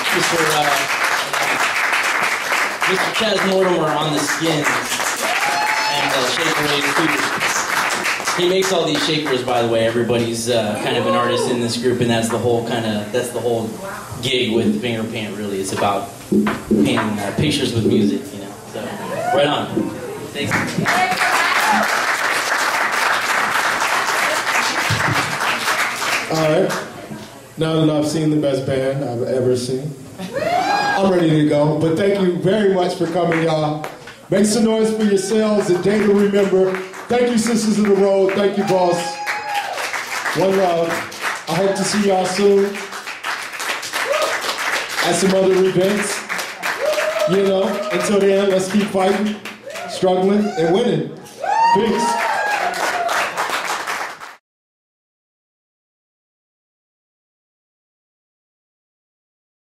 Speaker 1: Mr. Chaz Mortimer on the skins, and Shaker Ray too. He makes all these shakers, by the way. Everybody's kind of an artist in this group, and that's the whole gig with Finger Paint. Really, it's about painting pictures with music, you know. So, right on. Thanks.
Speaker 19: All right, now that I've seen the best band I've ever seen, I'm ready to go. But thank you very much for coming, y'all. Make some noise for yourselves, a day to remember. Thank you, Sisters of the Road. Thank you, boss. One love. I hope to see y'all soon at some other events. You know, until then, let's keep fighting, struggling, and winning. Peace.